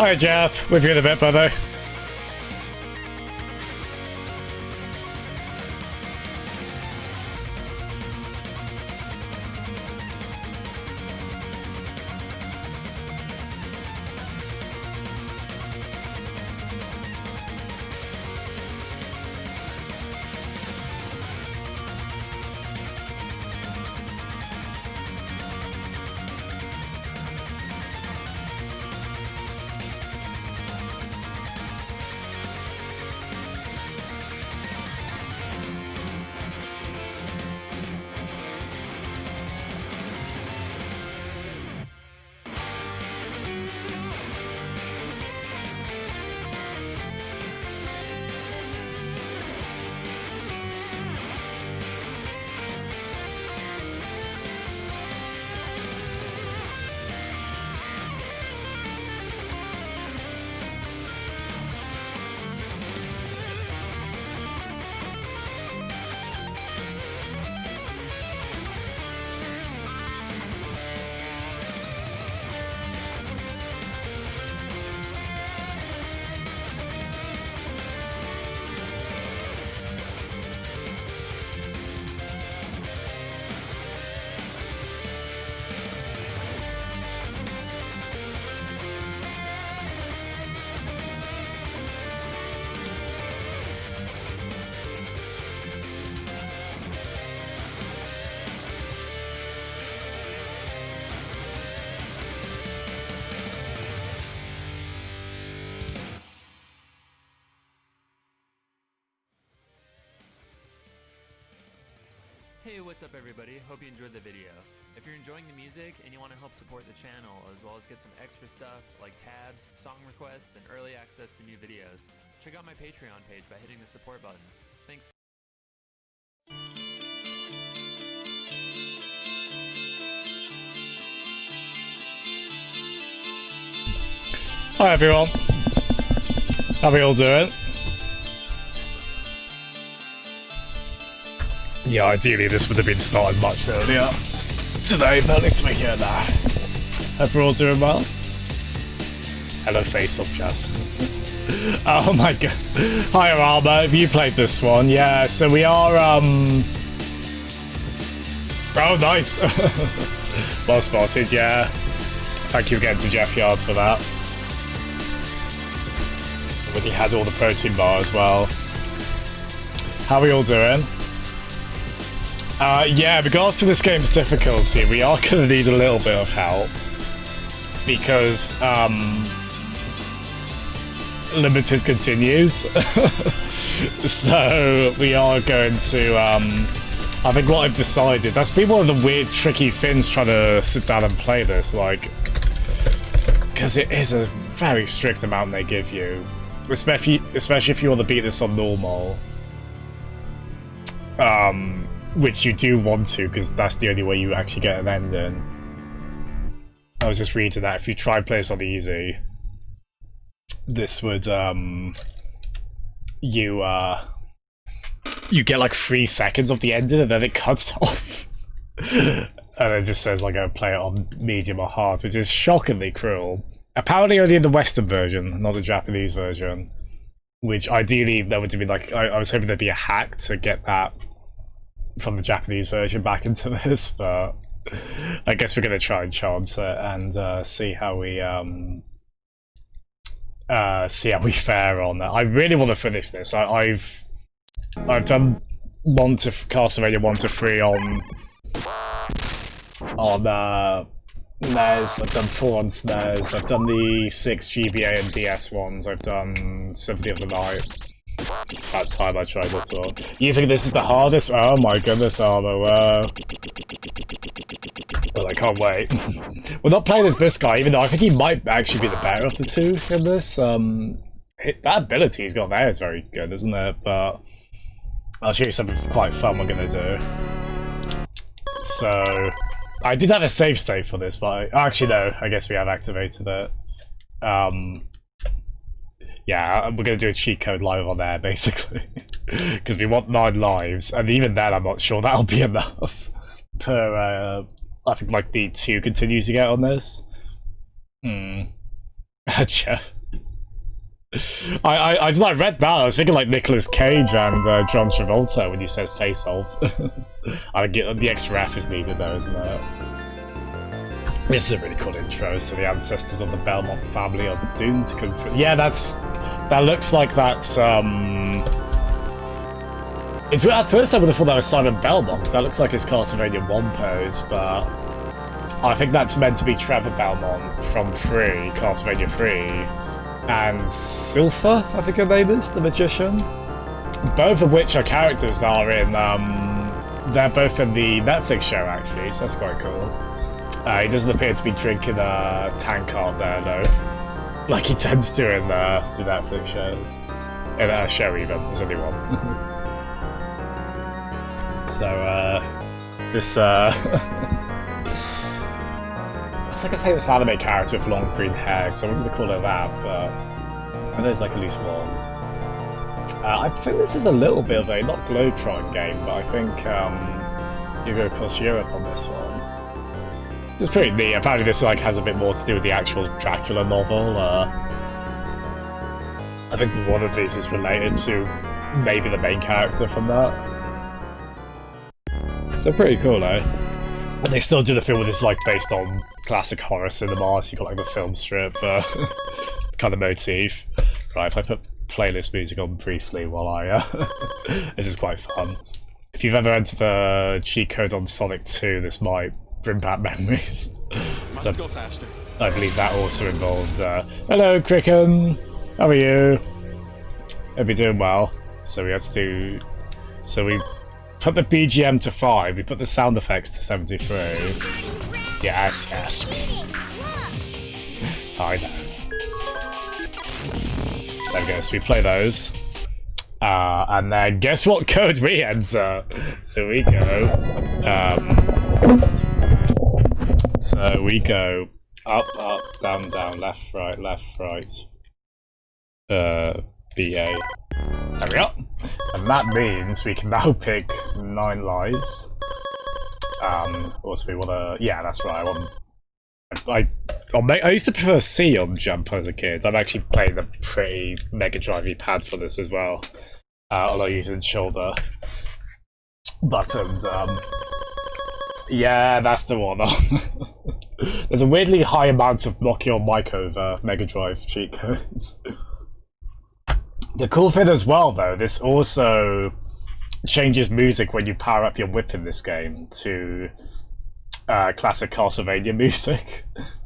Hi Jeff, with you in a bit, brother. Hey, what's up everybody? Hope you enjoyed the video. If you're enjoying the music and you want to help support the channel as well as get some extra stuff like tabs, song requests, and early access to new videos, check out my Patreon page by hitting the support button. Thanks. Hi everyone. How we all doing? Yeah, ideally this would have been started much earlier today, but at least we're here now. Hope we're all doing well. Hello face-off, Jazz. Oh my god. Hi Arma, have you played this one? Yeah, so we are, Oh, nice! Well spotted, yeah. Thank you again to Jeff Yard for that. But he had all the protein bar as well. How are we all doing? Yeah, in regards to this game's difficulty, we are going to need a little bit of help. Because, limited continues. So, we are going to, I think what I've decided, that's been one of the weird, tricky things trying to sit down and play this, like... Because it is a very strict amount they give you. Especially if you want to beat this on normal. Which you do want to, because that's the only way you actually get an ending. I was just reading that if you try and play this on easy, this would, you get like 3 seconds of the ending and then it cuts off. And it just says like, play it on medium or hard, which is shockingly cruel. Apparently only in the Western version, not the Japanese version. Which ideally there would be like, I was hoping there'd be a hack to get that from the Japanese version back into this, but I guess we're gonna try and chance it and see how we fare on that. I really want to finish this. I've done Castlevania 1 to 3 on NES, I've done 4 on SNES, I've done the 6 GBA and DS ones, I've done Symphony of the Night. That time I tried this one. You think this is the hardest? Oh my goodness, Armo, wow. Well, I can't wait. We're not playing as this guy, even though I think he might actually be the better of the two in this. That ability he's got there is very good, isn't it? But I'll show you something quite fun we're gonna do. So, I did have a save state for this, but actually no, I guess we have activated it. Yeah, we're going to do a cheat code live on there, basically. Because we want 9 lives, and even then I'm not sure that'll be enough. Per, I think like the 2 continues to get on this. Jeff. I read that. I was thinking like Nicolas Cage and John Travolta when you said Face Off. I get the extra F is needed though, isn't it? This is a really cool intro. So the ancestors of the Belmont family are doomed to confront. Yeah, that looks like that's It's at first I would have thought that was Simon Belmont because that looks like his Castlevania 1 pose, but I think that's meant to be Trevor Belmont from Castlevania 3. And Silpha, I think her name is, the magician. Both of which are characters that are in, they're both in the Netflix show actually, so that's quite cool. He doesn't appear to be drinking a tankard there though, like he tends to in the Netflix shows. In a show even, there's only one. So, this, it's like a famous anime character with long green hair, because I wanted to call her that, but I know it's like a loose one. I think this is a little bit of a, not Globetrotting game, but I think you go across Europe on this one. It's pretty neat. Apparently this like has a bit more to do with the actual Dracula novel. I think one of these is related to maybe the main character from that. So pretty cool, eh? And they still do the film with this like based on classic horror cinema, so you got like the film strip kind of motif. Right, if I put playlist music on briefly while I this is quite fun. If you've ever entered the cheat code on Sonic 2, this might bring back memories. Must go faster. I believe that also involves hello Cricken, how are you? Hope you're doing well. So we have to do, so we put the BGM to 5, we put the sound effects to 73. Yes, yes. I know. There we go, so we play those. And then guess what code we enter? So we go, up, up, down, down, left, right, BA. There we go. And that means we can now pick 9 lives. Also we wanna, yeah, that's right, I used to prefer C on jump as a kid. I'm actually playing the pretty Mega Drive-y pad for this as well. Although using shoulder buttons. Yeah, that's the one. There's a weirdly high amount of knock your mic over Mega Drive cheat codes. The cool thing as well, though, this also changes music when you power up your whip in this game to classic Castlevania music.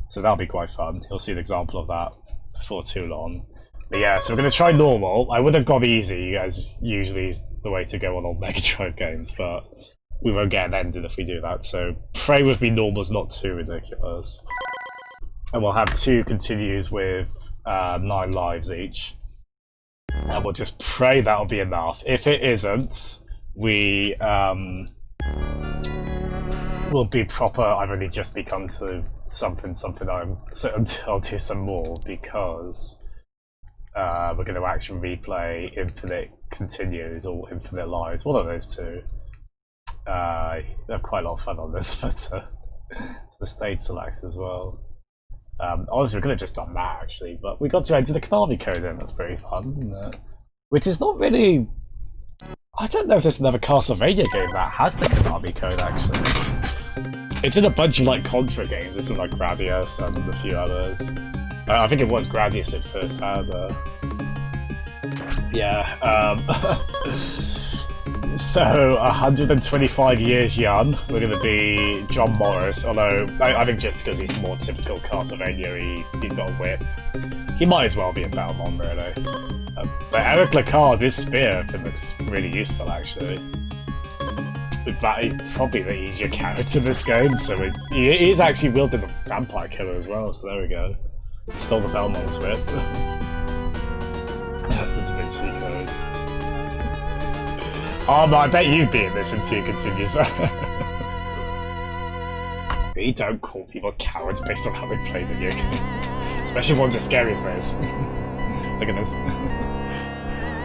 So that'll be quite fun. You'll see an example of that before too long. But yeah, so we're going to try normal. I would have gone easy, as usually is the way to go on all Mega Drive games, but we won't get an ending if we do that. So pray with me normal's not too ridiculous. And we'll have 2 continues with 9 lives each. And we'll just pray that'll be enough. If it isn't, we will be proper. I've only just become to something. I'll do some more because we're going to actually replay Infinite Continues or Infinite Lives. One of those two. I have quite a lot of fun on this, but it's the stage select as well. Honestly, we could have just done that actually, but we got to enter the Konami code in. That's pretty fun, isn't it? Which is not really. I don't know if there's another Castlevania game that has the Konami code actually. It's in a bunch of like Contra games. It's in like Gradius and a few others. I think it was Gradius it first had. Yeah. So 125 years young, we're going to be John Morris. Although I think just because he's more typical Castlevania, he's got a whip. He might as well be a Belmont, really. But Eric Lacard's spear I think looks really useful actually. That is probably the easier character in this game, so he is actually wielding a vampire killer as well. So there we go. He stole the Belmont's whip. That's the Da Vinci codes. Oh, but I bet you'd be in this in 2 continues. You don't call people cowards based on how they play video games. Especially ones as scary as this. Look at this.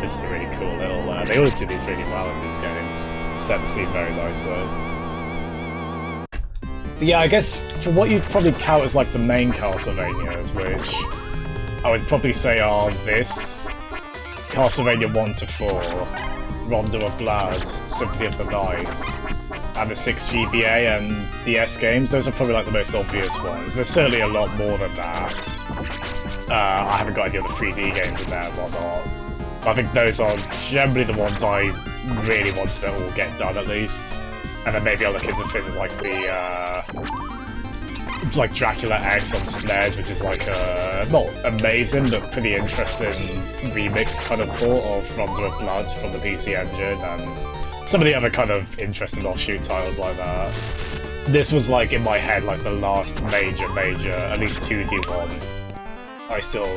This is a really cool little... they always do these really well in these games. Set the scene very nicely. But yeah, I guess for what you'd probably count as like the main Castlevanias, which I would probably say are this, Castlevania 1 to 4, Rondo of Blood, Symphony of the Night, and the 6 GBA and DS games. Those are probably like the most obvious ones. There's certainly a lot more than that. I haven't got any other 3D games in there and whatnot. But I think those are generally the ones I really want to all get done at least. And then maybe I'll look into things like the like Dracula X on SNES, which is like a not amazing but pretty interesting remix kind of port of Rondo of Blood from the PC Engine, and some of the other kind of interesting offshoot titles like that. This was like in my head like the last major, at least 2D one I still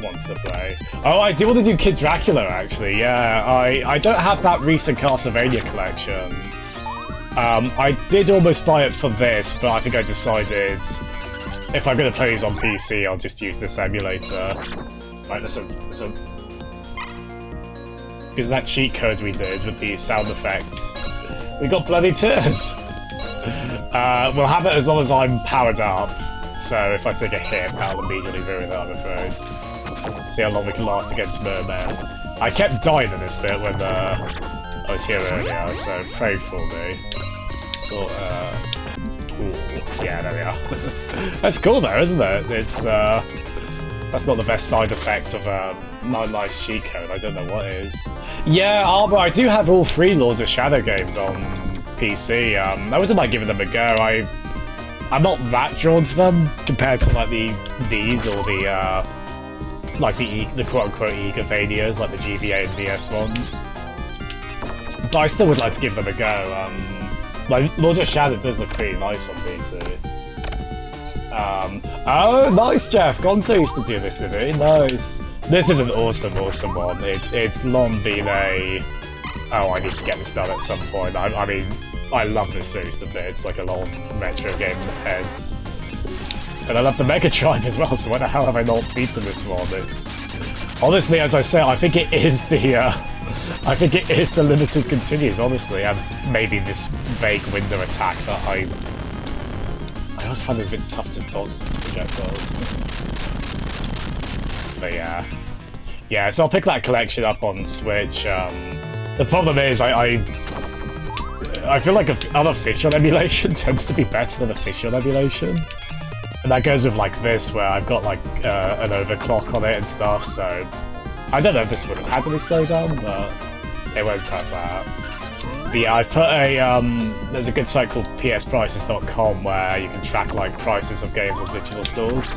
wanted to play. Oh, I do want to do Kid Dracula actually, yeah. I don't have that recent Castlevania collection. I did almost buy it for this, but I think I decided if I'm going to play these on PC, I'll just use this emulator. Right, listen. Because that cheat code we did with the sound effects, we got bloody tears. We'll have it as long as I'm powered up, so if I take a hit, that'll immediately ruin it, I'm afraid. See how long we can last against Merman. I kept dying in this bit when I was here earlier, so pray for me. So, ooh, yeah, there we are. That's cool though, isn't it? It's, that's not the best side effect of Nine Lives cheat code, I don't know what is. Yeah, Arbor, I do have all 3 Lords of Shadow games on PC. I wouldn't mind giving them a go. I'm not that drawn to them compared to like these or the like the quote-unquote Egovanias, like the GBA and DS ones. But I still would like to give them a go. Like, Lords of Shadow does look pretty nice on PC. Oh, nice, Jeff! Gonzo used to do this, did he? Nice. This is an awesome one. It's long been a... Oh, I need to get this done at some point. I mean, I love this series to bits. It's like a long retro game in the heads. And I love the Mega Drive as well, so why the hell have I not beaten this one? It's... Honestly, as I said, I think it is the... I think it is the limited continues, honestly, and maybe this vague window attack that I always find it a bit tough to dodge the projectiles. But yeah. Yeah, so I'll pick that collection up on Switch. The problem is, I feel like unofficial emulation tends to be better than official emulation. And that goes with like this, where I've got like an overclock on it and stuff, so... I don't know if this would have had any slowdown, but it won't have that. But yeah, I put a, there's a good site called psprices.com where you can track like prices of games on digital stores.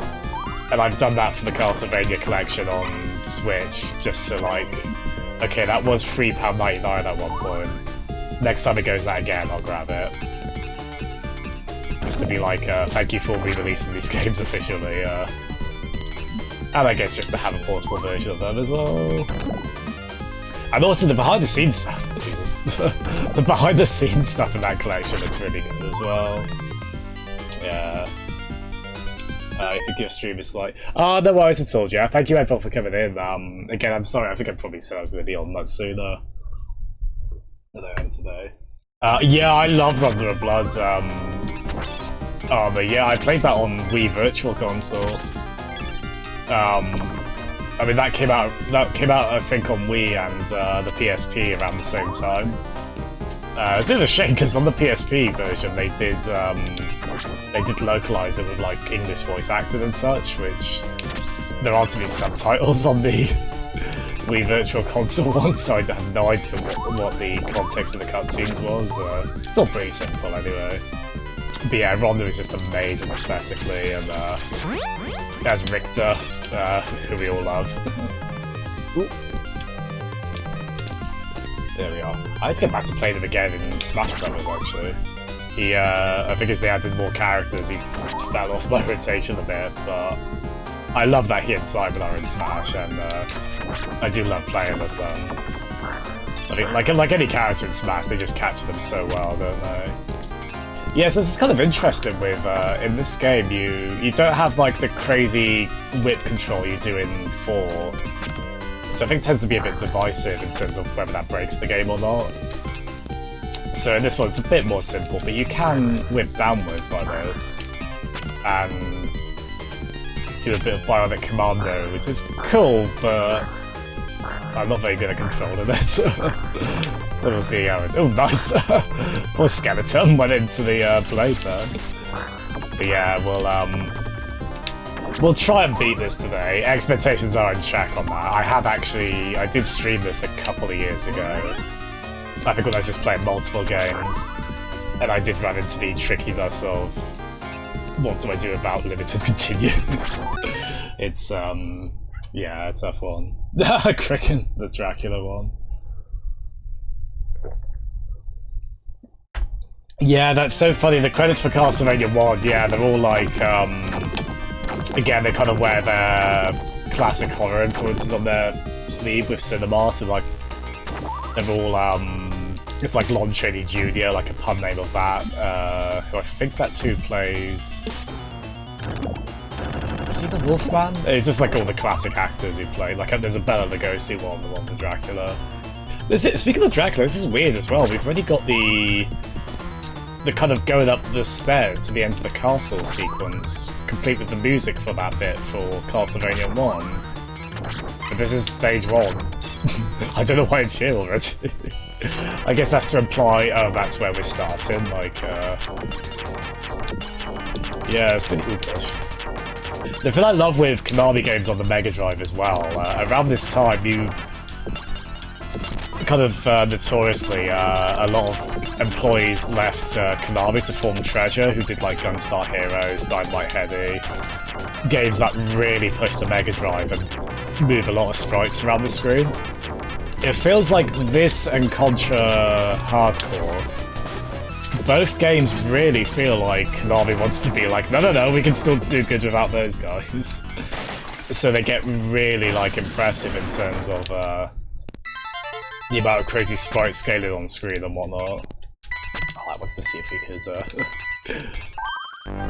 And I've done that for the Castlevania collection on Switch, just to like, okay, that was £3.99 at one point. Next time it goes that again, I'll grab it. Just to be like, thank you for re-releasing these games officially. And I guess just to have a portable version of them as well. And also the behind-the-scenes stuff, Jesus. The behind-the-scenes stuff in that collection looks really good as well. Yeah. I think your stream is like... Oh, no worries at all, Jeff. Thank you everyone for coming in. Again, I'm sorry, I think I probably said I was going to be on much sooner than I am today. Yeah, I love Rondo of Blood. Oh, but yeah, I played that on Wii Virtual Console. I mean, that came out I think on Wii and the PSP around the same time. It's a bit of a shame because on the PSP version they did localize it with like English voice acting and such, which there aren't any subtitles on the Wii Virtual Console one, so I have no idea what the context of the cutscenes was. It's all pretty simple anyway. But yeah, Rondo is just amazing aesthetically, and there's Richter, who we all love. There we are. I had to get back to playing him again in Smash Brothers, actually. I think as they added more characters, he fell off my rotation a bit, but I love that he and Simon are in Smash, and I do love playing as them. I mean, like any character in Smash, they just capture them so well, don't they? Yes, this is kind of interesting with, in this game, you don't have, like, the crazy whip control you do in 4, which I think tends to be a bit divisive in terms of whether that breaks the game or not. So in this one, it's a bit more simple, but you can whip downwards like this, and do a bit of Bionic Commando, which is cool, but I'm not very good at controlling it. So we'll see how it... Oh, nice! Poor skeleton went into the blade there. But yeah, we'll try and beat this today. Expectations are in check on that. I did stream this a couple of years ago. I think when I was just playing multiple games, and I did run into the trickiness of what do I do about limited continues. It's yeah, a tough one. Cricken, the Dracula one. Yeah, that's so funny. The credits for Castlevania 1, yeah, they're all like, again, they kind of wear their classic horror influences on their sleeve with cinema, so like, they're all, it's like Lon Chaney Jr., like a pun name of that, who I think that's who plays... Is he the Wolfman? It's just like all the classic actors who play, like there's a Bela Lugosi one, the one with Dracula. Speaking of Dracula, this is weird as well, we've already got the kind of going up the stairs to the end of the castle sequence, complete with the music for that bit for Castlevania 1. But this is stage 1. I don't know why it's here already. I guess that's to imply, oh, that's where we're starting, like, yeah, it's pretty cool-ish. The thing I love with Konami games on the Mega Drive as well, around this time you kind of notoriously, a lot of employees left Konami to form Treasure, who did like Gunstar Heroes, Dynamite Headdy, games that really push the Mega Drive and move a lot of sprites around the screen. It feels like this and Contra Hardcore, both games really feel like Konami wants to be like, no, we can still do good without those guys. So they get really like impressive in terms of the amount of crazy sprite scaling on screen and whatnot. Oh, I wanted to see if we could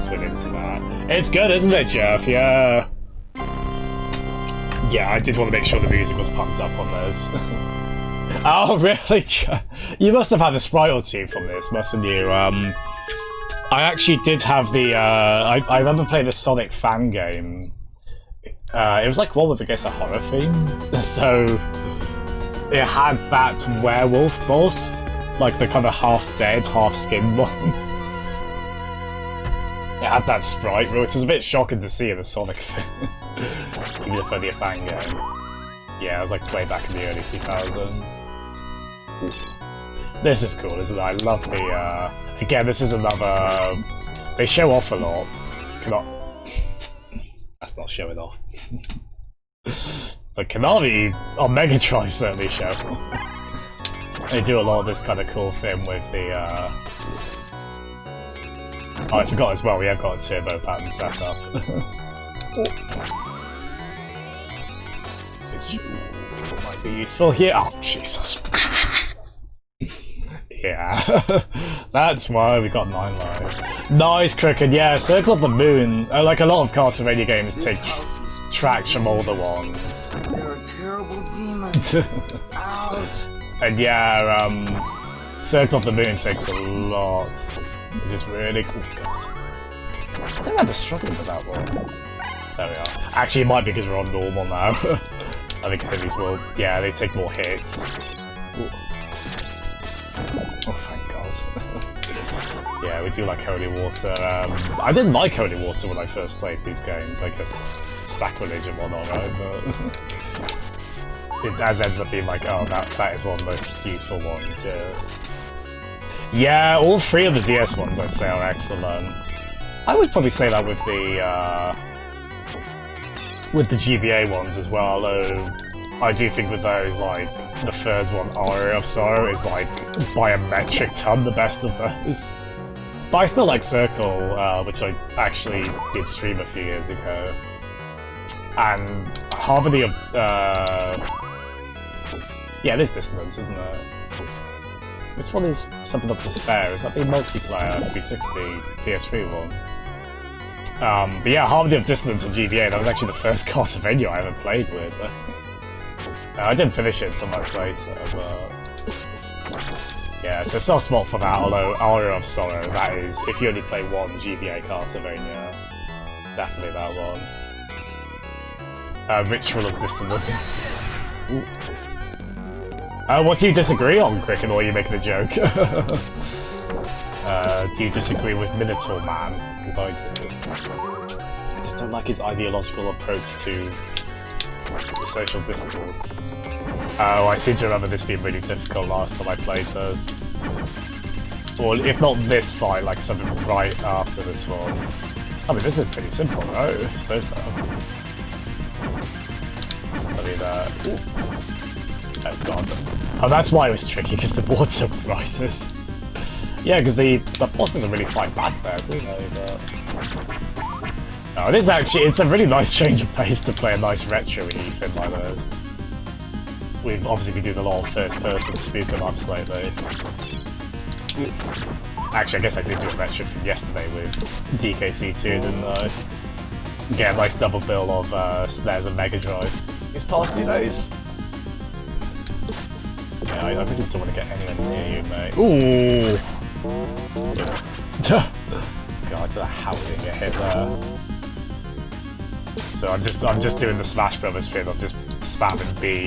swing into that. It's good, isn't it, Jeff? Yeah. Yeah, I did want to make sure the music was pumped up on this. Oh, really? You must have had a sprite or two from this, mustn't you? I actually did have the, I remember playing the Sonic fan game. It was like one with, I guess, a horror theme. So, it had that werewolf boss, like the kind of half-dead, half-skinned one. It had that sprite, which was a bit shocking to see in the Sonic thing. Even if only a fan game. Yeah, it was like way back in the early 2000s. This is cool, isn't it? I love the, again, this is another... They show off a lot. That's not showing off. But Konami on Mega Drive certainly show. They do a lot of this kind of cool thing with the, Oh, I forgot as well, we have got a turbo pattern set up. What might be useful here? Oh, Jesus. Yeah, that's why we got 9 lives. Nice, Cricket. Yeah, Circle of the Moon. Like a lot of Castlevania games take tracks from older ones. There are terrible demons out. And yeah, Circle of the Moon takes a lot, which is really cool. God. I think I remember struggling with that one. There we are. Actually, it might be because we're on normal now. I think heavies will. Yeah, they take more hits. Ooh. Oh, thank God. Yeah, we do like Holy Water. I didn't like Holy Water when I first played these games. I guess sacrilege and whatnot, right? But it has ended up being like, oh, that is one of the most useful ones. Yeah, all 3 of the DS ones I'd say are excellent. I would probably say that with the GBA ones as well, although I do think with those, like, the third one, Aria of Sorrow, is like, by a metric ton, the best of those. But I still like Circle, which I actually did stream a few years ago. And Harmony of, yeah, there's Dissonance, isn't there? Which one is Something of Despair? Is that the multiplayer 360 PS3 one? But yeah, Harmony of Dissonance on GBA, that was actually the first Castlevania I ever played with. I didn't finish it until much later, but... Yeah, so soft spot for that, although Aria of Sorrow, that is, if you only play one GBA Castlevania, definitely that one. Ritual of Dissonance. What do you disagree on, Cricket, or are you making a joke? Do you disagree with Minotaur Man? Because I do. I just don't like his ideological approach to the social discourse. Oh, I seem to remember this being really difficult last time I played those. Or if not this fight, like something right after this one. I mean, this is pretty simple, though, so far. I mean, oh god. Oh, that's why it was tricky, because the water rises. Yeah, because the boss doesn't really fight back there, do they? But... oh, it is actually, it's a really nice change of pace to play a nice retro-y thing like this. We've obviously been doing a lot of first-person spooker maps lately. Actually, I guess I did do a retro from yesterday with DKC2, didn't I? Get a nice double bill of Snares and Mega Drive. These past 2 days. Yeah, I really don't want to get anywhere near you, mate. Ooh! God, I don't know how we didn't get hit there. So I'm just doing the Smash Brothers thing. I'm just spamming B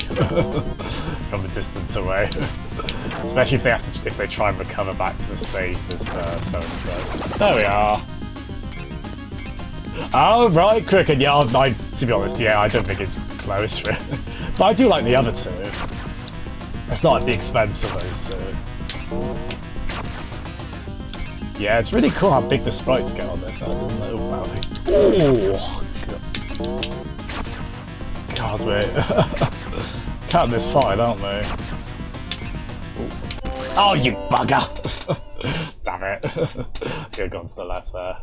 from a distance away. Especially if they try and recover back to the stage. This so and so. There we are. Oh right, Cricket. Yeah, to be honest, yeah, I don't think it's close, really. But I do like the other two. It's not at the expense of those two. Yeah, it's really cool how big the sprites get on this, isn't it? Oh, wow. Oh, God, wait. Cut this fight, aren't we? Oh, you bugger! Damn it. Should have gone to the left there.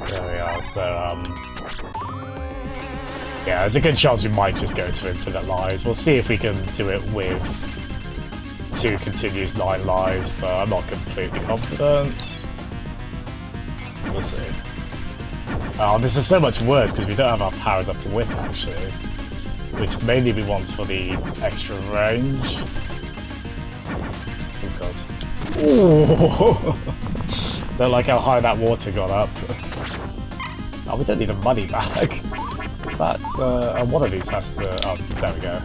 There we are, so, yeah, there's a good chance we might just go to infinite lives. We'll see if we can do it with 2 continuous 9 lives, but I'm not completely confident. We'll see. Oh, this is so much worse because we don't have our powered up whip actually, which mainly we want for the extra range. Oh god. Ooh. Don't like how high that water got up. Oh, we don't need a money bag. Is that, one of these has to, oh, there we go.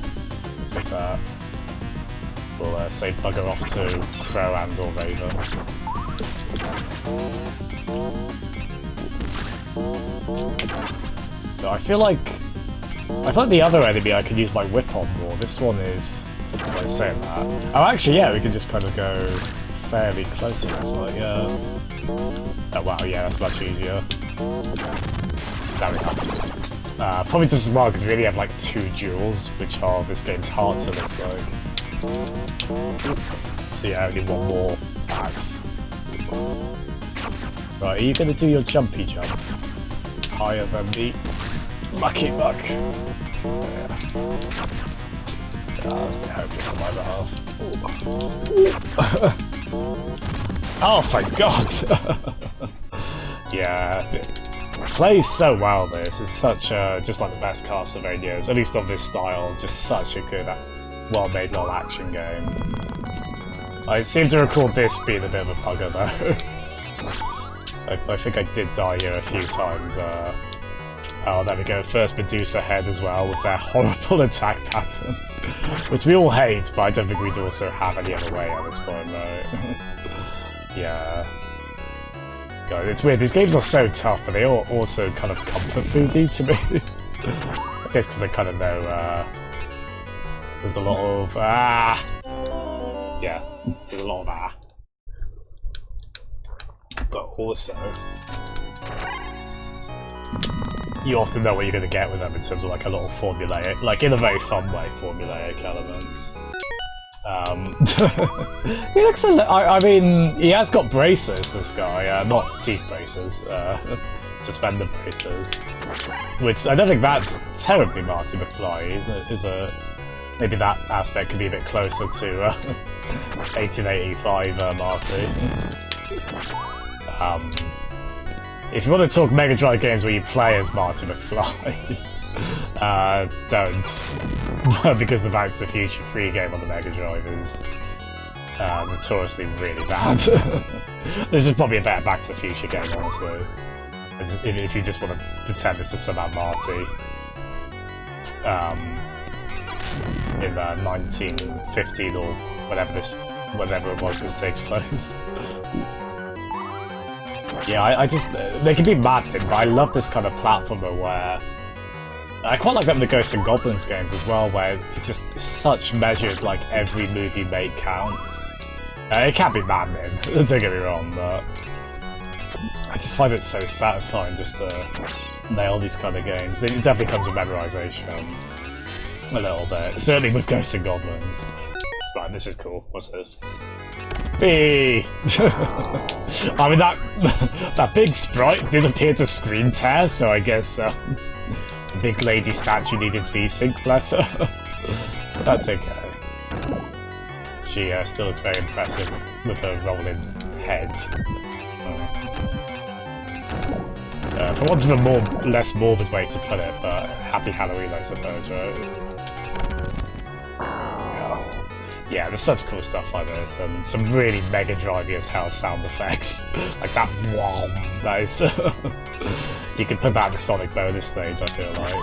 Let's take that. We'll say bugger off to Crow and or Raven. No, I feel like the other enemy I could use my whip on more. This one is, what am I saying that? Oh, actually, yeah, we can just kind of go fairly close to this, like, yeah. Oh wow, yeah, that's much easier. There we go. Probably just as well because we only have like 2 duels, which are this game's heart, so it looks like. So yeah, only 1 more axe. Right, are you going to do your jumpy jump? Higher than the lucky buck. Yeah. That's been hopeless on my behalf. Oh, thank God! Yeah, it plays so well, this. It's such just like the best Castlevanias, at least of this style, just such a good, well-made little action game. I seem to recall this being a bit of a bugger, though. I think I did die here a few times. Oh, there we go, first Medusa head as well, with their horrible attack pattern. Which we all hate, but I don't think we'd also have any other way at this point, though. Yeah. God, it's weird, these games are so tough, but they are also kind of comfort foody to me. I guess because I kind of know, there's a lot of, yeah, there's a lot of, But also, you often know what you're going to get with them in terms of like a little formulaic, like in a very fun way, formulaic elements. He looks a I mean, he has got braces, this guy, not teeth braces, suspender braces. Which, I don't think that's terribly Marty McFly, is it? Maybe that aspect could be a bit closer to 1885 Marty. If you want to talk Mega Drive games where you play as Marty McFly, don't. Because the Back to the Future 3 game on the Mega Drive is notoriously really bad. This is probably a better Back to the Future game, honestly. If you just want to pretend this is somehow Marty. In 1915 or whenever it was this takes place. Yeah, I just... They can be mad, but I love this kind of platformer where... I quite like that in the Ghosts and Goblins games as well, where it's just such measured, like, every move you make counts. It can be maddening, don't get me wrong, but... I just find it so satisfying just to nail these kind of games. It definitely comes with memorization. A little bit. Certainly with Ghosts and Goblins. Right, this is cool. What's this? Hey! I mean, that big sprite did appear to screen tear, so I guess the big lady statue needed V-Sync, bless her. That's okay. She still looks very impressive with her rolling head. For want of a less morbid way to put it, but happy Halloween, I suppose, right? Yeah, there's such cool stuff like this, and some really Mega Drive-y as hell sound effects. Like that wow, nice. You could put that in the Sonic bonus stage, I feel like.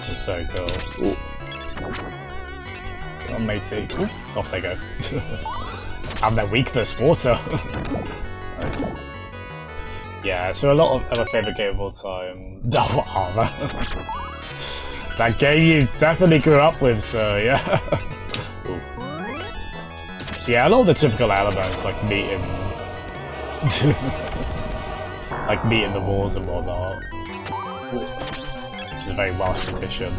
It's so cool. Ooh. Come on, matey. Ooh. Off they go. And their weakness, water. Nice. Yeah, so a lot of my favourite game of all time, Double Armor. That game you definitely grew up with, so yeah. So yeah, a lot of the typical elements, like meeting the walls and whatnot, which is a very Welsh tradition.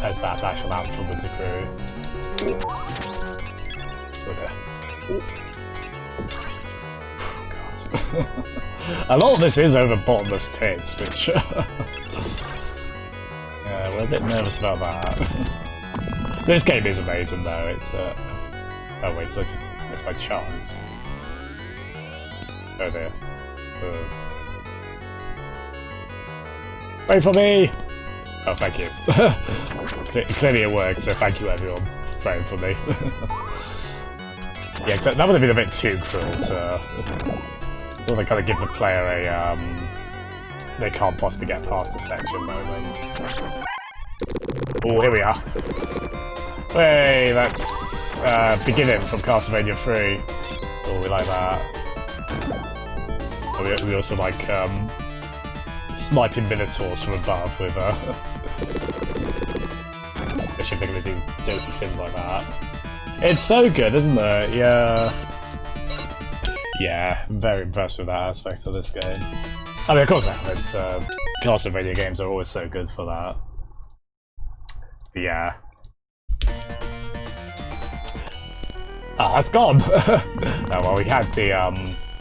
As that national anthem would accrue. Okay. A lot of this is over bottomless pits, which... yeah, we're a bit nervous about that. This game is amazing though, it's oh wait, so I just missed my chance. Oh dear. Wait for me! Oh, thank you. Clearly it worked, so thank you everyone for praying for me. Yeah, except that would have been a bit too cruel to... So they kind of give the player a, they can't possibly get past the section moment. Oh, here we are. Hey, that's beginning from Castlevania 3. Oh, we like that. We also like sniping minotaurs from above with especially if they're gonna do dopey things like that. It's so good, isn't it? Yeah. Yeah, I'm very impressed with that aspect of this game. I mean, of course, it's Castlevania games are always so good for that. But yeah. Oh, that's gone! Oh, well, we had the,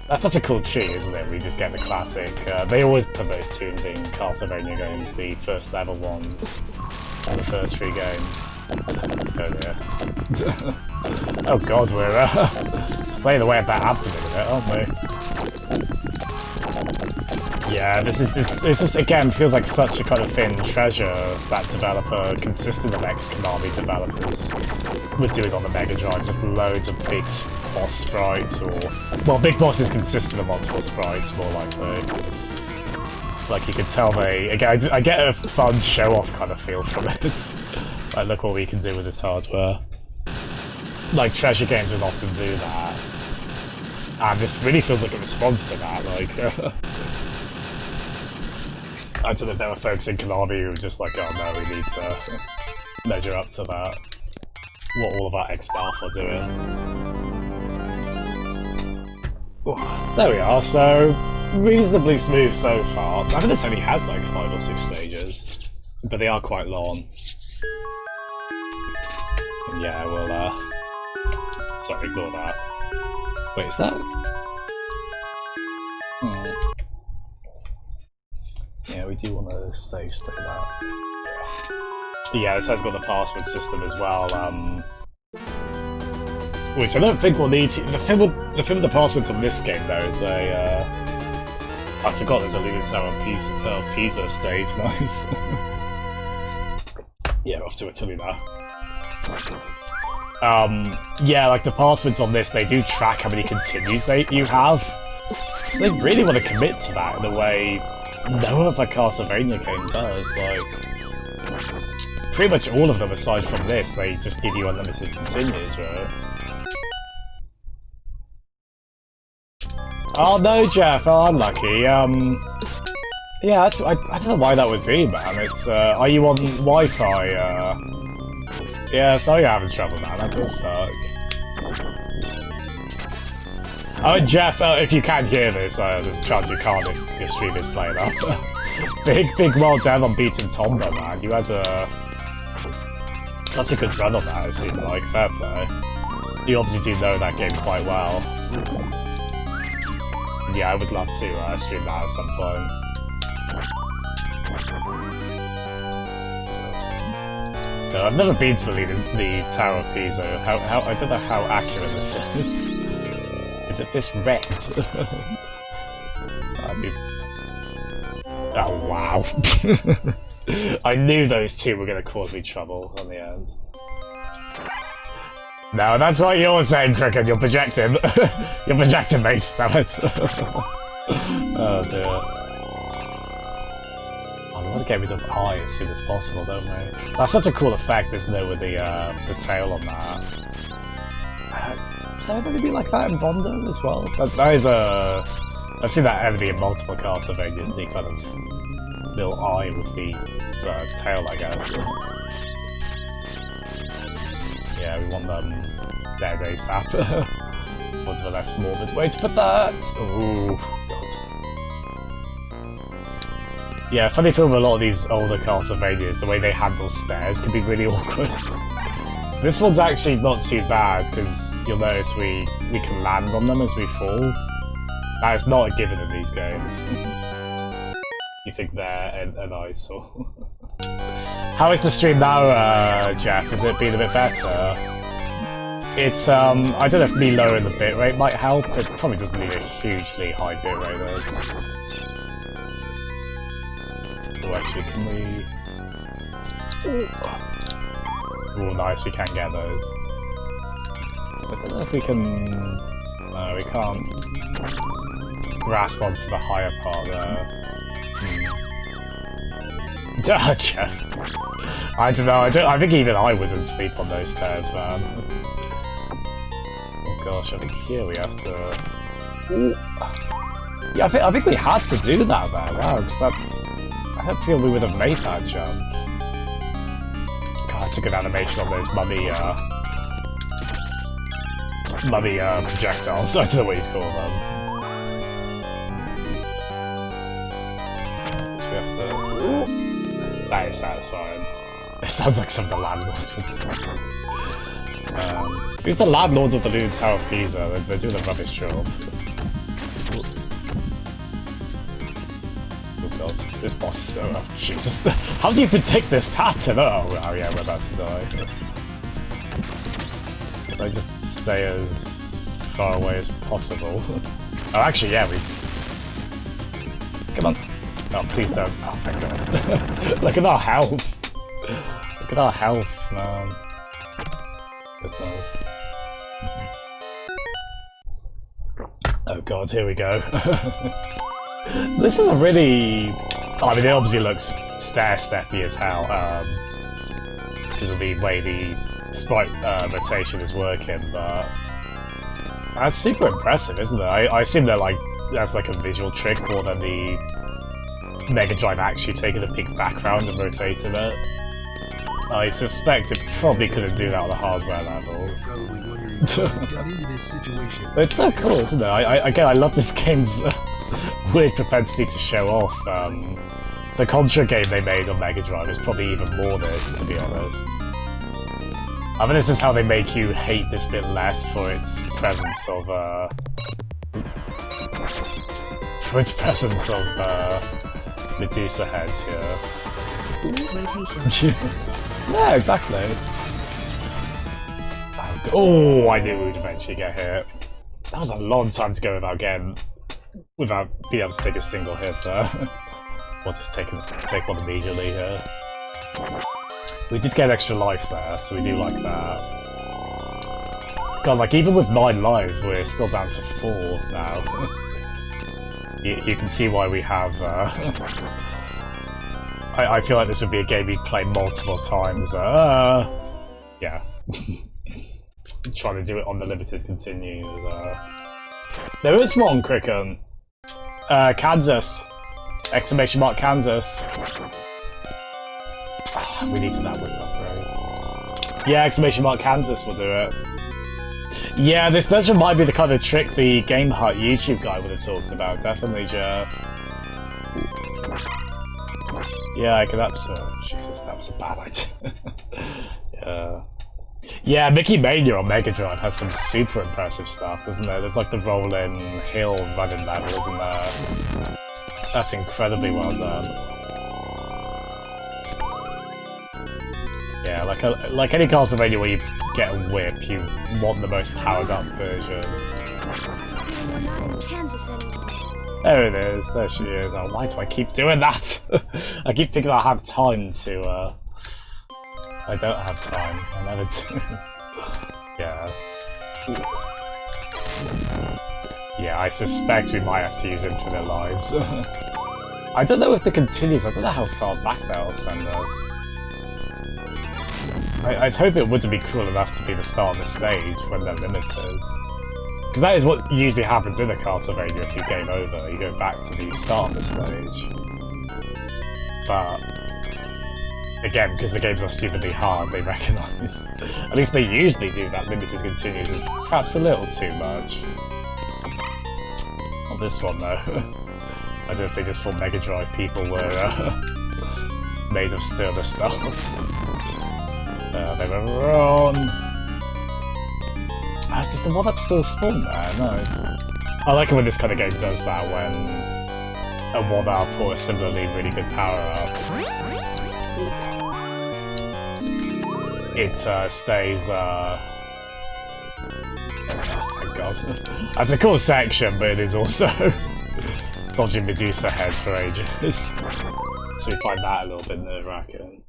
that's such a cool cheat, isn't it? We just get the classic, they always put those tunes in Castlevania games, the first level ones, the first 3 games. Oh dear. Oh god, we're, slaying away at that abdomen a bit, aren't we? Yeah, this just, again, feels like such a kind of thin treasure that developer, consistent of ex-Konami developers, were doing on the Mega Drive, just loads of big boss sprites, or... Well, big bosses consistent of multiple sprites, more likely. Like, you can tell they... Again, I get a fun show-off kind of feel from it. Like, look what we can do with this hardware. Like, treasure games would often do that. And this really feels like a response to that, like... I don't know if they were folks in Konami who were just like, oh no, we need to measure up to that. What all of our ex-staff are doing. Ooh, there we are, so reasonably smooth so far. I mean, this only has like 5 or 6 stages, but they are quite long. And yeah, we'll, sorry, ignore that. Wait, is that? Yeah, we do want to save state that. Yeah, this has got the password system as well, which I don't think we'll need to... The thing with the passwords on this game, though, is they, I forgot there's a Leaning Tower of Pisa stage, nice. Yeah, off to Italy now. Yeah, like the passwords on this, they do track how many continues you have. So they really want to commit to that in a way no other Castlevania game does. Like, pretty much all of them, aside from this, they just give you unlimited continues, right? Oh no, Jeff! Oh, unlucky. Yeah, I don't know why that would be, man. It's are you on Wi-Fi? Yeah, so you're having trouble, man. That does suck. Oh, Jeff, if you can't hear this, there's a chance you can't if your stream is playing up. big well done on beating Tomba, man. You had such a good run on that, it seemed like. Fair play. You obviously do know that game quite well. Yeah, I would love to stream that at some point. No, I've never been to the Tower of Pisa. I don't know how accurate this is. Is it this red? Oh wow! I knew those two were going to cause me trouble on the end. No, that's what you're saying, Cricket. You're projecting. You're projecting, mate. Damn it. Oh dear. I want to get rid of eye as soon as possible, don't we? That's such a cool effect, isn't it, with the tail on that? Is there going to be like that in Bondo as well? That is a... I've seen that enemy in multiple Castlevanias, the kind of little eye with the tail, I guess. Yeah, we want them dead ASAP. What's the less morbid way to put that? Ooh, God. Yeah, funny thing with a lot of these older Castlevanias, the way they handle stairs can be really awkward. This one's actually not too bad, because you'll notice we can land on them as we fall. That is not a given in these games. You think they're an eyesore. How is the stream now, Jeff? Has it been a bit better? It's, I don't know if me lowering the bitrate might help. It probably doesn't need a hugely high bitrate, does. Oh, actually, can we... Oh, nice, we can get those. So I don't know if we can... No, we can't grasp onto the higher part there. Jeff. I don't know, I think even I wouldn't sleep on those stairs, man. Oh gosh, I think here we have to... Ooh. Yeah, I think we had to do that there, wow, because that... I don't feel we would have made that jump. God, that's a good animation on those mummy projectiles, I don't know what you'd call them. So we have to... Ooh. That is satisfying. It sounds like some of the landlords would say. Who's the landlords of the new Tower of Pisa? They're doing a rubbish job. Oh god, this boss... Oh, Jesus. How do you predict this pattern? Oh yeah, we're about to die. Can I just stay as far away as possible? Oh, actually, yeah, we... Come on. Oh, please don't. Oh, thank God. Look at our health. Look at our health, man. Goodness. Oh god, here we go. This is a really... I mean, it obviously looks stair-steppy as hell, because of the way the sprite rotation is working, but... That's super impressive, isn't it? I assume that, like, that's like a visual trick more than the Mega Drive actually taking a big background and rotating it. I suspect it probably couldn't do that on a hardware level. It's so cool, isn't it? Again, I love this game's weird propensity to show off. The Contra game they made on Mega Drive is probably even more this, to be honest. I mean, this is how they make you hate this bit less for its presence of, Medusa heads here. Yeah, exactly. Oh, I knew we would eventually get hit. That was a long time to go without being able to take a single hit there. Or just take one immediately here. We did get extra life there, so we do like that. God, like even with 9 lives, we're still down to 4 now. you can see why we have. I feel like this would be a game we'd play multiple times. Yeah. Trying to do it on the limited continues. There is one, Cricken. Kansas. Exclamation mark Kansas. Oh, we need to that with upgrade. Yeah, exclamation mark Kansas will do it. Yeah, this does remind me of the kind of trick the Game Hut YouTube guy would have talked about. Definitely, Jeff. Yeah, I could absolutely. Jesus, that was a bad idea. Yeah. Yeah, Mickey Mania on Mega Drive has some super impressive stuff, doesn't there? There's like the rolling hill running level, isn't there? That's incredibly well done. Yeah, like any Castlevania where you get a whip, you want the most powered up version. There it is, there she is. Oh, why do I keep doing that? I keep thinking I have time to, I don't have time, I never do. Yeah. Yeah, I suspect we might have to use infinite lives. I don't know if the continues, I don't know how far back that'll send us. I'd hope it wouldn't be cruel enough to be the start of the stage when they're limited. Because that is what usually happens in a Castlevania if you game over, you go back to the start of the stage. But, again, because the games are stupidly hard, they recognise. At least they usually do that limited continues is perhaps a little too much. Not this one though. I don't know if they just thought Mega Drive people were made of sterner stuff. They were wrong. Does the one up still spawn there? Nice. I like it when this kind of game does that, when a 1-up or a similarly really good power-up. It stays, oh my god. That's a cool section, but it is also dodging Medusa heads for ages. So we find that a little bit nerve-wracking.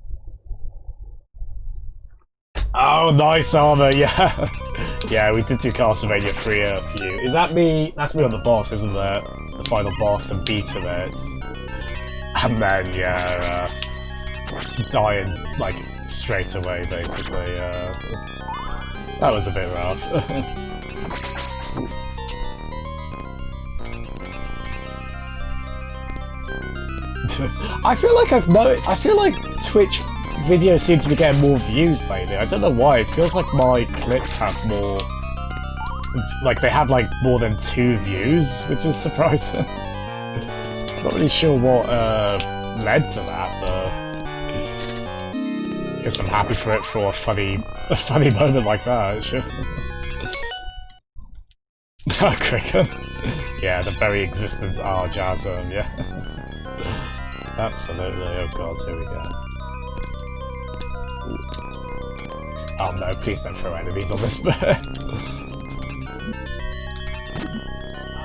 Oh, nice armor, yeah. Yeah, we did do Castlevania 3 a few. Is that me? That's me on the boss, isn't it? The final boss and beat of it. And then, yeah, dying, like, straight away, basically. That was a bit rough. I feel like Twitch videos seem to be getting more views lately. I don't know why. It feels like my clips have more... Like, they have, like, more than 2 views, which is surprising. Not really sure what led to that, but... I guess I'm happy for it for a funny moment like that, sure. Oh, Cricket. Yeah, the very existent Jazzem, yeah. Absolutely. Oh god, here we go. Oh no, please don't throw enemies on this bird.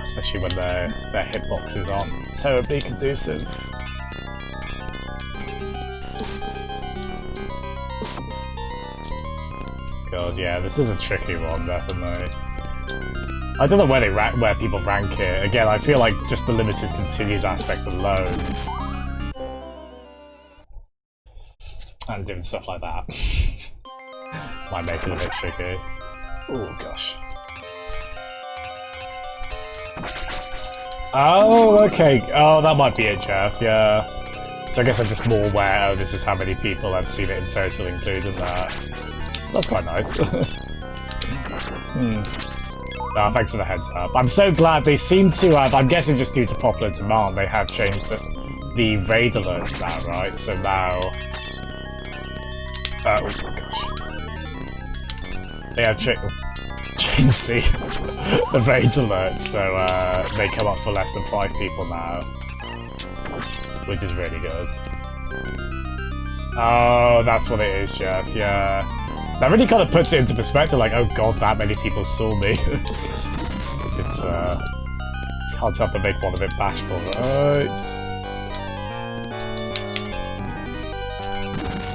Especially when their hitboxes aren't terribly conducive. God, yeah, this is a tricky one, definitely. I don't know where people rank it. Again, I feel like just the limited continues aspect alone, and doing stuff like that might make it a bit tricky. Oh gosh. Oh, okay. Oh, that might be it, Jeff. Yeah. So I guess I'm just more aware. Oh, this is how many people I've seen it in total, including that. So that's quite nice. Oh, thanks for the heads up. I'm so glad they seem to have, I'm guessing just due to popular demand, they have changed the raid alerts now, right? So now... oh my gosh. They have changed the raid alert, so they come up for less than 5 people now. Which is really good. Oh, that's what it is, Jeff, yeah. That really kind of puts it into perspective, like, oh god, that many people saw me. It's, can't help but make one a bit bashful, right?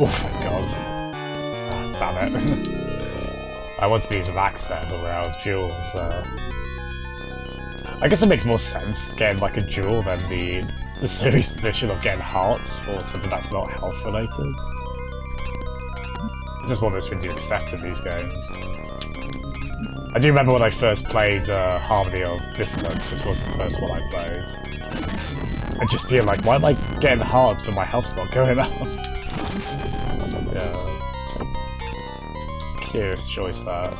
Oh my god. Oh, damn it. I wanted to use an axe there, but we're out of jewels. I guess it makes more sense getting like a jewel than the serious position of getting hearts for something that's not health related. It's just one of those things you accept in these games. I do remember when I first played Harmony of Dissonance, which was the first one I played. And just being like, why am I getting hearts but my health's not going up? Yeah. Curious choice that.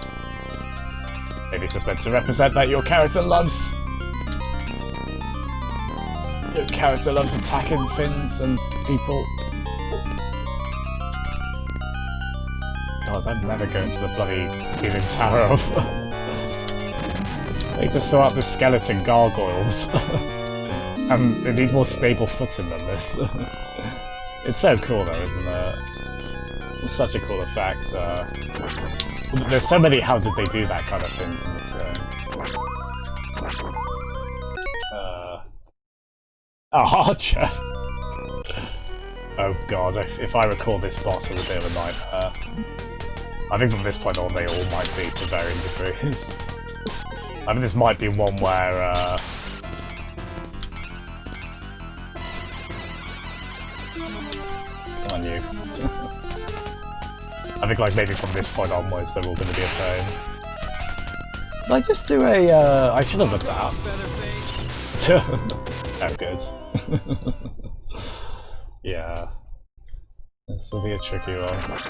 Maybe it's just meant to represent that your character loves... Your character loves attacking things and people. God, I'd never go into the bloody Healing Tower of... I need to sort out the skeleton gargoyles. They need more stable footing than this. It's so cool though, isn't it? It's such a cool effect. There's so many how did they do that kind of things in this game. Archer! Oh god, if I recall this boss was a bit of a nightmare. I think from this point on they all might be to varying degrees. I mean, this might be one where, Come on, you. I think, like, maybe from this point onwards they're all going to be a pain. Did I just do a, I should have looked that up. Oh, good. Yeah. This will be a tricky one.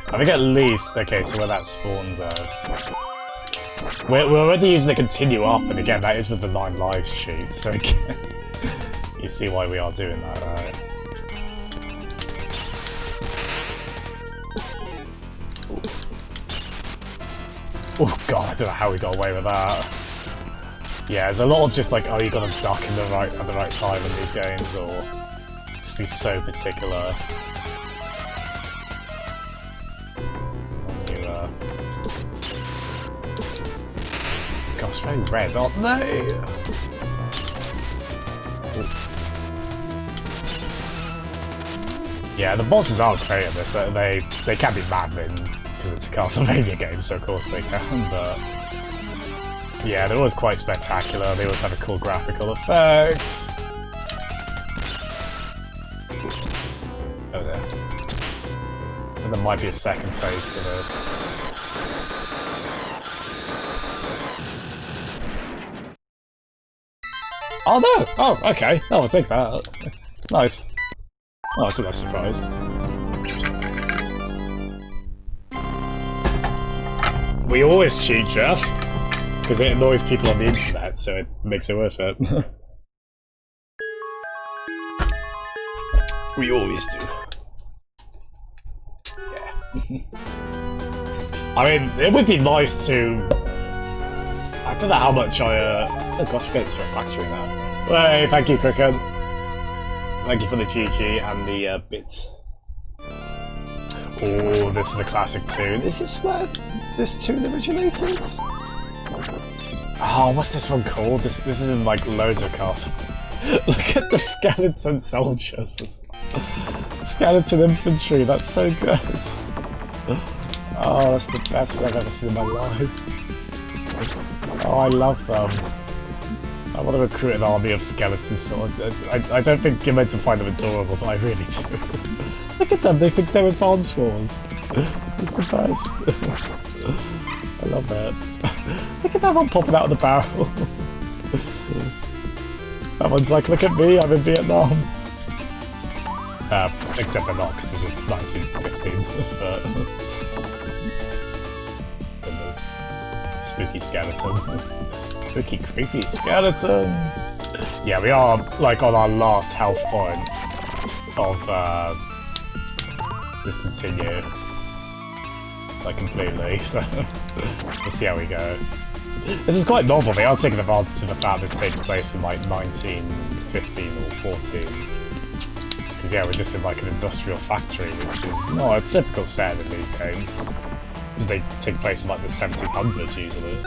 I think at least, okay, so where that spawns us. We're already using the continue up, and again, that is with the 9 lives cheat, so again, you see why we are doing that, right? Oh god, I don't know how we got away with that. Yeah, there's a lot of just like, oh, you gotta duck in the at the right time in these games, or just be so particular. Gosh, very red, aren't they? Ooh. Yeah, the bosses are great at this. They can be maddening because it's a Castlevania game, so of course they can. But yeah, they're always quite spectacular. They always have a cool graphical effect. Oh there. And there might be a second phase to this. Oh no! Oh, okay. Oh, I'll take that. Nice. Oh, that's a nice surprise. We always cheat, Jeff, because it annoys people on the internet, so it makes it worth it. We always do. Yeah. I mean, it would be nice to... I don't know how much I, oh gosh, we're getting to a factory now. Hey, thank you, Cricket. Thank you for the GG and the bits. Oh, this is a classic tune. Is this where this tune originated? Oh, what's this one called? This is in like loads of castles. Look at the skeleton soldiers as well. Skeleton infantry, that's so good. Oh, that's the best one I've ever seen in my life. Oh, I love them. I want to recruit an army of skeletons, so I don't think you're meant to find them adorable, but I really do. Look at them, they think they're advanced wars. It's the best. I love that. Look at that one popping out of the barrel. That one's like, look at me, I'm in Vietnam. Except they're not, because this is 1915, but... Goodness. Spooky skeleton. Spooky, creepy skeletons! Yeah, we are, like, on our last health point of, discontinue. Like, completely, so... we'll see how we go. This is quite novel, they are taking advantage of the fact this takes place in, like, 1915 or 14. Because, yeah, we're just in, like, an industrial factory, which is not a typical set in these games. Because they take place in, like, the 1700s, usually.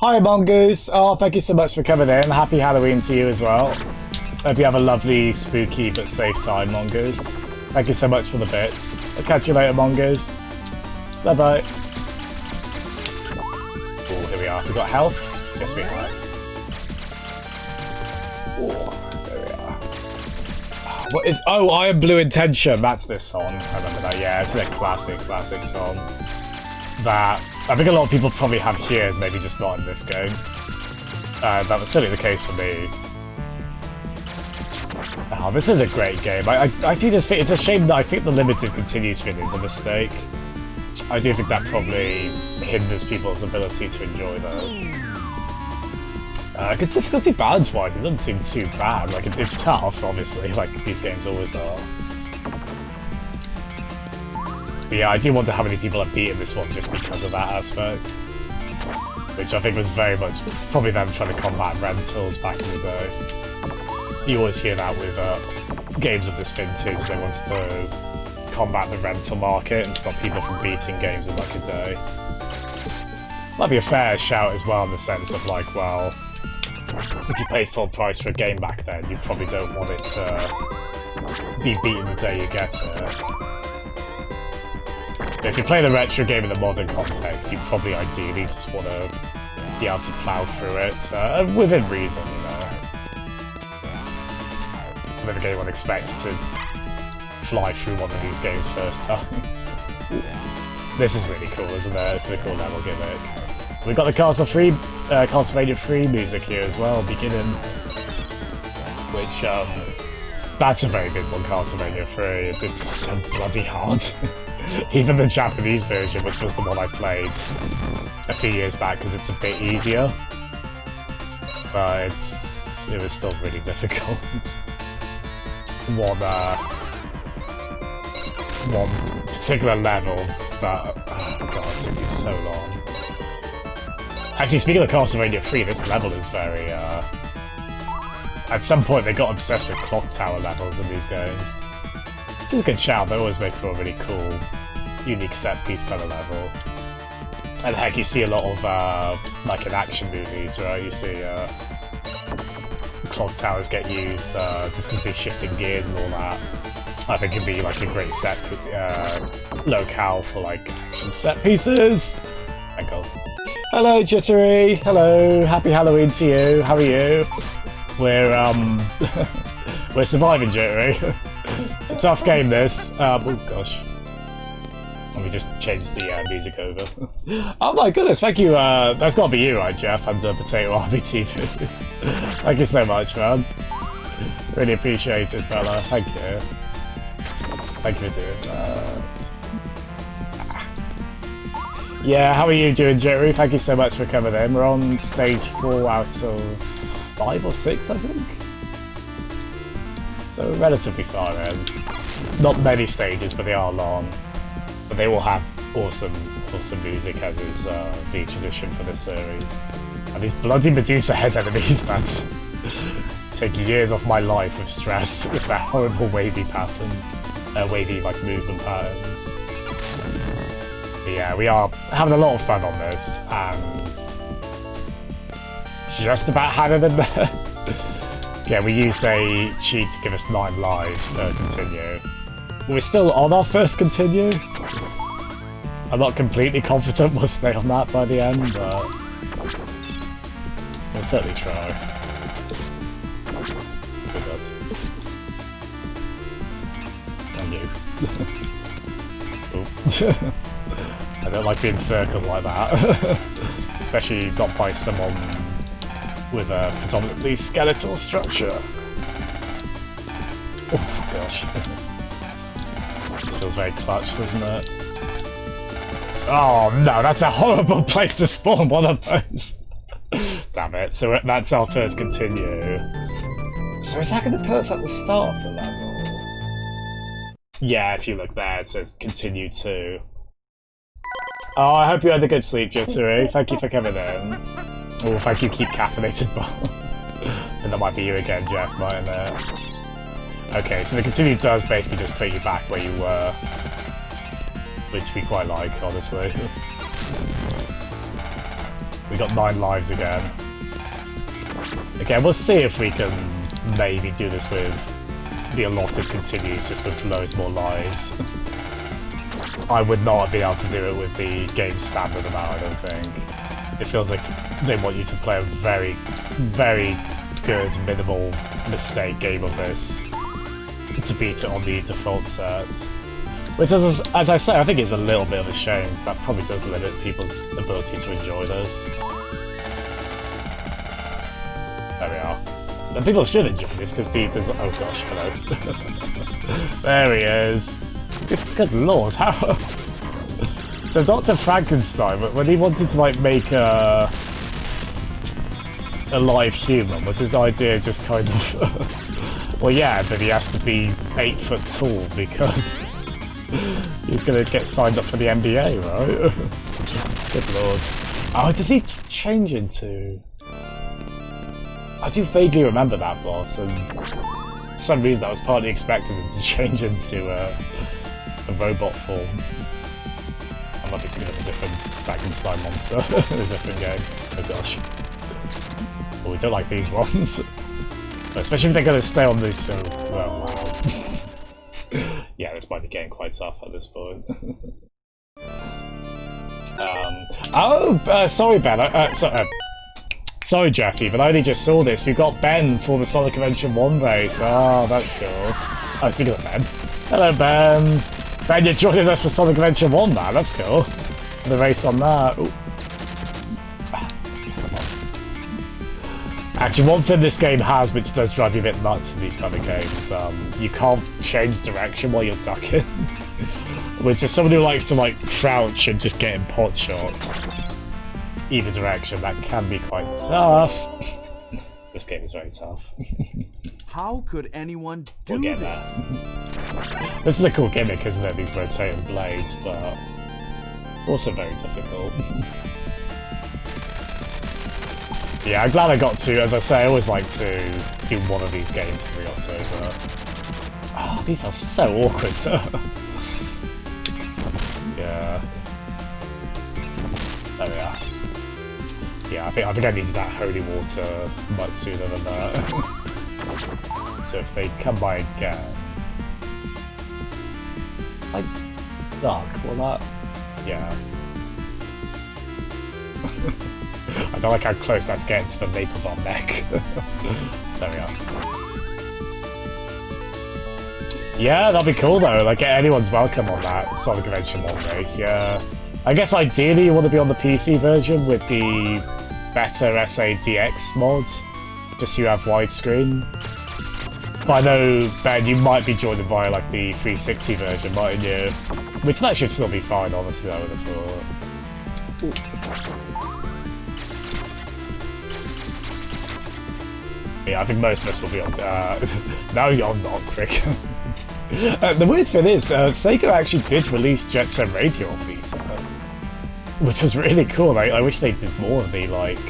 Hi, Mongoose! Oh, thank you so much for coming in. Happy Halloween to you as well. Hope you have a lovely, spooky, but safe time, Mongoose. Thank you so much for the bits. I'll catch you later, Mongoose. Bye-bye. Oh, here we are. We got health? Yes, we have. Oh, there we are. What is... Oh, Iron Blue Intention. That's this song. I remember that. Yeah, it's a classic song. That I think a lot of people probably have here, maybe just not in this game. That was certainly the case for me. Oh, this is a great game. I do just think it's a shame that I think the limited continues thing is a mistake. I do think that probably hinders people's ability to enjoy those. Because difficulty balance-wise, it doesn't seem too bad. Like, it's tough, obviously, like these games always are. But yeah, I do wonder how many people have beaten this one just because of that aspect. Which I think was very much probably them trying to combat rentals back in the day. You always hear that with games of this thing too, because they wanted to combat the rental market and stop people from beating games in like a day. Might be a fair shout as well in the sense of like, well, if you paid full price for a game back then, you probably don't want it to be beaten the day you get it. But if you play the retro game in the modern context, you probably ideally just want to be able to plow through it within reason, you know. And then the game one expects to fly through one of these games first time. This is really cool, isn't it? It's a cool level gimmick. We've got the Castlevania 3 music here as well, beginning. Which, that's a very good one, Castlevania 3. It's just so bloody hard. Even the Japanese version, which was the one I played a few years back, because it's a bit easier. But it was still really difficult. One particular level that, oh god, it took me so long. Actually, speaking of Castlevania 3, this level is very, at some point they got obsessed with clock tower levels in these games. Which is a good shout, they always make for a really cool, unique set piece kind of level. And heck, you see a lot of, like in action movies, right? You see, clock towers get used, just because they're shifting gears and all that. I think it'd be like a great set, locale for like action set pieces. Thank God. Hello, Jittery. Hello. Happy Halloween to you. How are you? We're we're surviving, Jittery. It's a tough game, this. Oh gosh. Let me just change the music over. Oh my goodness, thank you. That's got to be you, right, Jeff? And Potato RBTV. Thank you so much, man. Really appreciate it, fella. Thank you. Thank you for doing that. Yeah, how are you doing, Jerry? Thank you so much for coming in. We're on stage 4 out of 5 or 6, I think. So relatively far in. Not many stages, but they are long. But they will have awesome music, as is the tradition for this series. And these bloody Medusa head enemies that take years off my life of stress with their horrible wavy patterns. Wavy, like, movement patterns. But yeah, we are having a lot of fun on this, and just about had it in there. Yeah, we used a cheat to give us 9 lives per continue. We're still on our first continue. I'm not completely confident we'll stay on that by the end, but we'll certainly try. Good God. And you. Oh. I don't like being circled like that. Especially not by someone with a predominantly skeletal structure. Oh gosh. This feels very clutch, doesn't it? Oh no, that's a horrible place to spawn one of those. Damn it. So that's our first continue. So is that going to put us at the start of the level? Yeah, if you look there, it says continue 2. Oh, I hope you had a good sleep, Jitsuri. Thank you for coming in. Oh, thank you, keep caffeinated bar. And that might be you again, Jeff, mightn't it? Okay, so the continue does basically just put you back where you were. Which we quite like, honestly. We got 9 lives again. Again, we'll see if we can maybe do this with the allotted continues, just with loads more lives. I would not be able to do it with the game standard amount, I don't think. It feels like they want you to play a very, very good minimal mistake game of this to beat it on the default set. Which, as I say, I think is a little bit of a shame, because that probably does limit people's ability to enjoy this. There we are. And people should enjoy this, because there's... Oh gosh, hello. There he is. Good lord, how... So Dr. Frankenstein, when he wanted to, like, make a live human, was his idea just kind of... Well, yeah, but he has to be 8 foot tall, because... He's gonna get signed up for the NBA, right? Good lord. Oh, does he change into... I do vaguely remember that boss, and for some reason I was partly expecting him to change into a robot form. I might be thinking of a different Frankenstein monster in a different game. Oh gosh. But we don't like these ones. Especially if they're gonna stay on this, so... Well, wow. Yeah, this might be getting quite tough at this point. Sorry Ben, sorry Jeffy, but I only just saw this. We got Ben for the Sonic Adventure 1 race. Oh, that's cool. Oh, speaking of Ben. Hello Ben! Ben, you're joining us for Sonic Adventure 1 now, that's cool. The race on that. Ooh. Actually, one thing this game has, which does drive you a bit nuts in these kind of games, you can't change direction while you're ducking. Which is someone who likes to, like, crouch and just get in pot shots. Either direction, that can be quite tough. This game is very tough. How could anyone do we'll this? This is a cool gimmick, isn't it? These rotating blades, but also very difficult. Yeah, I'm glad I got to. As I say, I always like to do one of these games if we got to, but... Oh, these are so awkward. Yeah. There we are. Yeah, I think I needed that holy water much sooner than that. So if they come by again... Like... Duck, will that... Yeah. I don't like how close that's getting to the nape of our neck. There we are. Yeah, that'd be cool though. Like, anyone's welcome on that Sonic Adventure 1 race, yeah. I guess ideally you want to be on the PC version with the better SADX mods, just so you have widescreen. But I know, Ben, you might be joining via like the 360 version, mightn't you? Which that should still be fine, honestly, I would have thought. Yeah, I think most of us will be on... no, you're not, Crick. The weird thing is, Sega actually did release Jet Set Radio on Vita, which was really cool. I wish they did more of the, like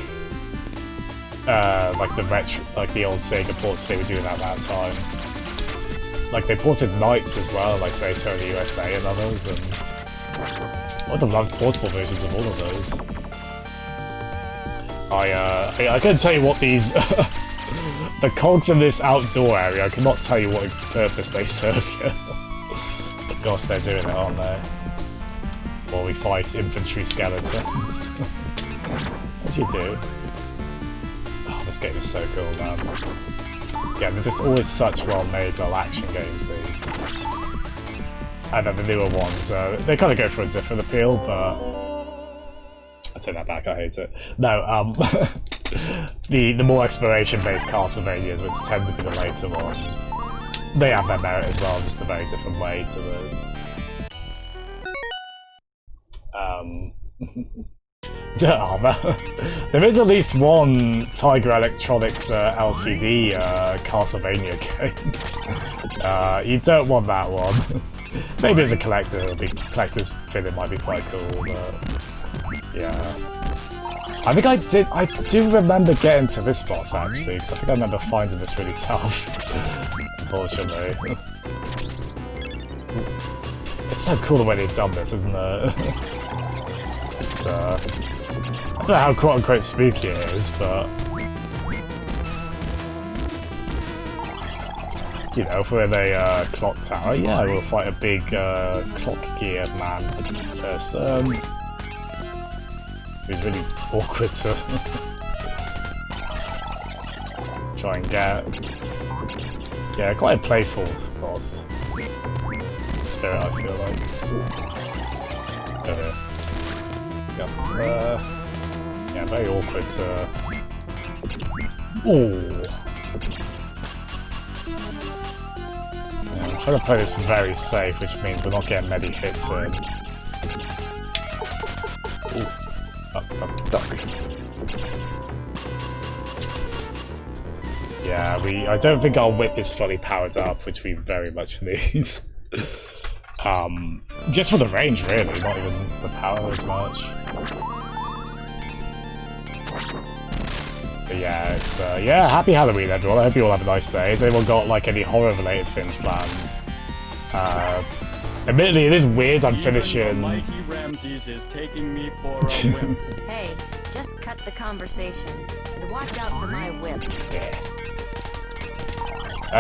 the retro, like the old Sega ports they were doing at that time. Like, they ported Knights as well, like Daytona USA and others, and I would have loved portable versions of all of those. I couldn't tell you what these... The cogs in this outdoor area, I cannot tell you what purpose they serve yet. But gosh, they're doing it, aren't they? While we fight infantry skeletons. As you do. Oh, this game is so cool, man. Yeah, they're just always such well-made little action games, these. And then the newer ones, they kind of go for a different appeal, but... I take that back, I hate it. No, the more exploration-based Castlevanias, which tend to be the later ones, they have their merit as well, just a very different way to this. There is at least one Tiger Electronics LCD Castlevania game. You don't want that one. Maybe as a collector, collector's thing, it might be quite cool, but... Yeah. I think I do remember getting to this boss, actually, because I think I remember finding this really tough, unfortunately. It's so cool the way they've done this, isn't it? It's, I don't know how quote-unquote spooky it is, but... You know, if we're in a clock tower, yeah, we'll fight a big clock-geared man person. It's really awkward to... try and get. Yeah, quite a playful boss. Spirit, I feel like. There. Yep. Yeah, very awkward to. Ooh. Yeah, I'm trying to play this very safe, which means we're not getting many hits in. Ooh. Duck. Yeah, I don't think our whip is fully powered up, which we very much need. Just for the range, really, not even the power as much. But yeah, it's yeah, happy Halloween, everyone. I hope you all have a nice day. Has anyone got like any horror-related things planned? Admittedly, it is weird. I'm finishing. Mighty Ramses is taking me for a whip. Hey, just cut the conversation and watch out for my whip. Yeah.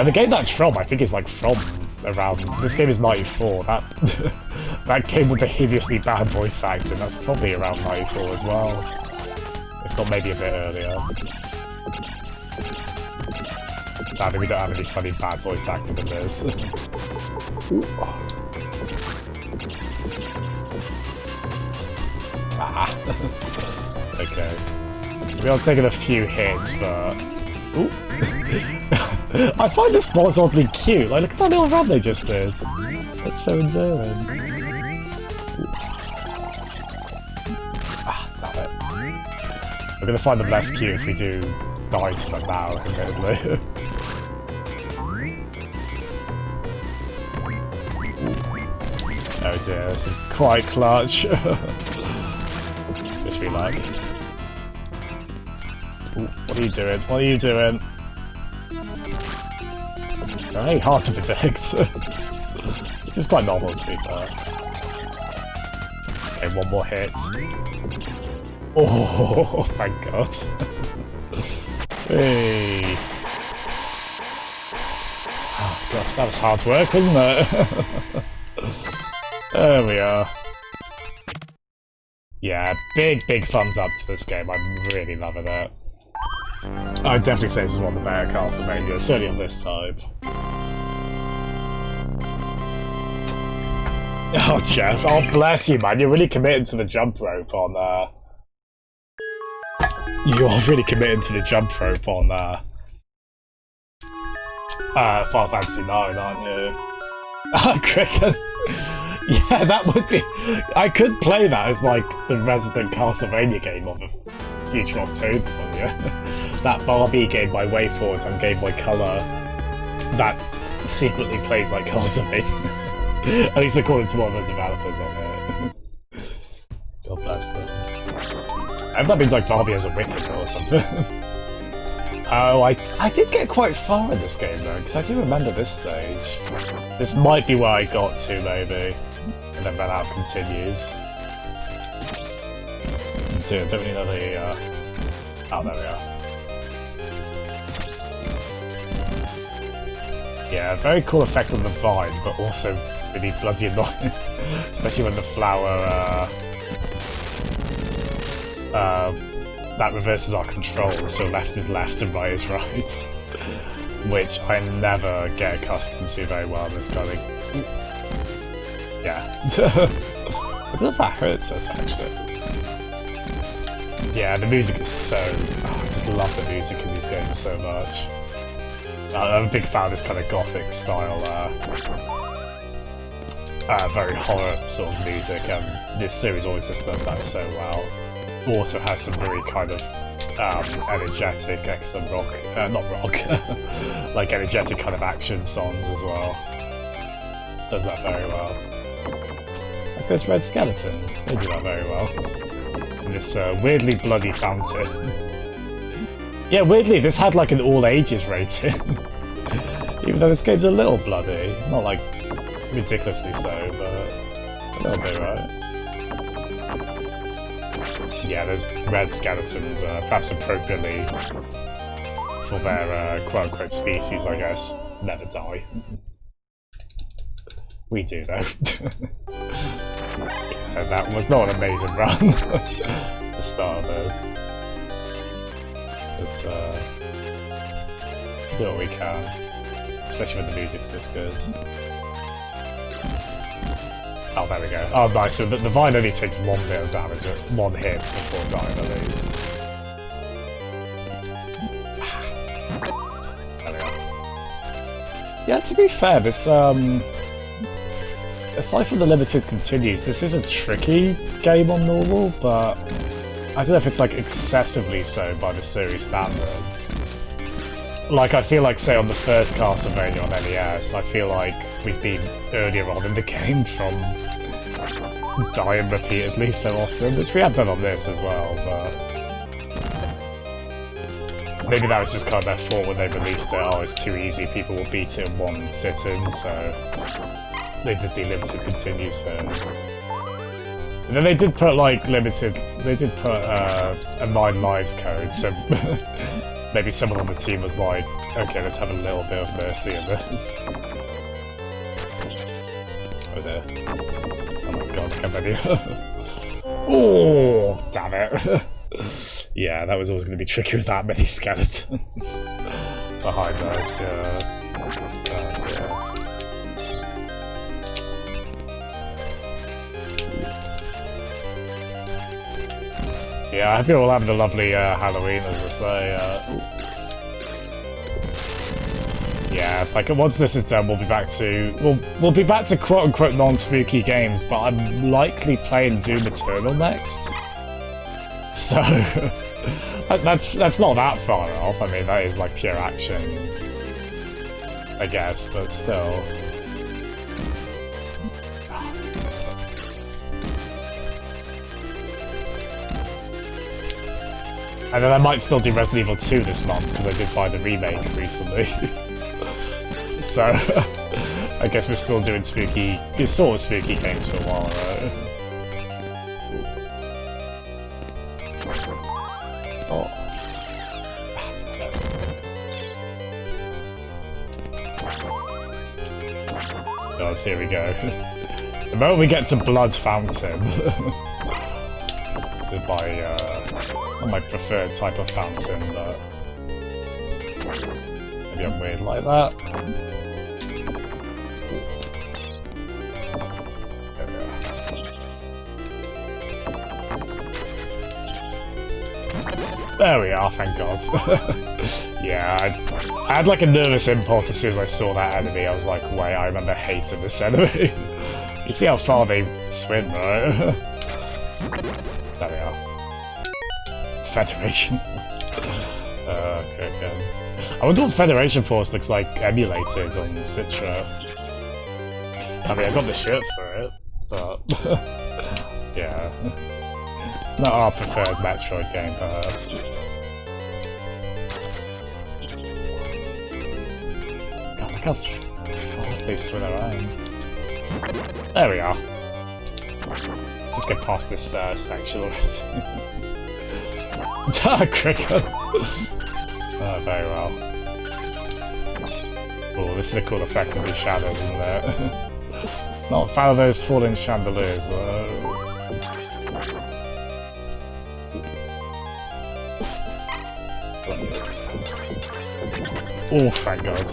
The game that's from, I think, is like from around. This game is 94. That came with a hideously bad voice acting. That's probably around 94 as well, if not maybe a bit earlier. Sadly, we don't have any funny bad voice acting in this. Ah. Okay. So we are taking a few hits, but. Ooh. I find this boss oddly cute. Like, look at that little run they just did. That's so endearing. Ah, damn it. We're gonna find them less cute if we do die to them now, admittedly. Oh dear, this is quite clutch. Just be like. Ooh, what are you doing? What are you doing? Very hard to predict. It is quite normal to be fair. Okay, one more hit. Oh, thank God. Hey. Oh gosh, that was hard work, wasn't it? There we are. Yeah, big thumbs up to this game. I'm really loving it. I'd definitely say this is one of the better Castlevania, certainly of this type. Oh, Jeff, oh bless you, man. You're really committed to the jump rope on, You're really committed to the jump rope on, Final Fantasy 9, aren't you? Oh, Cricket. Yeah, that would be... I could play that as, like, the resident Castlevania game of the future of 2, wouldn't you? That Barbie game by WayForward on Game Boy Color that secretly plays like Castlevania. At least according to one of the developers on it. God bless them. I hope that means like Barbie has a wicked or something. Oh, I did get quite far in this game though, because I do remember this stage. This might be where I got to, maybe. And then that out continues. Dude, don't we need another... Oh, there we are. Yeah, very cool effect on the vine, but also really bloody annoying. Especially when the flower, that reverses our controls, so left is left and right is right. Which I never get accustomed to very well, this kind of... Yeah. I don't know if that hurts us, actually. Yeah, the music is so... Oh, I just love the music in these games so much. I'm a big fan of this kind of gothic style, very horror sort of music, and this series always just does that so well. Also has some very kind of energetic, excellent rock, not rock, like energetic kind of action songs as well. Does that very well. Like those red skeletons, they do that very well. And this weirdly bloody fountain. Yeah, weirdly, this had like an all ages rating. Even though this game's a little bloody. Not like ridiculously so, but a little bit, right? Yeah, those red skeletons, perhaps appropriately for their quote-unquote species, I guess, never die. We do, though. Yeah, that was not an amazing run. The start of this. It's, do what we can. Especially when the music's this good. Oh, there we go. Oh, nice. So the vine only takes 1 bit of damage, one hit before dying at least. There we go. Yeah, to be fair, this, aside from the limited continues, this is a tricky game on normal, but I don't know if it's like excessively so by the series standards. Like, I feel like, say, on the first Castlevania on NES, I feel like we've been earlier on in the game from dying repeatedly so often, which we have done on this as well, but maybe that was just kind of their fault when they released it. Oh, it's too easy, people will beat it in one sitting, so they did the limited continues first. And then they did put, like, a 9 lives code, so maybe someone on the team was like, okay, let's have a little bit of mercy in this. Oh there. Oh my god, look how many. Oh, damn it. Yeah, that was always going to be tricky with that many skeletons behind us, yeah. Yeah, I hope you're all having a lovely Halloween, as I say. Yeah, like once this is done, we'll be back to we'll be back to quote unquote non-spooky games, but I'm likely playing Doom Eternal next. So that's not that far off. I mean, that is like pure action, I guess, but still. And then I might still do Resident Evil 2 this month, because I did buy the remake recently. So, I guess we're still doing spooky, sort of spooky games for a while, right? Oh. Guys, here we go. The moment we get to Blood Fountain, not my preferred type of fountain, but maybe I'm weird like that. There we are, thank God. Yeah, I had like a nervous impulse as soon as I saw that enemy. I was like, wait, I remember hating this enemy. You see how far they swim, right? There we are. Federation. Okay, again. I wonder what Federation Force looks like emulated on Citra. I mean, I got the shirt for it, but yeah. Not our preferred Metroid game, perhaps. God, look how fast they swim around. There we are. Just get past this section already. Cricket! Oh, very well. Oh, this is a cool effect with these shadows, isn't it? Not a fan of those falling chandeliers, though. Oh, thank God.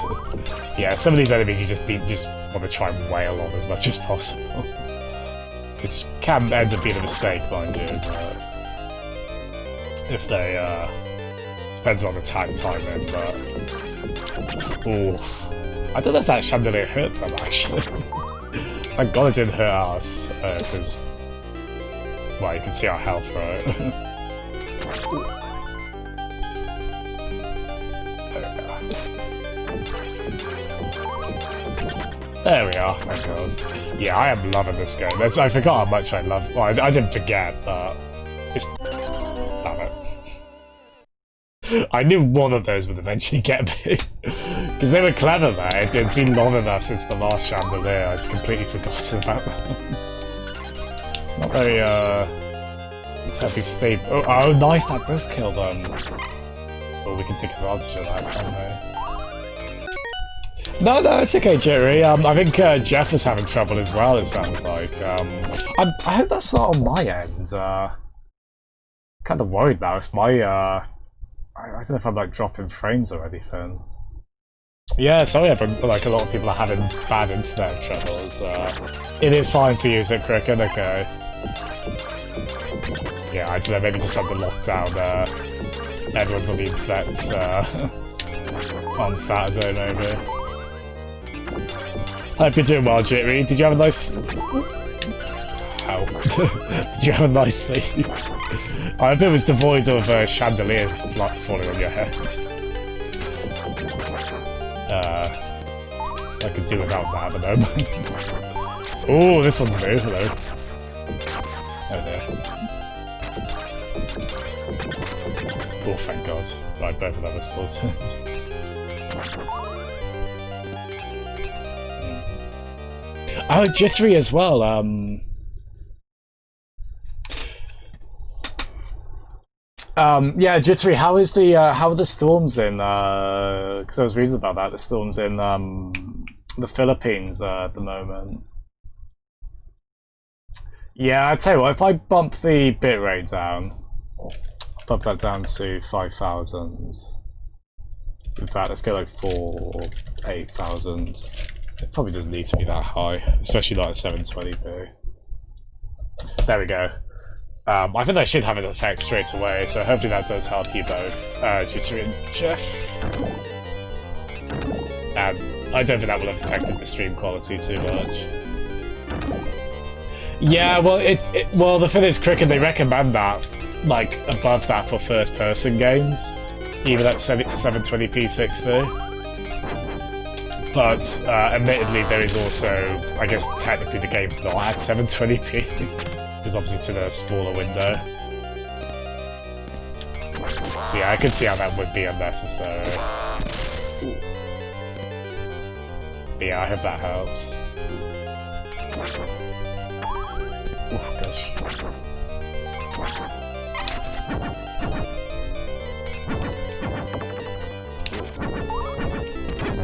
Yeah, some of these enemies you just want to try and wail on as much as possible. Which can end up being a mistake, mind you, but if they, depends on attack timing, but... Ooh. I don't know if that chandelier hurt them, actually. Thank God it didn't hurt us, because... well, you can see our health, right? There we are, thank God. Yeah, I am loving this game. I forgot how much I love... well, I didn't forget, but... it's... damn it. I knew one of those would eventually get me. Because they were clever, man. It'd been long enough since the last chandelier, I'd completely forgotten about them. Not very, terribly stable. Oh, nice, that does kill them. Well, we can take advantage of that, can't we? No, it's okay, Jerry. I think Jeff is having trouble as well, it sounds like. I hope that's not on my end. Kind of worried now if my, I don't know if I'm like dropping frames or anything. Yeah, sorry, but like a lot of people are having bad internet troubles. It is fine for you, is it, Cricket? Okay. Yeah, I don't know, maybe just under lockdown, everyone's on the internet, on Saturday, maybe. Hope you're doing well, Jittery. Did you have a nice... Ow. Did you have a nice sleep? I hope it was devoid of chandelier falling on your head. So I could do without that at the moment. Oh, this one's new. Hello. Oh dear. Oh, thank God. Right, both of them are sorted. Oh, Jittery as well. Yeah, Jittery, how is the how are the storms in? Because I was reading about that. The storms in the Philippines at the moment. Yeah, I tell you what, if I bump the bitrate down, bump that down to 5,000. In fact, let's go like 8,000. It probably doesn't need to be that high, especially like 720p. There we go. I think that should have an effect straight away, so hopefully that does help you both, Jittery and Jeff. And I don't think that will have affected the stream quality too much. Yeah, well, well, the thing is, Cricket, they recommend that, like, above that for first-person games, even at 720p 60. But, admittedly, there is also, I guess, technically the game's not at 720p. Because obviously to the smaller window. So yeah, I could see how that would be unnecessary. But yeah, I hope that helps. Oh gosh.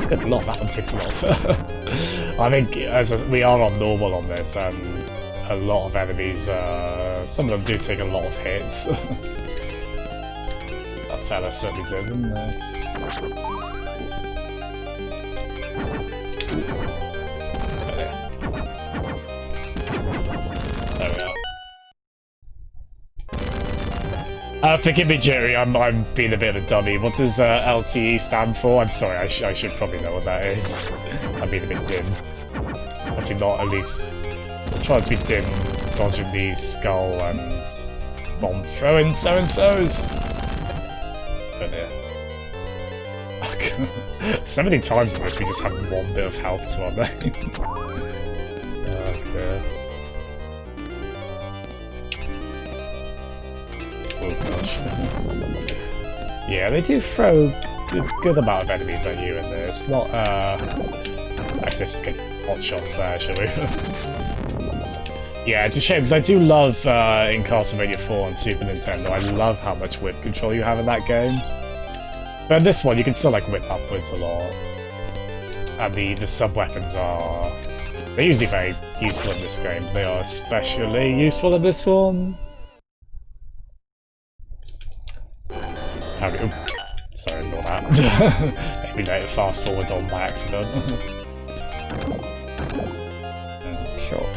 Good lord, that one takes a lot. I think as we are on normal on this, and a lot of enemies, some of them do take a lot of hits. That fella certainly did, didn't they? There we are. Forgive me, Jerry, I'm being a bit of a dummy. What does LTE stand for? I'm sorry, I should probably know what that is. I'm being a bit dim. If not, at least trying to be dim, dodging these skull and bomb throwing so-and-sos. Oh dear. So many times in this we just have one bit of health to our name. Okay. Oh gosh. Yeah, they do throw a good amount of enemies at you in this. Not, actually, let's just get hot shots there, shall we? Yeah, it's a shame, because I do love, in Castlevania 4 on Super Nintendo, I love how much whip control you have in that game. But in this one, you can still, like, whip upwards a lot. And the sub-weapons are... they're usually very useful in this game. They are especially useful in this one. Sorry, ignore that. Maybe let it fast forward on by accident. Sure.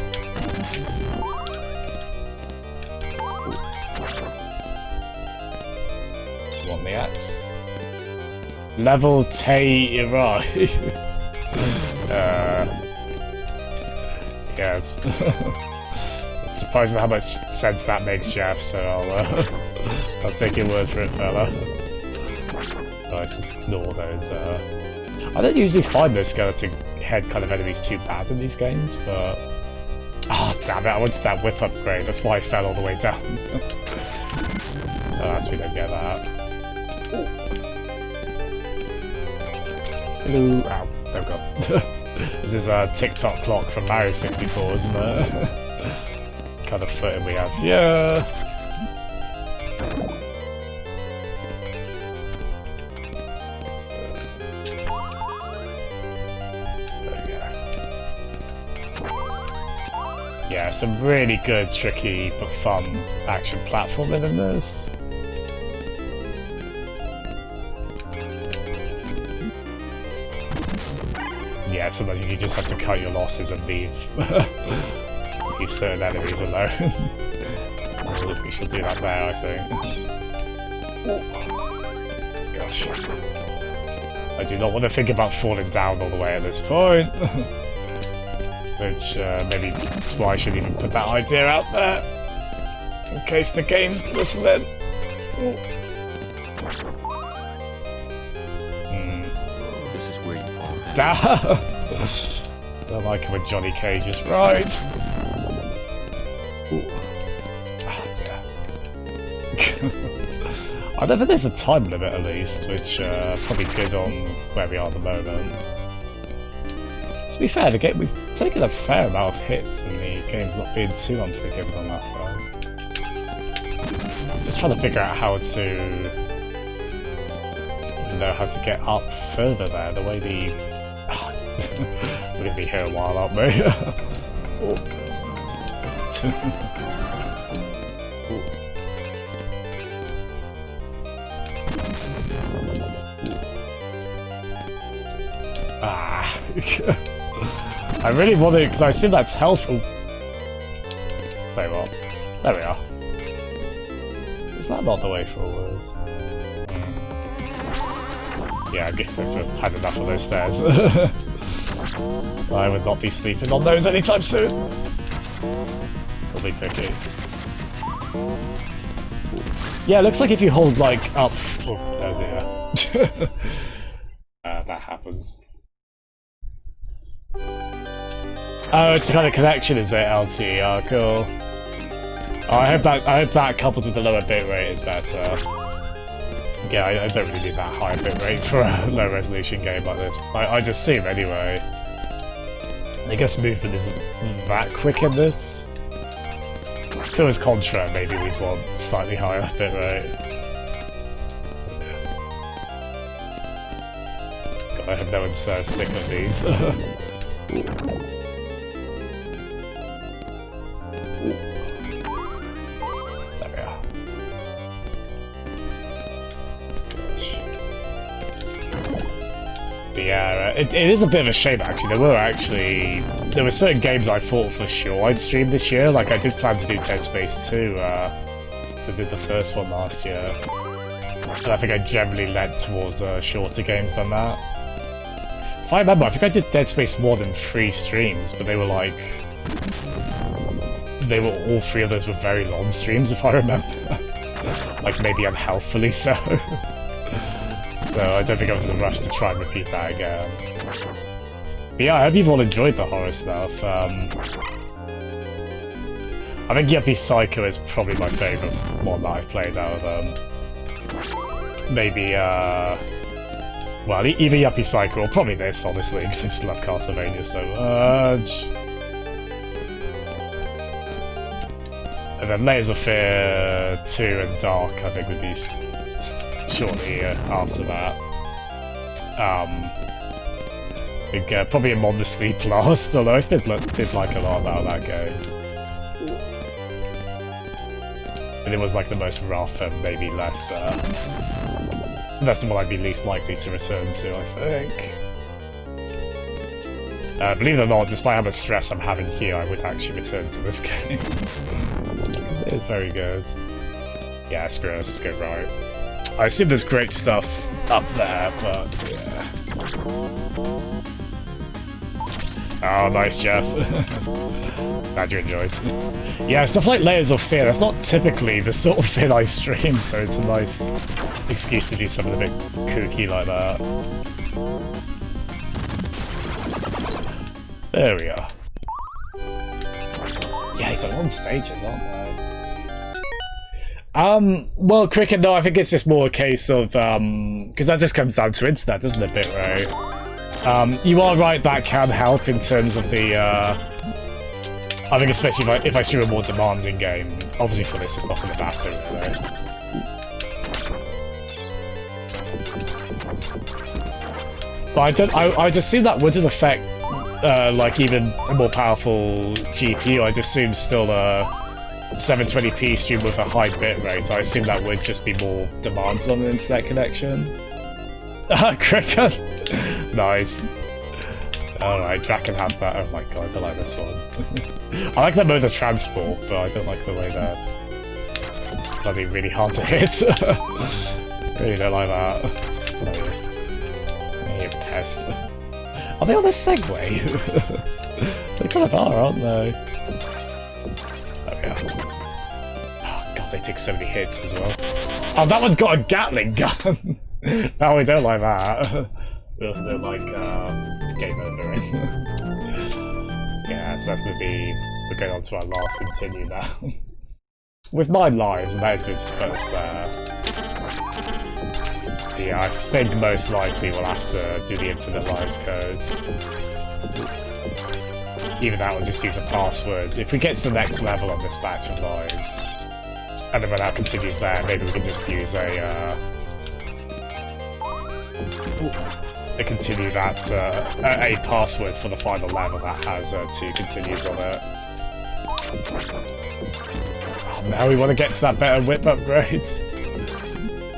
Want the axe? Level Tay Irai. Yeah, it's surprising how much sense that makes, Jeff, so I'll take your word for it, fella. Let's just ignore those. I don't usually find those skeleton head kind of enemies too bad in these games, but... oh, damn it, I wanted that whip upgrade, that's why I fell all the way down. Alas, we don't get that. Hello. Ow. Oh god. This is a TikTok clock from Mario 64, isn't it? Kind of footing we have. Yeah. There we go. Yeah, some really good, tricky, but fun action platforming in this. yeah, sometimes you just have to cut your losses and leave certain enemies alone. We should do that there, I think. Gosh. I do not want to think about falling down all the way at this point. Which, maybe that's why I shouldn't even put that idea out there. In case the game's listening. This is where you fall down. Damn! I like it when Johnny Cage is right. Ah, dear. I don't think there's a time limit at least, which probably good on where we are at the moment. To be fair, the game we've taken a fair amount of hits, and the game's not being too unforgiving on that front. Just trying to figure out how to know how to get up further there. The way the we're gonna be here a while, aren't we? Ah. I really want to, because I assume that's helpful. Wait, what? There we are. Is that not the way forward? Yeah, I've had enough of those stairs. I would not be sleeping on those anytime soon. Probably picky. Yeah, it looks like if you hold, like, up... Oh dear. That happens. Oh, it's a kind of connection, is it, LT? Oh, cool. Oh, I hope that coupled with the lower bitrate is better. Yeah, I don't really need that high bitrate for a low resolution game like this. I'd assume anyway. I guess movement isn't that quick in this. If it was Contra, maybe we'd want slightly higher bitrate. God, I hope no one's sick of these. Yeah, it is a bit of a shame actually. There were certain games I thought for sure I'd stream this year. Like I did plan to do Dead Space 2, so I did the first one last year. And I think I generally led towards shorter games than that. If I remember, I think I did Dead Space more than 3 streams, but they were like... all 3 of those were very long streams if I remember. Like maybe unhealthily so. So I don't think I was in a rush to try and repeat that again. But yeah, I hope you've all enjoyed the horror stuff. I think Yuppie Psycho is probably my favourite one that I've played out of them. Maybe, well, either Yuppie Psycho or probably this, honestly, because I just love Castlevania so much. And then Layers of Fear 2 and Dark, I think, would be shortly after that. I think probably Among the Sleep last, although I did like a lot about that game. And it was like the most rough and maybe less... that's the one I'd be least likely to return to, I think. Believe it or not, despite how much stress I'm having here, I would actually return to this game. Because it is very good. Yeah, screw it, let's just go right. I assume there's great stuff up there, but yeah. Oh, nice, Jeff. Glad you enjoyed. Yeah, stuff like Layers of Fear, that's not typically the sort of thing I stream, so it's a nice excuse to do something a bit kooky like that. There we are. Yeah, these are long stages, aren't they? Well, Cricket, no, I think it's just more a case of, because that just comes down to internet, doesn't it, bitrate? You are right, that can help in terms of the, I think especially if I stream a more demanding game. Obviously for this, it's not going to matter, really. But I'd assume that wouldn't affect, like, even a more powerful GPU. I'd assume still, 720p stream with a high bitrate. I assume that would just be more demands on an internet connection. Cricket! Nice. Alright, Jack can have that. Oh my god, I like this one. I like that mode of transport, but I don't like the way they're bloody really hard to hit. Really don't like that. Oh, you pest. Are they on a Segway? They kind of are, aren't they? There we are. Oh god, they take so many hits as well. Oh, that one's got a Gatling gun! No, we don't like that. We also don't like game over. Yeah, so that's going to be... We're going on to our last continue now. With 9 lives, and that is going to disperse there. Yeah, I think most likely we'll have to do the infinite lives code. Even that will just use a password. If we get to the next level on this batch of lives, and then when that continues there, maybe we can just use a continue that, a password for the final level that has 2 continues on it. Oh, now we want to get to that better whip upgrade.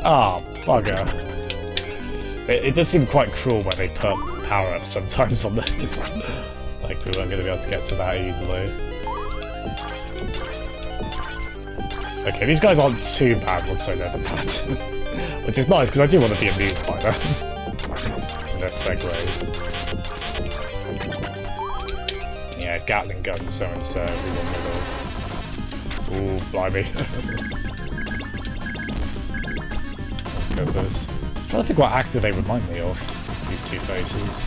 Ah, oh, bugger. It does seem quite cruel when they put power-ups sometimes on this. Like, we weren't going to be able to get to that easily. Okay, these guys aren't too bad once I know the pattern. Which is nice, because I do want to be amused by them. And their segues. Yeah, Gatling gun, so-and-so, everyone middle. Ooh, blimey. Goodness. I'm trying to think what actor they remind me of, these two faces.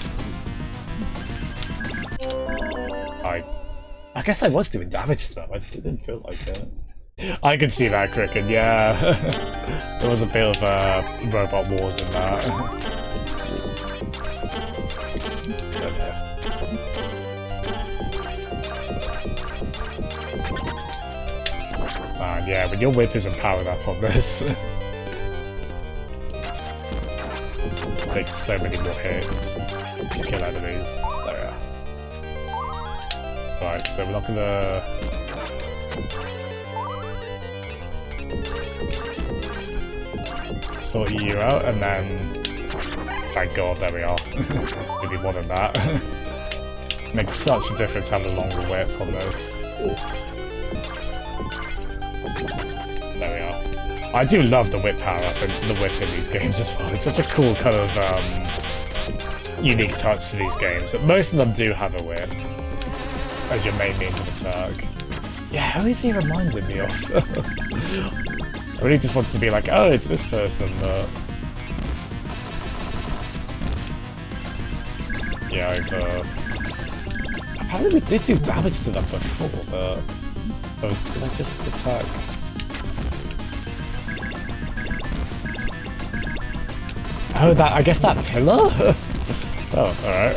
I guess I was doing damage to them, I didn't feel like it. I can see that, Cricket, yeah. There was a bit of robot wars in that. Man, yeah, when your whip isn't powered up on this. It takes so many more hits to kill enemies. There we are. Right, so we're not gonna... sort you out, and then... Thank god, there we are. Maybe more than that. Makes such a difference having a longer whip on this. There we are. I do love the whip power up and the whip in these games as well. It's such a cool kind of unique touch to these games. Most of them do have a whip as your main means of attack. Yeah, who is he reminding me of? I really just wanted to be like, oh, it's this person, but... Yeah, apparently we did do damage to them before, but... Oh, did I just attack? Oh, I guess that pillar? Oh, alright.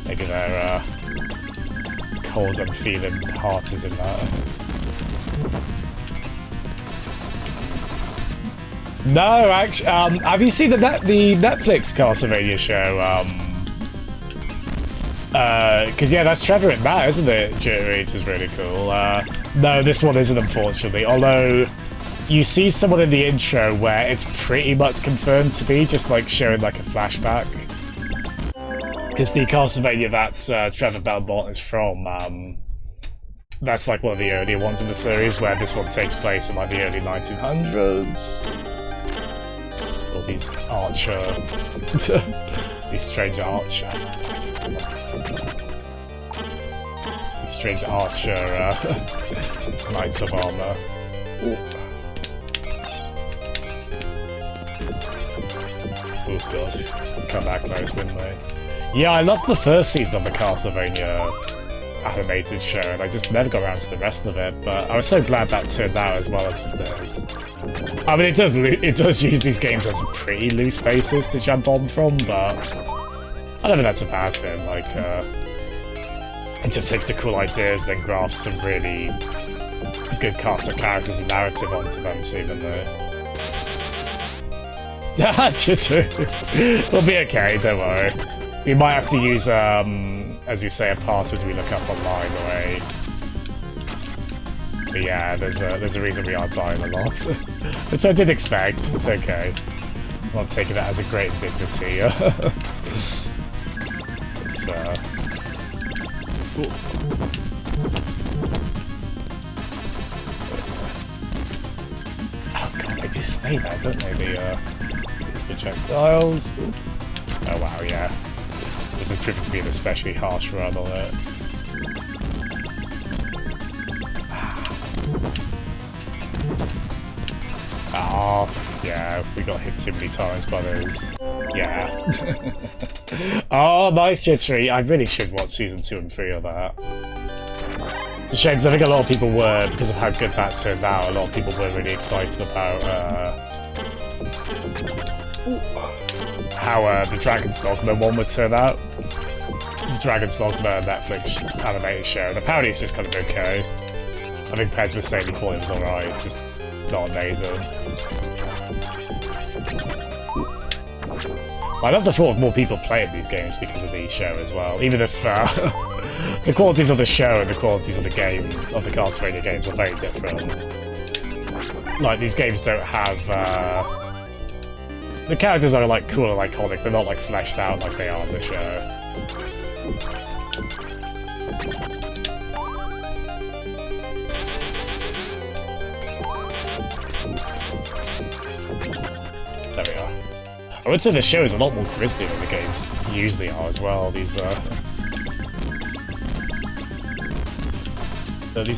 Maybe their cold and feeling heart is in that. No, actually, have you seen the Netflix Castlevania show? Because yeah, that's Trevor in that, isn't it? Which is really cool. No, this one isn't, unfortunately. Although you see someone in the intro where it's pretty much confirmed to be just like showing like a flashback. Because the Castlevania that Trevor Belmont is from, that's like one of the earlier ones in the series, where this one takes place in like the early 1900s. All these archer, these strange archer, these strange archer knights of armor. Ooh. Oh god, come back close, didn't they? Yeah, I loved the first season of the Castlevania animated show, and I just never got around to the rest of it, but I was so glad that turned out as well as it did. I mean, it does use these games as pretty loose bases to jump on from, but I don't think that's a bad thing. Like, it just takes the cool ideas, then grafts some really good cast of characters and narrative onto them, so even though... We'll be okay, don't worry. We might have to use, as you say, a password we look up online, or a... But yeah, there's a reason we are dying a lot. Which I did expect, it's okay. I'm not taking that as a great indignity. but oh god, they do stay there, don't they? The projectiles. Oh wow, yeah. This is proving to be an especially harsh run on it. Oh, yeah, we got hit too many times by those. Yeah. Oh, nice jittery. I really should watch season 2 and 3 of that. It's a shame because I think a lot of people were, because of how good that turned out, a lot of people were really excited about how the Dragon's Dogma one would turn out. The Dragon's Dogma Netflix animated show, and apparently it's just kind of okay. I think Peds was saying he thought it was alright, just not amazing. I love the thought of more people playing these games because of the show as well, even if the qualities of the show and the qualities of the game, of the Castlevania games, are very different. Like, these games don't have, the characters are, like, cool and iconic, they're not, like, fleshed out like they are in the show. There we are. I would say the show is a lot more grisly than the games usually are as well. These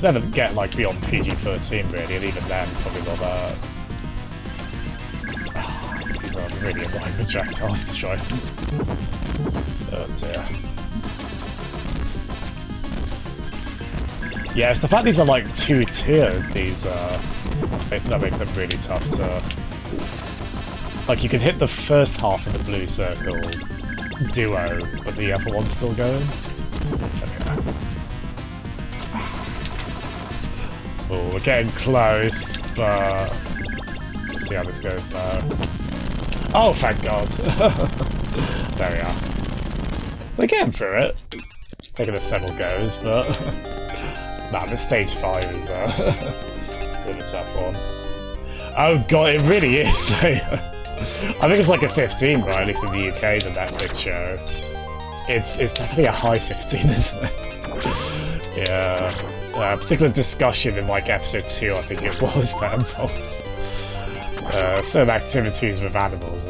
never get like beyond PG-13 really, and even then probably not that. These are really annoying projectiles to try and... Oh dear. Yeah, it's the fact these are like two-tiered, these that make them really tough to... Like, you can hit the first half of the blue circle duo, but the upper one's still going. Oh, we're getting close, but... Let's see how this goes now. Oh, thank god! There we are. We're getting through it. Taking us several goes, but... Nah, this stage 5 is really a tough one. Oh god, it really is! I think it's like a 15, right? At least in the UK, the Netflix show. It's definitely a high 15, isn't it? Yeah. Particular discussion in like episode 2, I think it was, that involved certain activities with animals.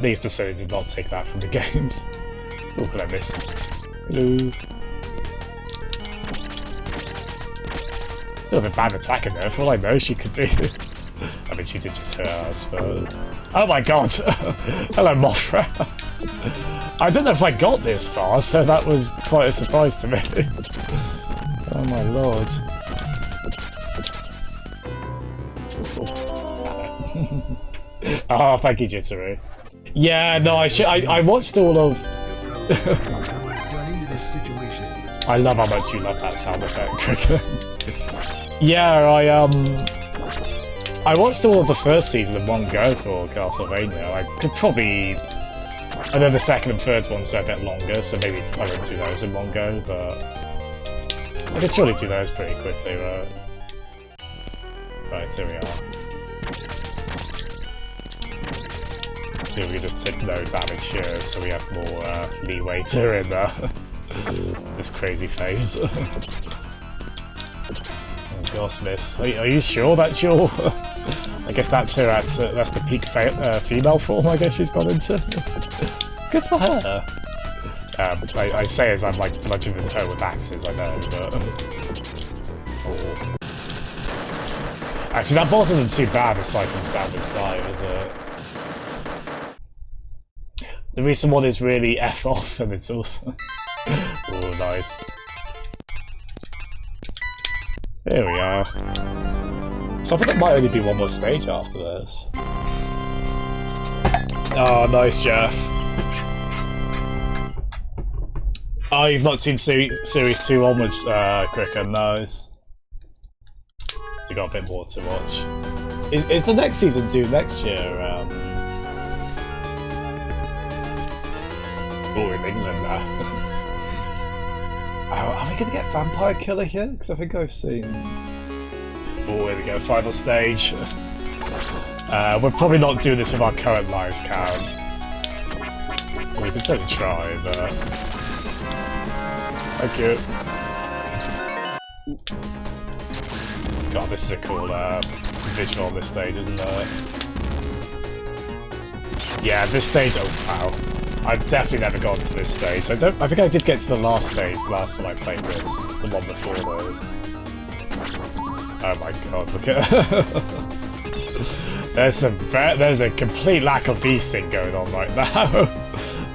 Needs to say they did not take that from the games. Oh, hello, miss. Hello. A little bit bad attacking there. For all I know, she could be. I mean, she did just hurt us, but... Oh my god! Hello, Mothra! I don't know if I got this far, so that was quite a surprise to me. Oh my lord. Oh, thank you, Jitteru. Yeah, no, I watched all of... I love how much you love that sound effect, Cricket. Yeah, I watched all of the first season in one go for Castlevania. I could probably... I know the second and third ones are a bit longer, so maybe I wouldn't do those in one go, but... I could surely do those pretty quickly, right? Right, here we are. Let's see if we can just take no damage here, so we have more leeway during this crazy phase. Oh gosh, miss. Are you sure that's your... I guess that's her, that's the peak female form I guess she's gone into. Good for her. I say as I'm like bludgeoning her with axes, I know, but... Oh. Actually, that boss isn't too bad aside from down this dive, is it? The recent one is really F off, and it's also... Oh, nice. There we are. So I think there might only be one more stage after this. Oh, nice, Jeff. Oh, you've not seen Series 2 onwards, Cricket, nice. So you got a bit more to watch. Is the next season due next year? Oh, in England now. Oh, are we gonna get Vampire Killer here? Because I think I've seen... Oh, here we go, final stage. We're probably not doing this with our current lives count. We can certainly try, but... Thank you. God, this is a cool visual on this stage, isn't it? Yeah, this stage, oh wow. I've definitely never gone to this stage. I think I did get to the last stage last time I played this. The one before those. Oh my god, look at there's a complete lack of V-Sync going on right now.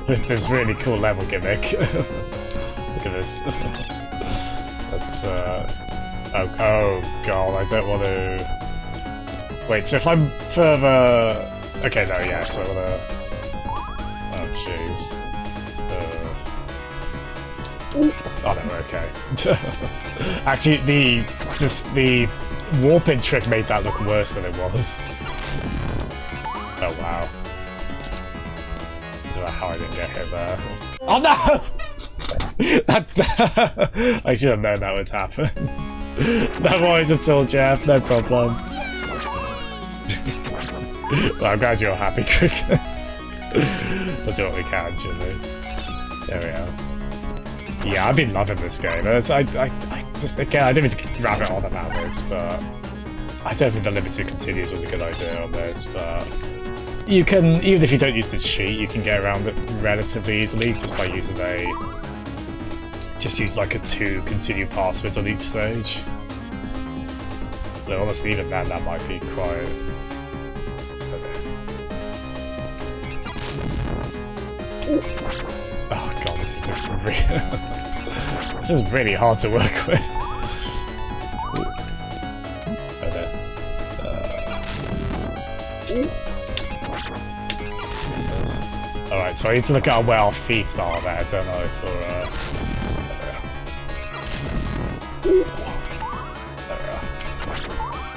With this really cool level gimmick. Look at this. That's oh god, I don't want to... Wait, so if I'm further... Okay, no, yeah, so I wanna... Oh jeez. Oh no, we're okay. Actually, the warping trick made that look worse than it was. Oh wow. I don't know how I didn't get hit there. Oh no! I should have known that would happen. No worries at all, Jeff, no problem. Well, I'm glad you're happy, Cricket. We'll do what we can, shouldn't we? There we are. Yeah, I've been loving this game. I just, again, I didn't mean to rabbit on about this, but I don't think the limited continues was a good idea on this, but you can, even if you don't use the cheat, you can get around it relatively easily just by using just use like a 2 continue passwords on each stage. But honestly, even then, that might be quite... Oh god, this is just really... This is really hard to work with. Alright, so I need to look at where our feet are there, don't know, for... There we are.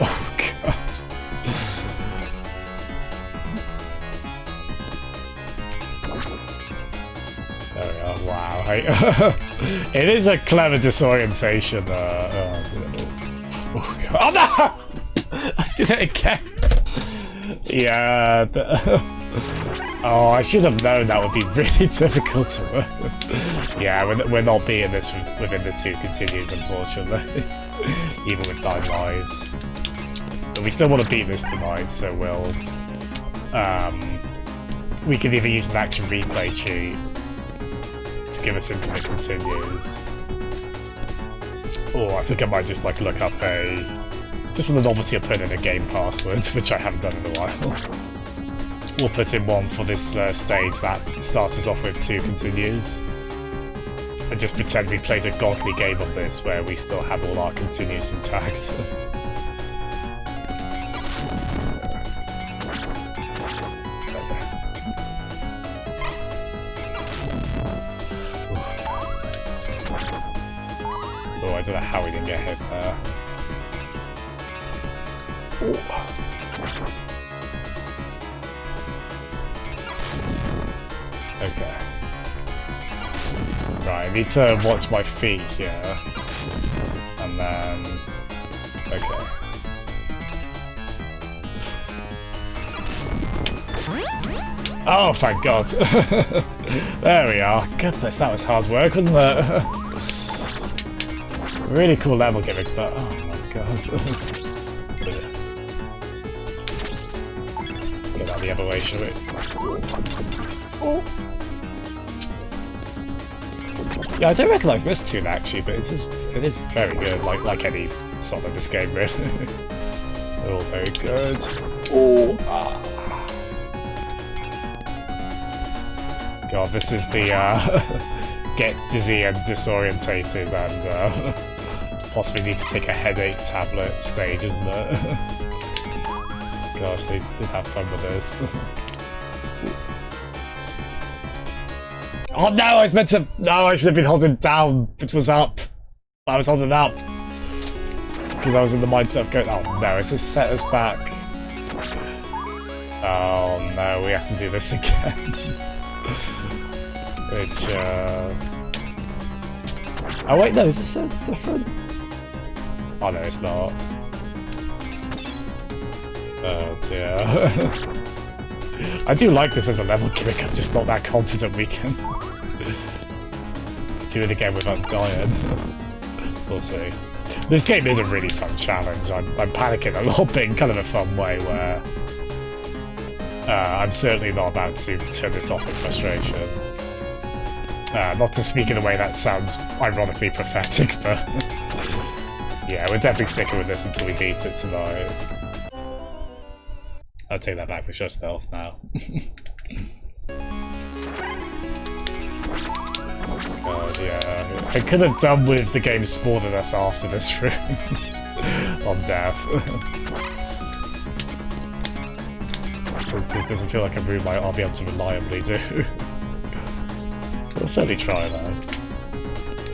Oh god. There we are, wow. It is a clever disorientation. Oh god. Oh no! I did it again! Yeah. Oh, I should have known that would be really difficult to work with. Yeah, we're not beating this within the 2 continues, unfortunately. Even with 9 lives. But we still want to beat this tonight, so we'll... we can either use an action replay cheat to give us infinite continues. Or I think I might just like look up just for the novelty of putting in a game password, which I haven't done in a while. We'll put in one for this stage that starts us off with 2 continues. And just pretend we played a godly game of this where we still have all our continues intact. Oh, I don't know how we didn't get hit there. Okay. Right, I need to watch my feet here. And then... Okay. Oh, thank God. There we are. Goodness, that was hard work, wasn't it? Really cool level gimmick, but oh my God. Let's get out the other way, shall we? Oh. Yeah, I don't recognise this tune actually, but it is very good, like any song in this game, really. They're all very good. Oh, God, this is the get dizzy and disorientated and possibly need to take a headache tablet stage, isn't it? Gosh, they did have fun with this. Oh no, I was meant to... No, I should have been holding down. It was up. I was holding up. Because I was in the mindset of going... Oh no, is this set us back? Oh no, we have to do this again. Which, Oh wait, no, is this a different... Oh no, it's not. Oh dear. I do like this as a level gimmick, I'm just not that confident we can do it again without dying. We'll see. This game is a really fun challenge. I'm panicking a lot, but in kind of a fun way where I'm certainly not about to turn this off in frustration. Not to speak in a way that sounds ironically prophetic, but yeah, we're definitely sticking with this until we beat it tonight. I'll take that back, we're just stealth now. God, yeah. I could have done with the game spawning us after this room. On death. It doesn't feel like a room I'll be able to reliably do. We'll certainly try though.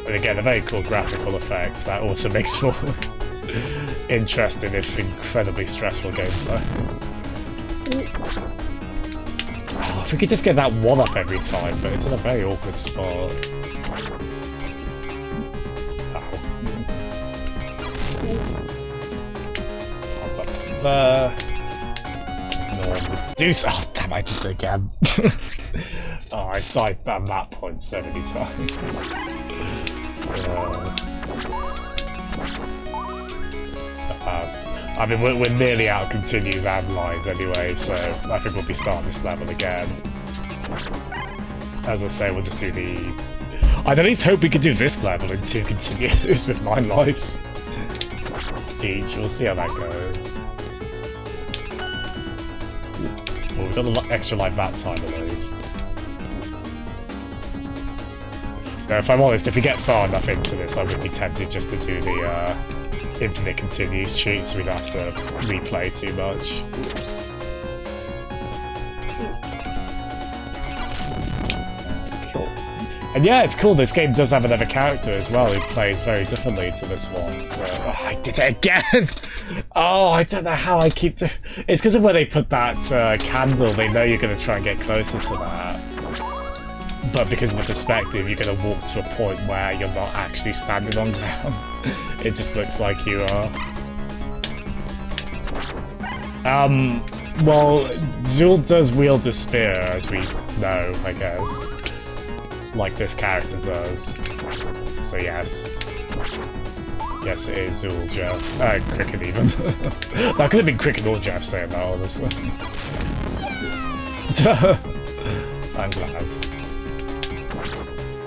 And again, a very cool graphical effect that also makes for interesting if incredibly stressful gameplay. Oh, if we could just get that one up every time, but it's in a very awkward spot. Pop up there. No, Medusa. Oh, damn, I did it again. Oh, I died at that point so many times. I mean, we're nearly out of continues and lines anyway, so I think we'll be starting this level again. As I say, we'll just do the... I'd at least hope we could do this level in 2 continues with 9 lives each. We'll see how that goes. Well, we've got a lot extra life that time at least. Now, if I'm honest, if we get far enough into this, I would be tempted just to do the infinite continues cheat, so we'd have to replay too much. Cool. And yeah, it's cool, this game does have another character as well who plays very differently to this one, so... Oh, I did it again! Oh, I don't know how I keep doing... It's because of where they put that candle, they know you're going to try and get closer to that. But because of the perspective, you're going to walk to a point where you're not actually standing on ground. It just looks like you are. Well, Zool does wield a spear, as we know, I guess. Like this character does. So yes. Yes, it is Zool, Jeff. Cricket even. That could have been Cricket or Jeff saying that, honestly. I'm glad.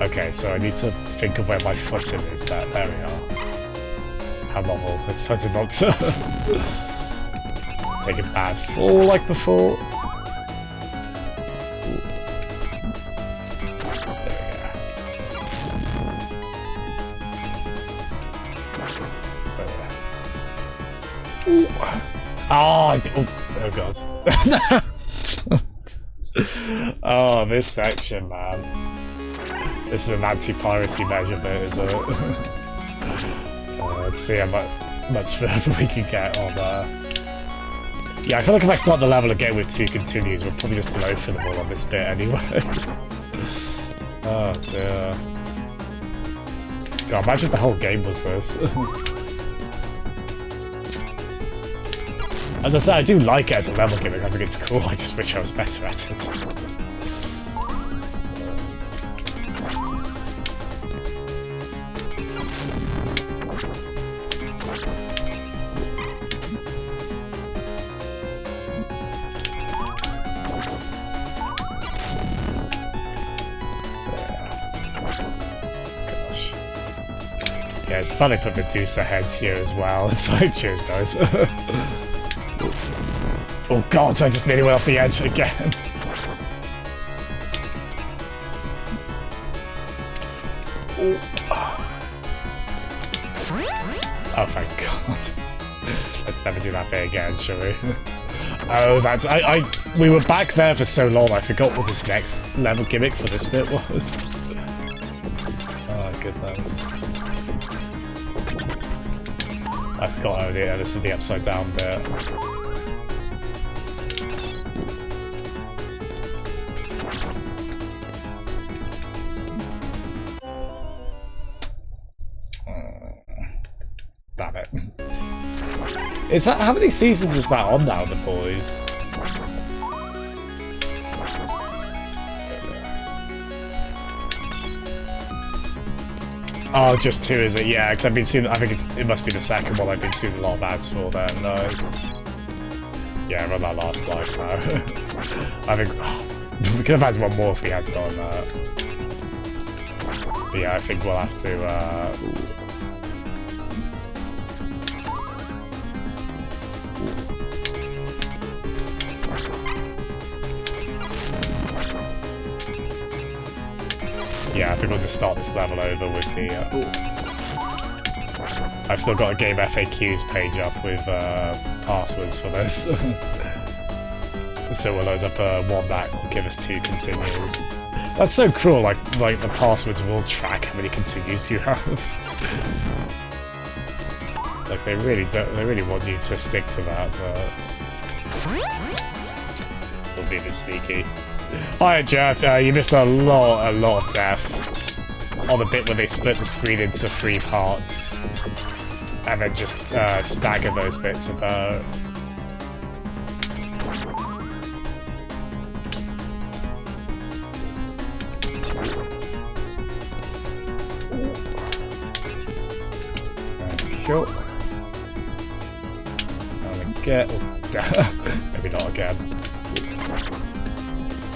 Okay, so I need to think of where my footing is. There we are. How novel. It's starting not to take a bad fall like before. There we go. Oh god. Oh, this section, man. This is an anti-piracy measure bit, isn't it? Let's see how much further we can get on Yeah, I feel like if I start the level again with 2 continues, we'll probably just blow through them all on this bit anyway. Oh dear. God, imagine if the whole game was this. As I said, I do like it as a level gimmick, I think it's cool, I just wish I was better at it. Yeah, it's funny put Medusa heads here as well. It's like, cheers guys. Oh god, I just nearly went off the edge again. Oh thank god. Let's never do that bit again, shall we? Oh, that's... we were back there for so long, I forgot what this next level gimmick for this bit was. Oh goodness. I forgot, oh yeah, this is the upside down bit. Damn it. Is that, how many seasons is that on now, The Boys? Oh, just 2, is it? Yeah, because I've been seeing. I think it must be the second one I've been seeing a lot of ads for. Then, nice. Yeah, run that last life now. I think we could have had one more if we had gone that. But yeah, I think we'll have to. Yeah, I think we'll just start this level over with the... I've still got a game FAQs page up with passwords for this. So we'll load up one that will give us 2 continues. That's so cruel, like the passwords will track how many continues you have. Like they really want you to stick to that, but... We'll be a bit sneaky. Hi Jeff, you missed a lot of death on the bit where they split the screen into 3 parts and then just stagger those bits about. Cool. And again, maybe not again.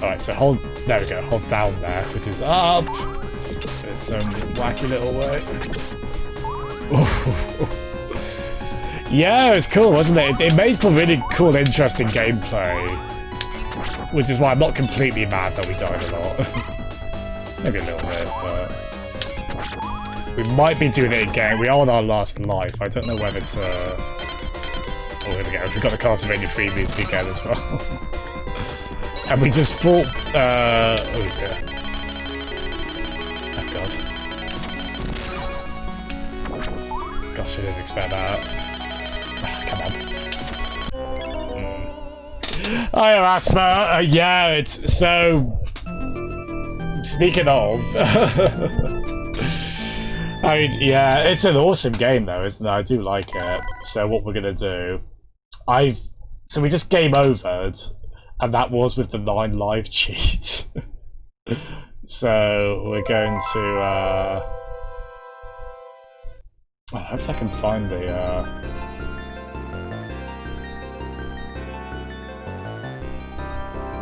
Alright, so hold, there we go, hold down there, which is up! It's some wacky little way. Yeah, it was cool, wasn't it? It made for really cool, interesting gameplay. Which is why I'm not completely mad that we died a lot. Maybe a little bit, but... We might be doing it again. We are on our last life. I don't know whether to... Oh, here we go. We've got the Castlevania 3 music again as well. And we just fought, oh dear. Oh god. Gosh, I didn't expect that. Oh, come on. Hi, Erasma. Yeah, it's so... Speaking of... I mean, yeah, it's an awesome game though, isn't it? I do like it. So what we're gonna do... So we just game overed. And that was with the 9 live cheat. So we're going to I hope I can find the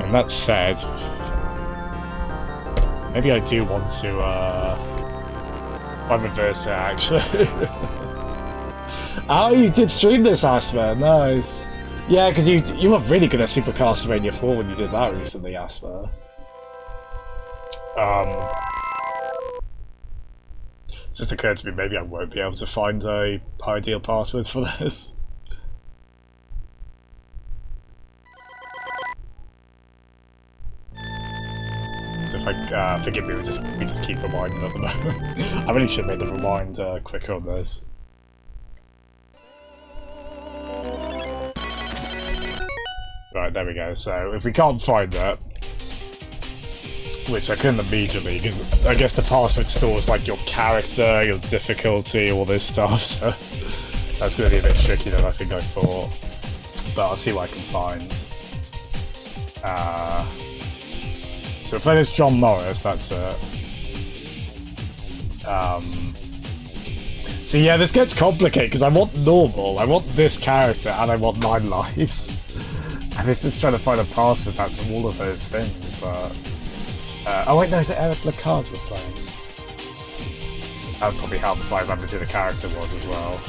And that said, maybe I do want to I reverse it actually. Oh, you did stream this, Asma, nice. Yeah, because you were really good at Super Castlevania 4 when you did that recently, Asper. It just occurred to me maybe I won't be able to find a ideal password for this. So if I forgive me, we just keep reminding at the moment. I really should make the remind quicker on this. Right, there we go. So, if we can't find that, which I couldn't immediately, because I guess the password stores like your character, your difficulty, all this stuff, so that's going to be a bit tricky than I think I thought. But I'll see what I can find. So we're playing as John Morris, that's it. So yeah, this gets complicated, because I want normal, I want this character, and I want 9 lives. And it's just trying to find a password that's all of those things, but... oh wait, no, is it Eric Lacard we're playing? That would probably help if I remembered who the character was as well.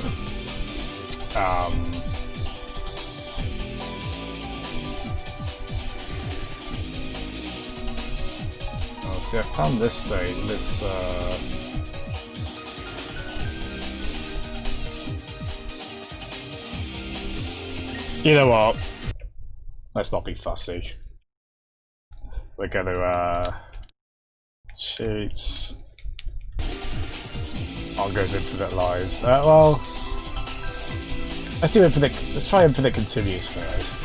Oh, see, I found this thing, this, You know what? Let's not be fussy. We're gonna, shoot. On goes Infinite Lives. Well, let's do Infinite, let's try Infinite Continues first.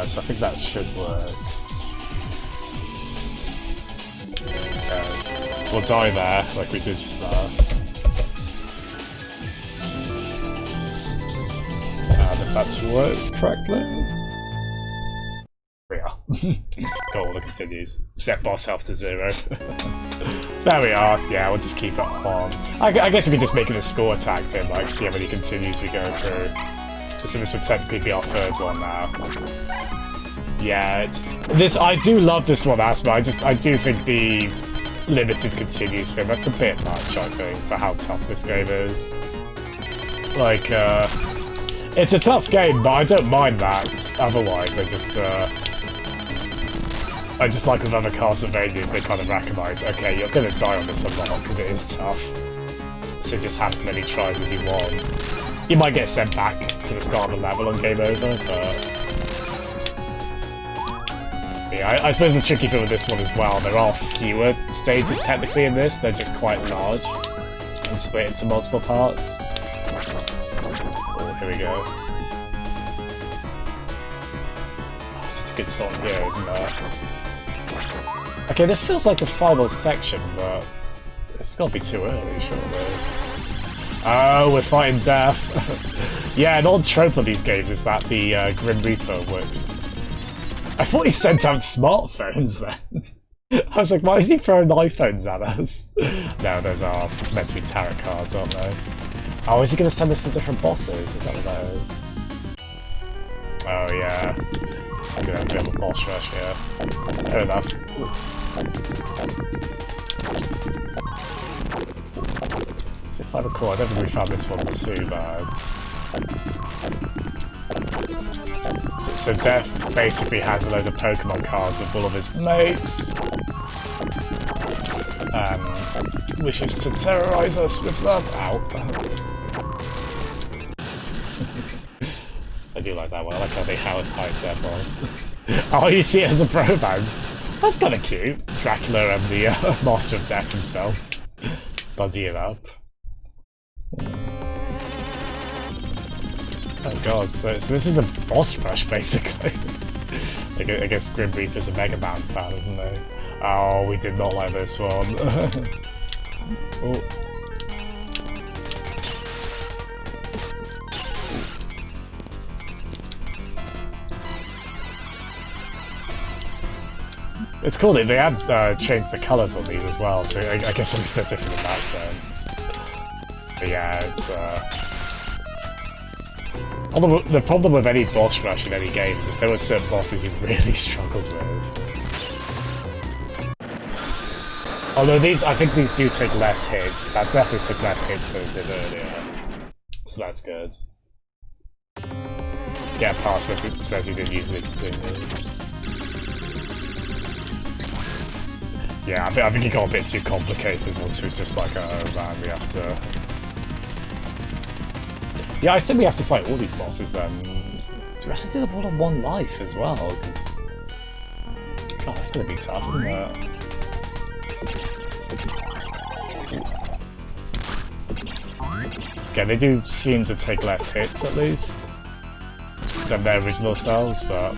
So I think that should work. We'll die there, like we did just now. The that's worked correctly. There we are. Got all the continues. Set boss health to 0. There we are. Yeah, we'll just keep it on. I guess we could just make it a score attack then, like see how many continues we go through. So this would technically be our 3rd one now. Yeah, it's this. I do love this one, Asma. I do think the limited continues thing, that's a bit much, I think, for how tough this game is. Like, it's a tough game, but I don't mind that. Otherwise, I just like with other Castlevanias, they kind of recognise, okay, you're gonna die on this a lot because it is tough. So just have as many tries as you want. You might get sent back to the start of the level and game over, but yeah, I suppose the tricky thing with this one as well, there are fewer stages technically in this, they're just quite large and split into multiple parts. Oh, here we go. Oh, such a good song here, isn't there? Okay, this feels like the final section, but it's gotta be too early, surely. Oh, we're fighting death. Yeah, an odd trope of these games is that the Grim Reaper works. I thought he sent out smartphones then. I was like, why is he throwing iPhones at us? No, those are meant to be tarot cards, aren't they? Oh, is he going to send us to different bosses? Is that what that is? Oh, yeah. I'm going to have a bit of a boss rush here. Fair enough. So if I recall, I don't think we found this one too bad. So Death basically has a load of Pokemon cards of all of his mates. And wishes to terrorize us with them. Ow. I do like that one. I like how they Howard Pike their boss. Oh, you see it as a bromance. That's kind of cute. Dracula and the Master of Death himself. Buddying up. Oh god, so this is a boss rush, basically. I guess Grim Reaper's a Mega Man fan, isn't he? Oh, we did not like this one. Oh. It's cool that they have changed the colours on these as well, so I guess at least they're different in that sense. But yeah, it's the problem with any boss rush in any game is if there were certain bosses you really struggled with. Although I think these do take less hits. That definitely took less hits than it did earlier. So that's good. Get past it, it says you didn't usually continue. Yeah, I think it got a bit too complicated once it was just like, oh man, we have to... Yeah, I assume we have to fight all these bosses then. Do we have to do them all on one life as well? God, that's gonna be tough, isn't it? Okay, they do seem to take less hits at least than their original selves, but...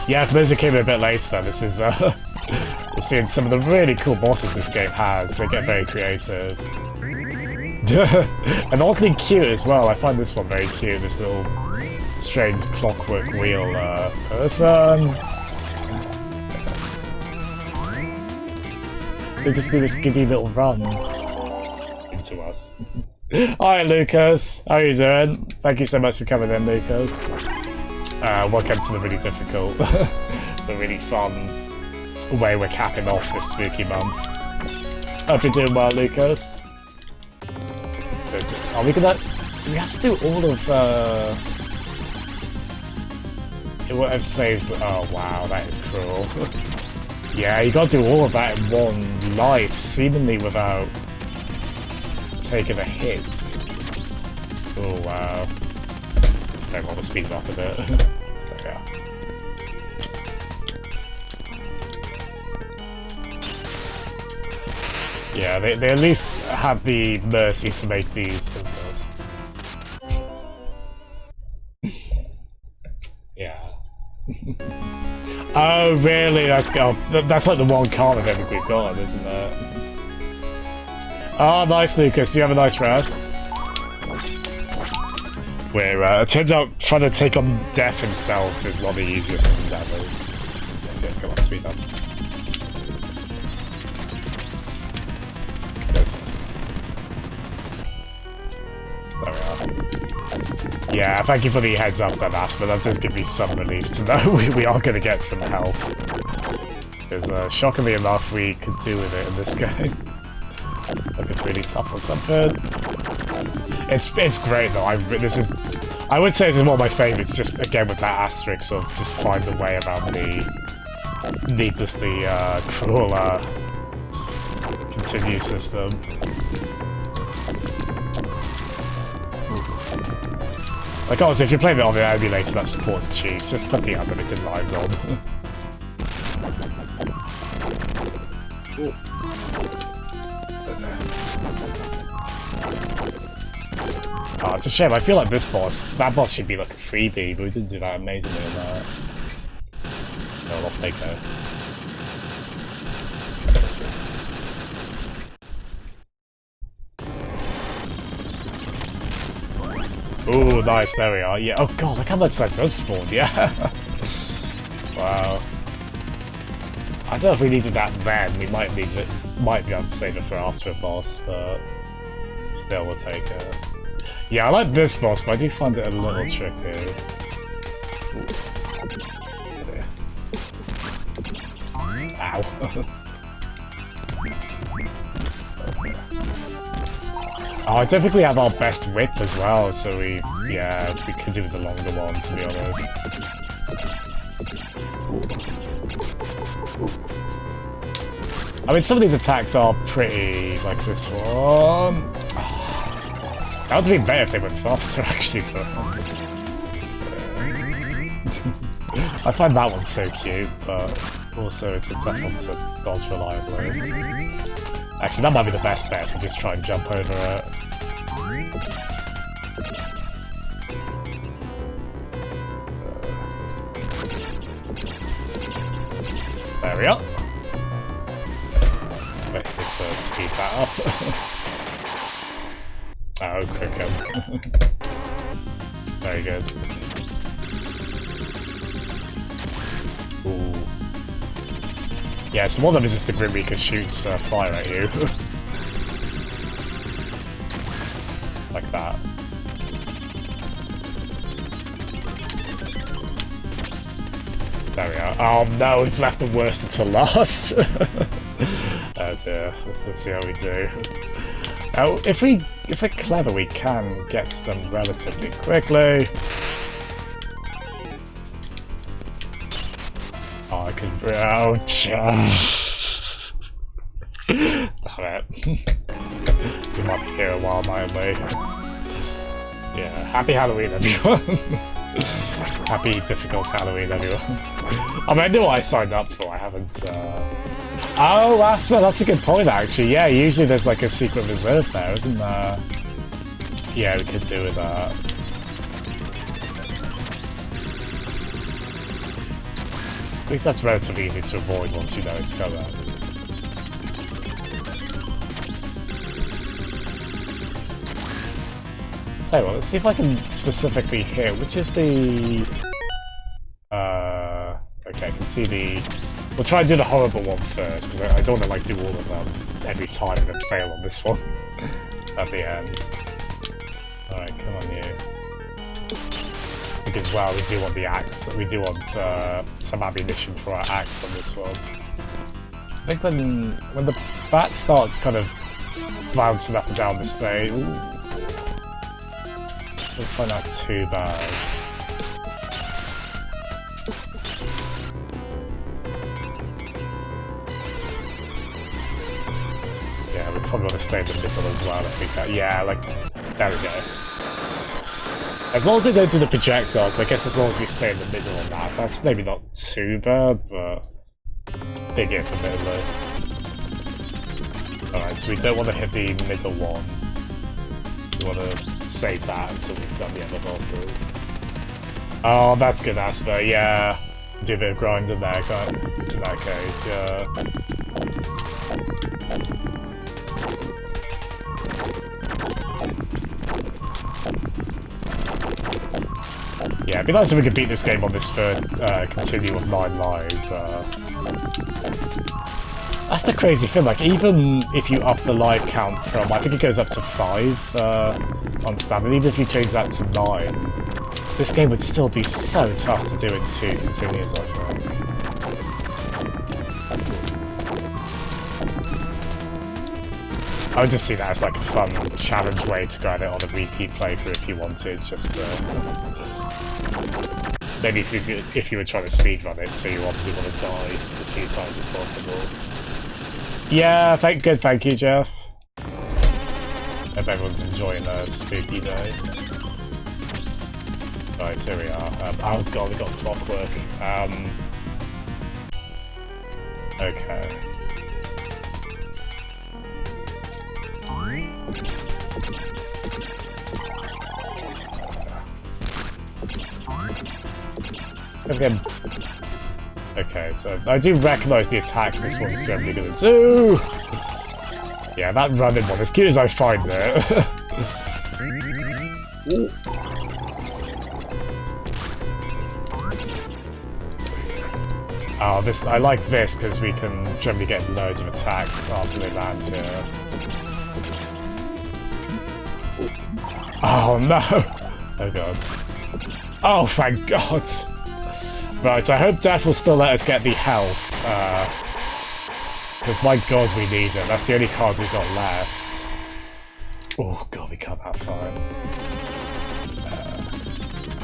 Yeah, for those who came in a bit later then, this is we're seeing some of the really cool bosses this game has. They get very creative. And oddly cute as well. I find this one very cute, this little strange clockwork wheel person. They just do this giddy little run into us. Alright, Lucas. How are you doing? Thank you so much for coming in, Lucas. Welcome to the really difficult, the really fun way we're capping off this spooky month. Hope you're doing well, Lucas. So, are we gonna... Do we have to do all of, it would have saved... Oh, wow, that is cruel. Yeah, you gotta do all of that in one life, seemingly without taking a hit. Oh, wow. Take on to speed it up a bit. Yeah. Yeah, they at least have the mercy to make these. Yeah. Oh, really? That's like the one card of everything we've got, isn't it? Oh, nice, Lucas. Do you have a nice rest? Where it turns out trying to take on Death himself is one of the easiest endeavors. Yes, come on, speed up. Yes. There we are. Yeah, thank you for the heads up then, Asper. That does give me some relief to know we are going to get some help. Because shockingly enough, we could do with it in this game. Like it's really tough or something. It's great though. I would say this is one of my favourites. Just again with that asterisk of just find a way around the needlessly cruel continue system. Like obviously, if you're playing it on the emulator that supports cheats, just put the unlimited lives on. Oh, it's a shame. I feel like that boss should be like a freebie, but we didn't do that amazingly in that. No, off they go. This is. Ooh, nice, there we are. Yeah, oh god, look how much that does spawn, yeah. Wow. I don't know if we needed that then, we might need it, might be able to save it for after a boss, but still we'll take it. Yeah, I like this boss, but I do find it a little tricky. Ow. Oh, I don't think we have our best whip as well, so we could do with the longer one, to be honest. I mean, some of these attacks are pretty, like this one. That would have been better if they went faster, actually, but... I find that one so cute, but also it's a tough one to dodge reliably. Actually, that might be the best bet if we just try and jump over it. There we are. Wait, let's speed that up. Oh, cricket. Very good. Ooh. Yeah, so one of them is just the Grim Reaper shoots fire at you. Like that. There we are. Oh no, we've left the worst until last. Oh dear. Let's see how we do. Oh, if we're clever, we can get to them relatively quickly. Oh, I can. Ouch! Damn it. We might be here a while, might we? Yeah. Happy Halloween, everyone. Happy difficult Halloween, everyone. I mean, I know what I signed up for. I haven't. Oh, Asper, that's a good point, actually. Yeah, usually there's like a secret reserve there, isn't there? Yeah, we could do with that. At least that's relatively easy to avoid once you know it's coming. Tell you what, let's see if I can specifically hit. Which is the... Okay, I can see the... We'll try and do the horrible one first, because I don't want to like do all of them every time and then fail on this one at the end. Alright, come on you. Because, well, we do want the axe. We do want some ammunition for our axe on this one. I think when the bat starts kind of bouncing up and down the stage, ooh, don't find that too bad. Yeah, we probably want to stay in the middle as well. I think that, yeah, like, there we go. As long as they don't do the projectiles, I guess as long as we stay in the middle on that, that's maybe not too bad, but big hit for middle though. Alright, so we don't want to hit the middle one. We want to save that until we've done the other bosses. Oh, that's good, Asper, yeah. Do a bit of grinding there, in that case, yeah. Yeah, it'd be nice if we could beat this game on this third continue of 9 lives. That's the crazy thing, like, even if you up the life count from, I think it goes up to 5 on standard, even if you change that to 9, this game would still be so tough to do in 2 continues, I think. I would just see that as like a fun challenge way to grind it on a repeat playthrough if you wanted, just maybe if you were trying to speedrun it, so you obviously want to die as few times as possible. Yeah, thank you, Jeff. Hope everyone's enjoying a spooky day. Right, here we are. Oh god, we got clockwork. Okay. Again. Okay, so I do recognise the attacks this one's generally going to do. Yeah, that running one, as cute as I find it. Oh, I like this because we can generally get loads of attacks after they land here. Oh no! Oh god. Oh, thank god! Right, I hope Death will still let us get the health, because my god, we need it. That's the only card we've got left. Oh god, we cut that fine.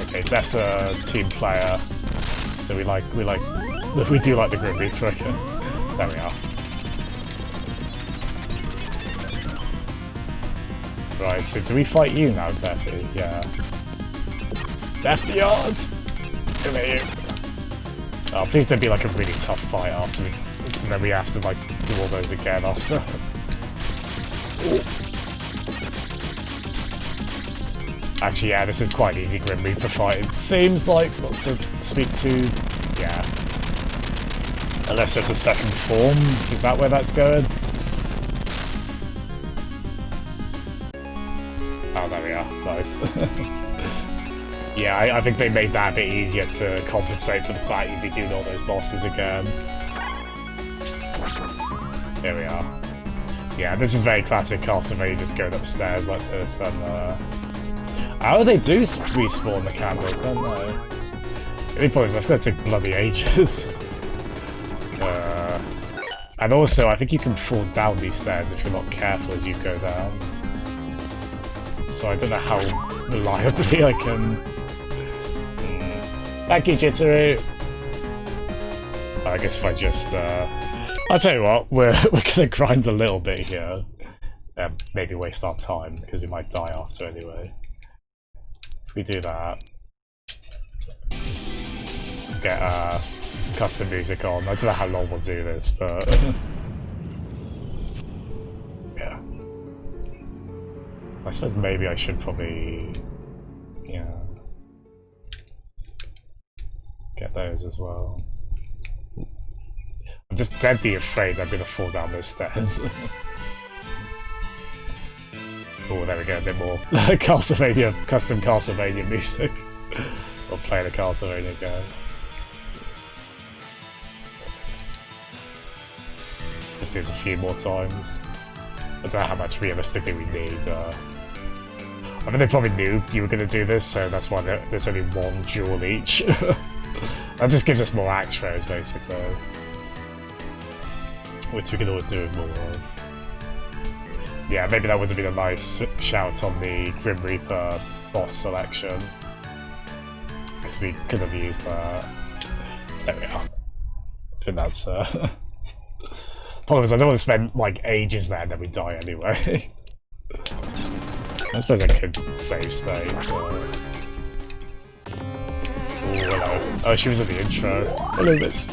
Okay, Death's a team player, so we do like the Grim Reaper. Okay, there we are. Right, so do we fight you now, Deathy? Yeah. Death Yard! Come here. Oh, please don't be like a really tough fight after, so then we have to like do all those again after. Actually, yeah, this is quite an easy Grim Reaper fight. It seems like, not to speak to, yeah. Unless there's a second form, is that where that's going? Oh, there we are. Nice. Yeah, I think they made that a bit easier to compensate for the fact you'd be doing all those bosses again. There we are. Yeah, this is very classic Castlevania, just going upstairs like this, and oh, they do respawn the candles, don't they? The only point is that's going to take bloody ages. And also, I think you can fall down these stairs if you're not careful as you go down. So I don't know how reliably I can... Thank you, Jitteru! I guess if I just... I'll tell you what, we're gonna grind a little bit here. Maybe waste our time, because we might die after anyway. If we do that... Let's get custom music on. I don't know how long we'll do this, but... yeah. I suppose maybe I should probably... yeah... get those as well. I'm just deadly afraid I'm gonna fall down those stairs. Oh, there we go, a bit more Castlevania, custom Castlevania music. Or playing a Castlevania game. Just do it a few more times. I don't know how much realistically we need. I mean, they probably knew you were going to do this, so that's why there's only one jewel each. That just gives us more axe throws, basically. Which we can always do with more of. Yeah, maybe that would have been a nice shout on the Grim Reaper boss selection. Because we could have used that. There we are. I think that's... Problem is, I don't want to spend, like, ages there and then we die anyway. I suppose I could save state. Oh, hello. Oh, she was at the intro. Hello, miss.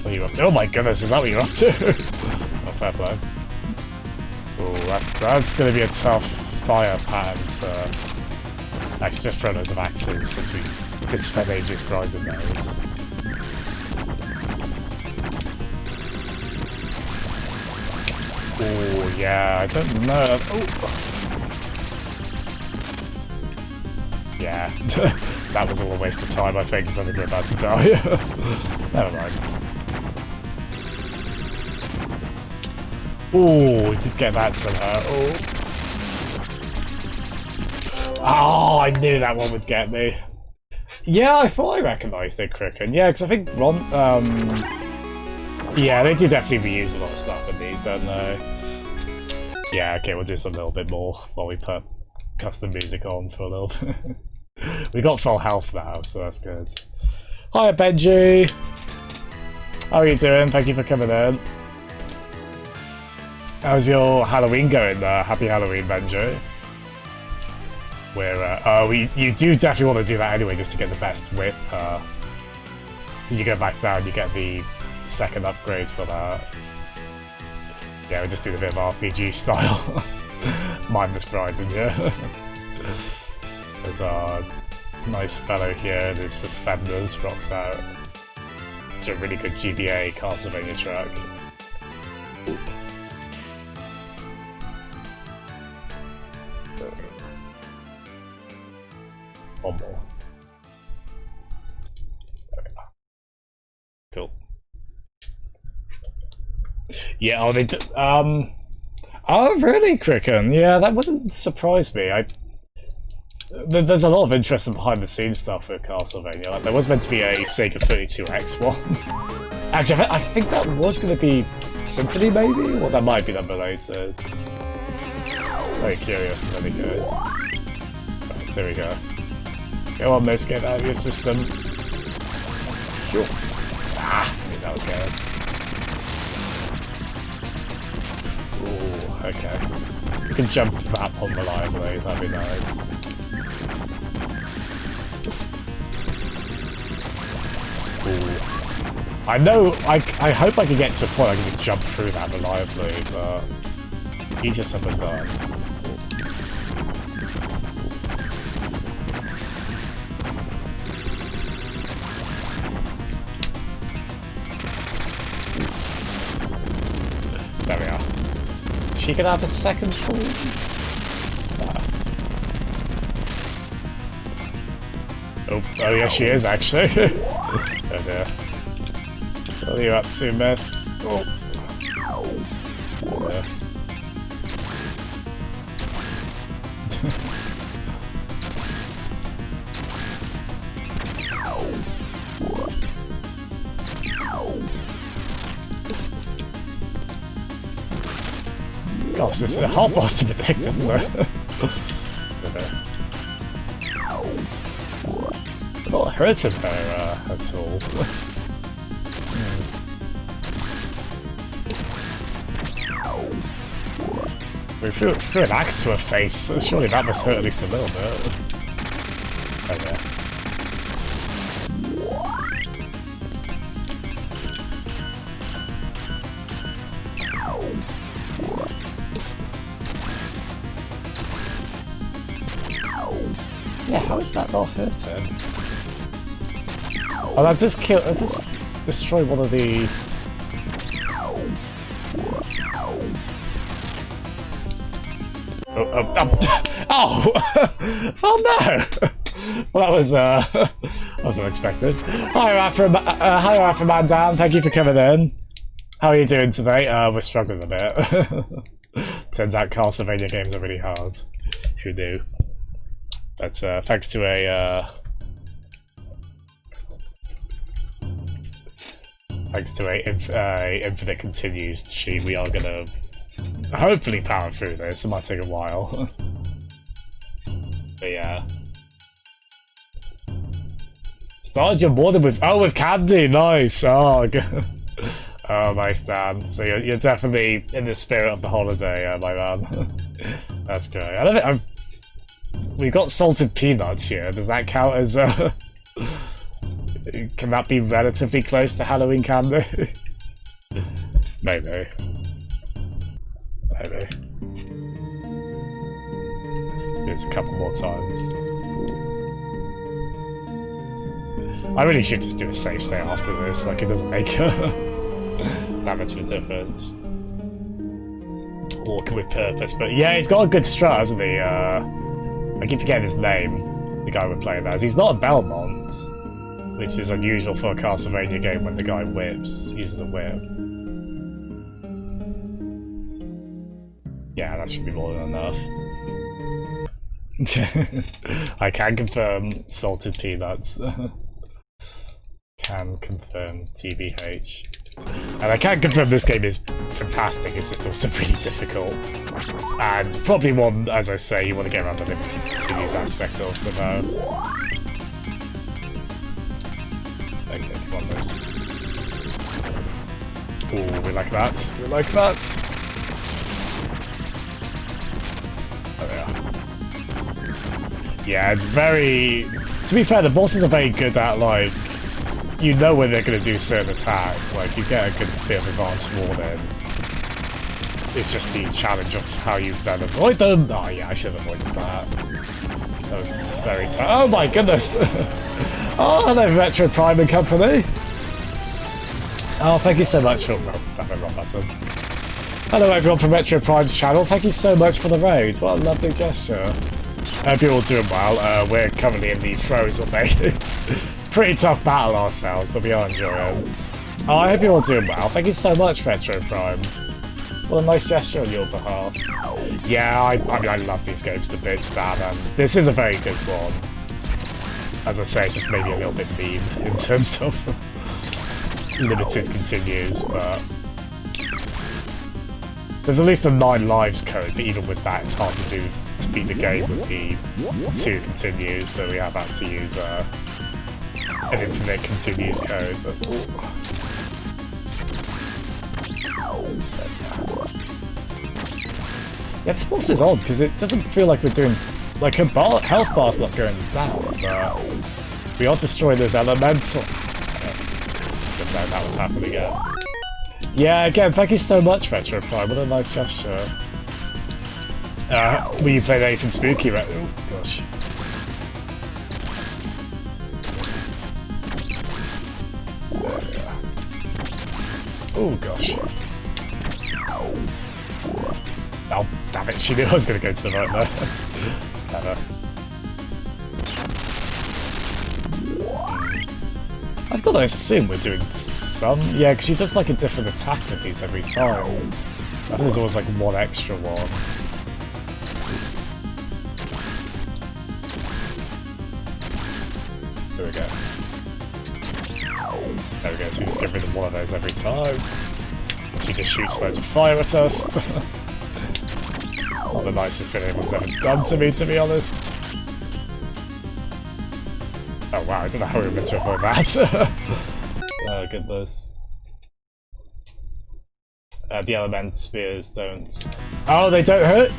What are you up to? Oh my goodness, is that what you're up to? Oh, fair play. Oh, that's going to be a tough fire pattern to... Actually, just throw loads of axes since we did spend ages grinding those. Oh, yeah, I don't know. Oh. Yeah, that was all a waste of time, I think, because I think we're about to die. Never mind. Oh, we did get that somehow. Oh, I knew that one would get me. Yeah, I thought I recognised it, Cricken. Yeah, because I think Ron... yeah, they do definitely reuse a lot of stuff in these, don't they? Yeah, okay, we'll do some a little bit more while we put custom music on for a little bit. We got full health now, so that's good. Hiya, Benji! How are you doing? Thank you for coming in. How's your Halloween going? Happy Halloween, Benji. You do definitely want to do that anyway, just to get the best whip. You go back down, you get the second upgrade for that. Yeah, we're just doing a bit of RPG style. Mindless grinding, yeah. There's our nice fellow here in his suspenders, rocks out. It's a really good GBA Castlevania track. One more. There we are. Cool. Yeah, oh, they did, oh, really, Cricken? Yeah, that wouldn't surprise me. There's a lot of interesting behind-the-scenes stuff with Castlevania. Like, there was meant to be a Sega 32X one. Actually, I think that was going to be Symphony, maybe? Or that might be number related. Very curious in any case. Right, here we go. Go on, miss, get out of your system. Sure. Ah, I think that was gas. Ooh, okay. We can jump that on reliably, that'd be nice. Ooh. I know, I hope I can get to a point I can just jump through that reliably, but easier said than done. There we are. She could have a second fall. Oh yeah, she is actually. Oh dear. What are you up to, miss? Oh. Yeah. Gosh, this is a hard boss to predict, isn't there? Not hurting her at all. We threw an axe to her face, so surely that must hurt at least a little bit. Okay. Yeah, how is that not hurting? Oh, that just destroyed one of the... Oh! Oh no! Well, that was unexpected. Hi, Afro Dan. Thank you for coming in. How are you doing today? We're struggling a bit. Turns out Castlevania games are really hard. Who knew? But thanks to a Infinite Continues sheet, we are gonna hopefully power through this. It might take a while. But yeah. Started your morning with with candy, nice. Oh, oh, nice, Dan. So you're definitely in the spirit of the holiday, my man. That's great. I love it. We've got salted peanuts here. Does that count as can that be relatively close to Halloween candy? Maybe. Maybe. Let's do this a couple more times. I really should just do a save state after this, like it doesn't make that much of a difference. Walking with purpose, but yeah, he's got a good strat, hasn't he? I keep forgetting his name. the guy we're playing as. He's not a Belmont, which is unusual for a Castlevania game when the guy whips, uses a whip. Yeah, that should be more than enough. I can confirm salted peanuts. Can confirm TBH. And I can confirm this game is fantastic, it's just also really difficult. And probably one, as I say, you want to get around the limited continues aspect of somehow. Okay, come on, Liz. Ooh, we like that. We like that. Oh, yeah. Yeah, it's very... To be fair, the bosses are very good at, like... You know when they're going to do certain attacks, like, you get a good bit of advance warning. It's just the challenge of how you then avoid them. Oh yeah, I should have avoided that. That was very tight. Oh my goodness! Oh, hello, Retro Prime and Company! Oh, thank you so much for... Well, damn it, wrong button. Hello everyone from Retro Prime's channel, thank you so much for the raid. What a lovely gesture. I hope you're all doing well. We're currently in the throes of a pretty tough battle ourselves, but we are enjoying. Oh, I hope you're all doing well. Thank you so much, Retro Prime. What a nice gesture on your behalf. Yeah, I mean, I love these games to bits, Dan, and this is a very good one. As I say, it's just maybe a little bit mean in terms of limited continues, but... There's at least a 9 lives code, but even with that, it's hard to do to beat the game with the 2 continues, so we have had to use an infinite continues code. But... Yeah, this boss is odd because it doesn't feel like we're doing like her health bar's not going down, but we are destroying those elemental. So that was happening again. Yeah, again, thank you so much, Retro Prime. What a nice gesture. Will you play anything spooky? Oh gosh. Oh gosh. Oh damn it! She knew I was going to go to the right there. Clever. I've got to assume we're doing some. Yeah, because she does like a different attack with these every time. I think there's always like one extra one. There we go. There we go, so we just get rid of one of those every time. She just shoots loads of fire at us. Not the nicest thing anyone's ever done to me, to be honest. Oh wow, I don't know how we were meant to avoid that. Oh goodness. The element spheres don't... Oh, they don't hurt?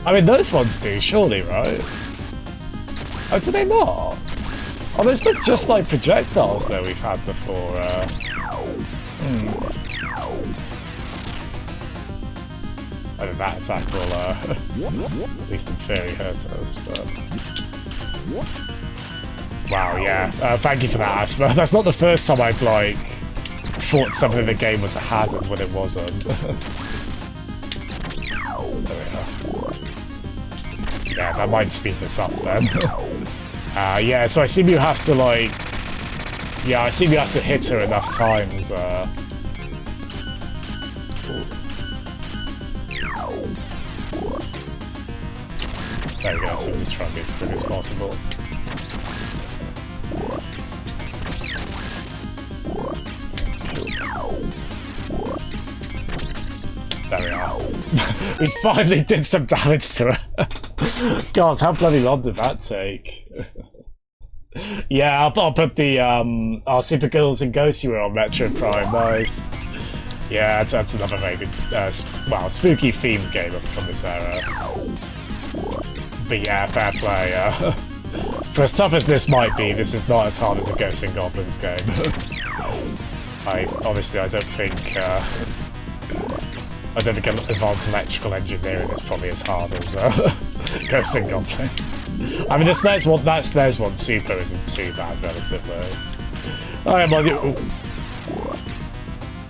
I mean, those ones do, surely, right? Oh, do they not? Oh, those look just like projectiles that we've had before. I think that attack will, at least in theory, hurt us, but... Wow, yeah. Thank you for that, Asper. That's not the first time I've, like, thought something in the game was a hazard when it wasn't. There we are. Yeah, that might speed this up then. Yeah, so I assume you have to, like... Yeah, I assume you have to hit her enough times, There we go, so just try and be as quick as possible. There we are. We finally did some damage to her. God, how bloody long did that take? Yeah, I'll put the our Super Girls and Ghosts you were on Metro Prime, nice. Yeah, that's another very good, well, spooky themed game from this era. But yeah, fair play. For as tough as this might be, this is not as hard as a Ghosts and Goblins game. Honestly, I don't think advanced electrical engineering is probably as hard as Ghosts and Goblins. I mean, there's one Super isn't too bad relatively. Alright, well,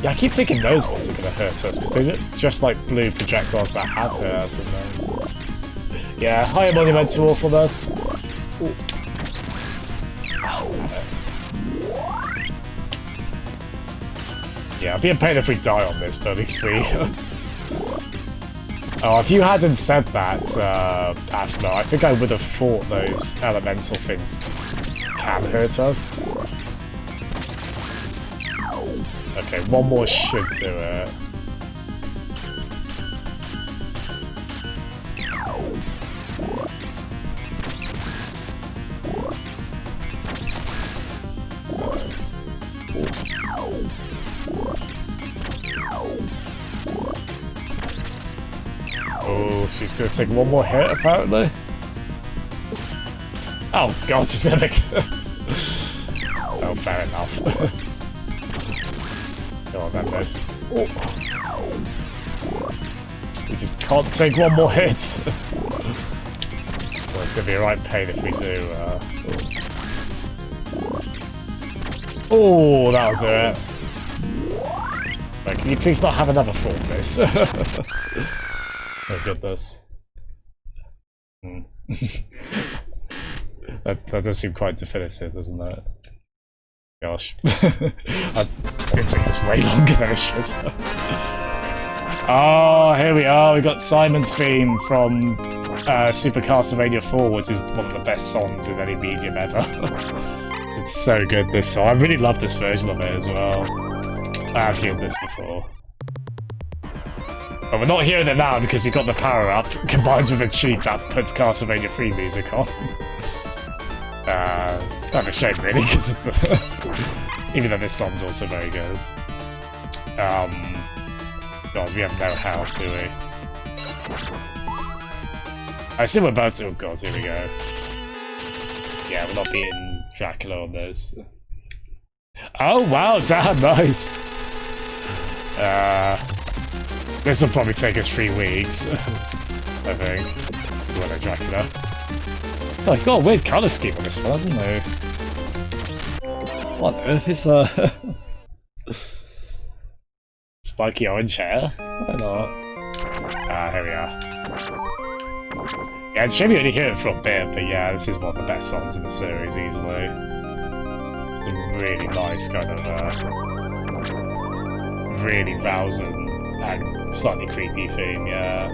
yeah, I keep thinking those ones are going to hurt us because they look just like blue projectiles that have hurt us in those. Yeah, higher monument to awfulness. Ooh. Yeah, I'd be a pain if we die on this, but at least we... Oh, if you hadn't said that, Asma, I think I would have thought those elemental things can hurt us. Okay, one more should do it. Oh, she's gonna take one more hit, apparently. Oh god, she's gonna make... Oh, fair enough. Go on then, Liz. Oh. We just can't take one more hit. Well, it's gonna be a right pain if we do. Oh, that'll do it. Wait, can you please not have another fall, Liz? Oh goodness. That does seem quite definitive, doesn't it? Gosh. I didn't think it was way longer than it should. Oh, here we are. We got Simon's theme from Super Castlevania 4, which is one of the best songs in any medium ever. It's so good, this song. I really love this version of it as well. I have heard this before. But we're not hearing it now because we got the power-up, combined with a cheat that puts Castlevania 3 music on. Kind of a shame, really, because even though this song's also very good. God, we have no health, do we? I assume we're about to... Oh god, here we go. Yeah, we're not beating Dracula on this. Oh wow, damn, nice! This will probably take us 3 weeks, I think. Well, Dracula. Oh, he's got a weird colour scheme on this one, hasn't he? What on earth is the spiky orange hair? Why not? Ah, here we are. Yeah, it's shame you only hear it for a bit, but yeah, this is one of the best songs in the series, easily. It's a really nice kind of, really rousing and slightly creepy theme, yeah.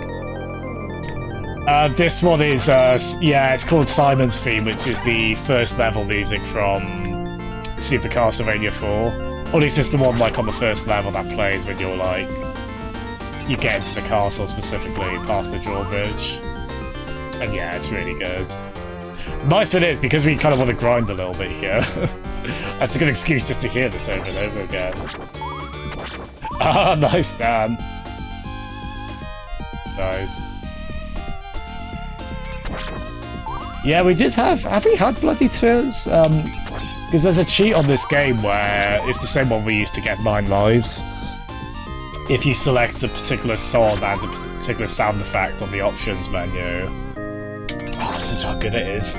This one is, yeah, it's called Simon's Theme, which is the first level music from Super Castlevania 4. Or at least it's the one, like, on the first level that plays when you're, like, you get into the castle specifically, past the drawbridge. And yeah, it's really good. Nice bit is, because we kind of want to grind a little bit here, that's a good excuse just to hear this over and over again. Ah, nice, Dan. Nice. Yeah, we did have we had Bloody Tears? Because there's a cheat on this game where it's the same one we used to get 9 lives. If you select a particular song and a particular sound effect on the options menu. Oh, that's how good it is.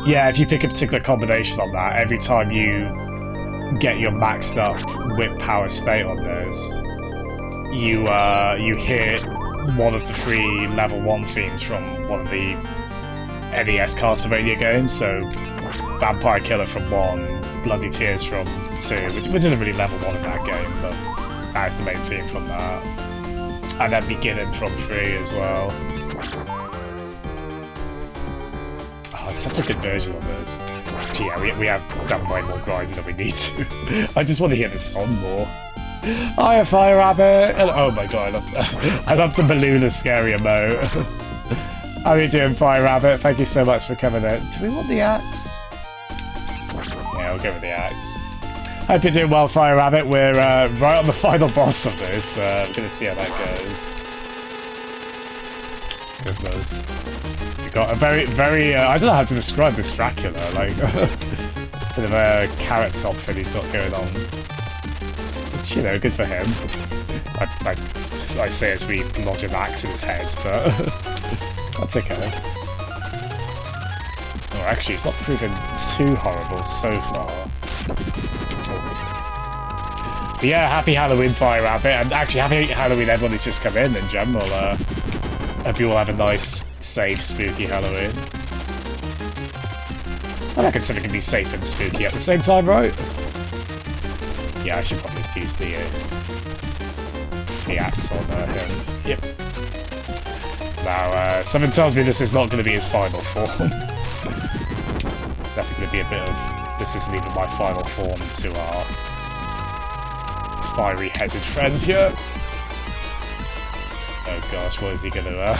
Yeah, if you pick a particular combination on that, every time you get your maxed up whip power state on this, you hit one of the 3 level 1 themes from one of the NES Castlevania games, so Vampire Killer from 1, Bloody Tears from 2, which isn't really level 1 in that game, but that's the main theme from that. And then Beginning from 3 as well. Oh, it's such a good version of this. Actually, yeah, we have done way more grinding than we need to. I just want to hear this song more. Hiya, Fire Rabbit! Oh my god, I love the Balloona scary emote. How are you doing, Fire Rabbit? Thank you so much for coming in. Do we want the axe? Yeah, we'll go with the axe. Hope you're doing well, Fire Rabbit. We're right on the final boss of this. We're gonna see how that goes. Goodness. We got a very, I don't know how to describe this Dracula, like, bit of a carrot top thing he's got going on. Which, you know, good for him. I say as we lodge an axe in his head, but that's okay. Oh, actually, it's not proven too horrible so far. But yeah, happy Halloween, Fire Rabbit, and actually happy Halloween everyone who's just come in general. Hope you all have a nice, safe, spooky Halloween. I consider it can be safe and spooky at the same time, right? Yeah, I should probably just use the axe on him. Yep. Now, something tells me this is not going to be his final form. It's definitely going to be a bit of... This isn't even my final form to our fiery-headed friends here. Oh gosh, what is he going to...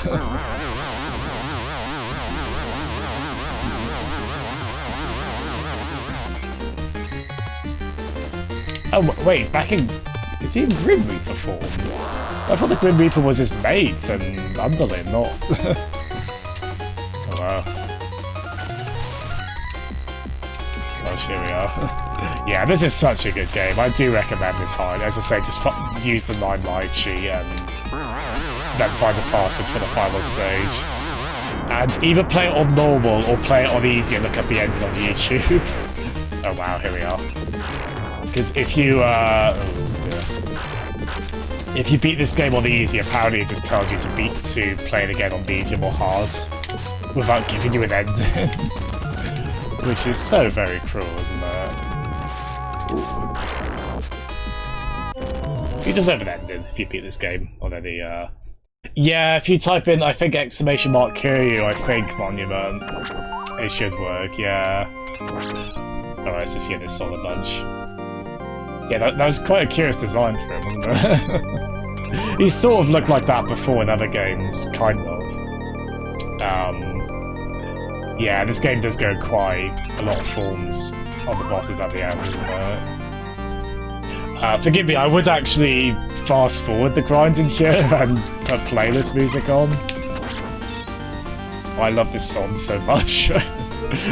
Oh, wait, he's back in... Is he in Grim Reaper form? I thought the Grim Reaper was his mate and underling, not... Oh, wow. Gosh, here we are. Yeah, this is such a good game. I do recommend this hard. As I say, just use the 9 live cheat and then find a password for the final stage. And either play it on normal or play it on easy and look at the ending on YouTube. Oh wow, here we are. Because if you, if you beat this game on easy, apparently it just tells you to play it again on medium or hard without giving you an ending. Which is so very cruel, isn't it? You deserve an ending if you beat this game on any, Yeah, if you type in, I think, !Kiryu, I think, Monument, it should work, yeah. Alright, let's just get this solid bunch. Yeah, that was quite a curious design for him, wasn't it? He sort of looked like that before in other games, kind of. Yeah, this game does go quite a lot of forms on the bosses at the end, isn't it? Forgive me, I would actually fast forward the grind in here and put playlist music on. I love this song so much.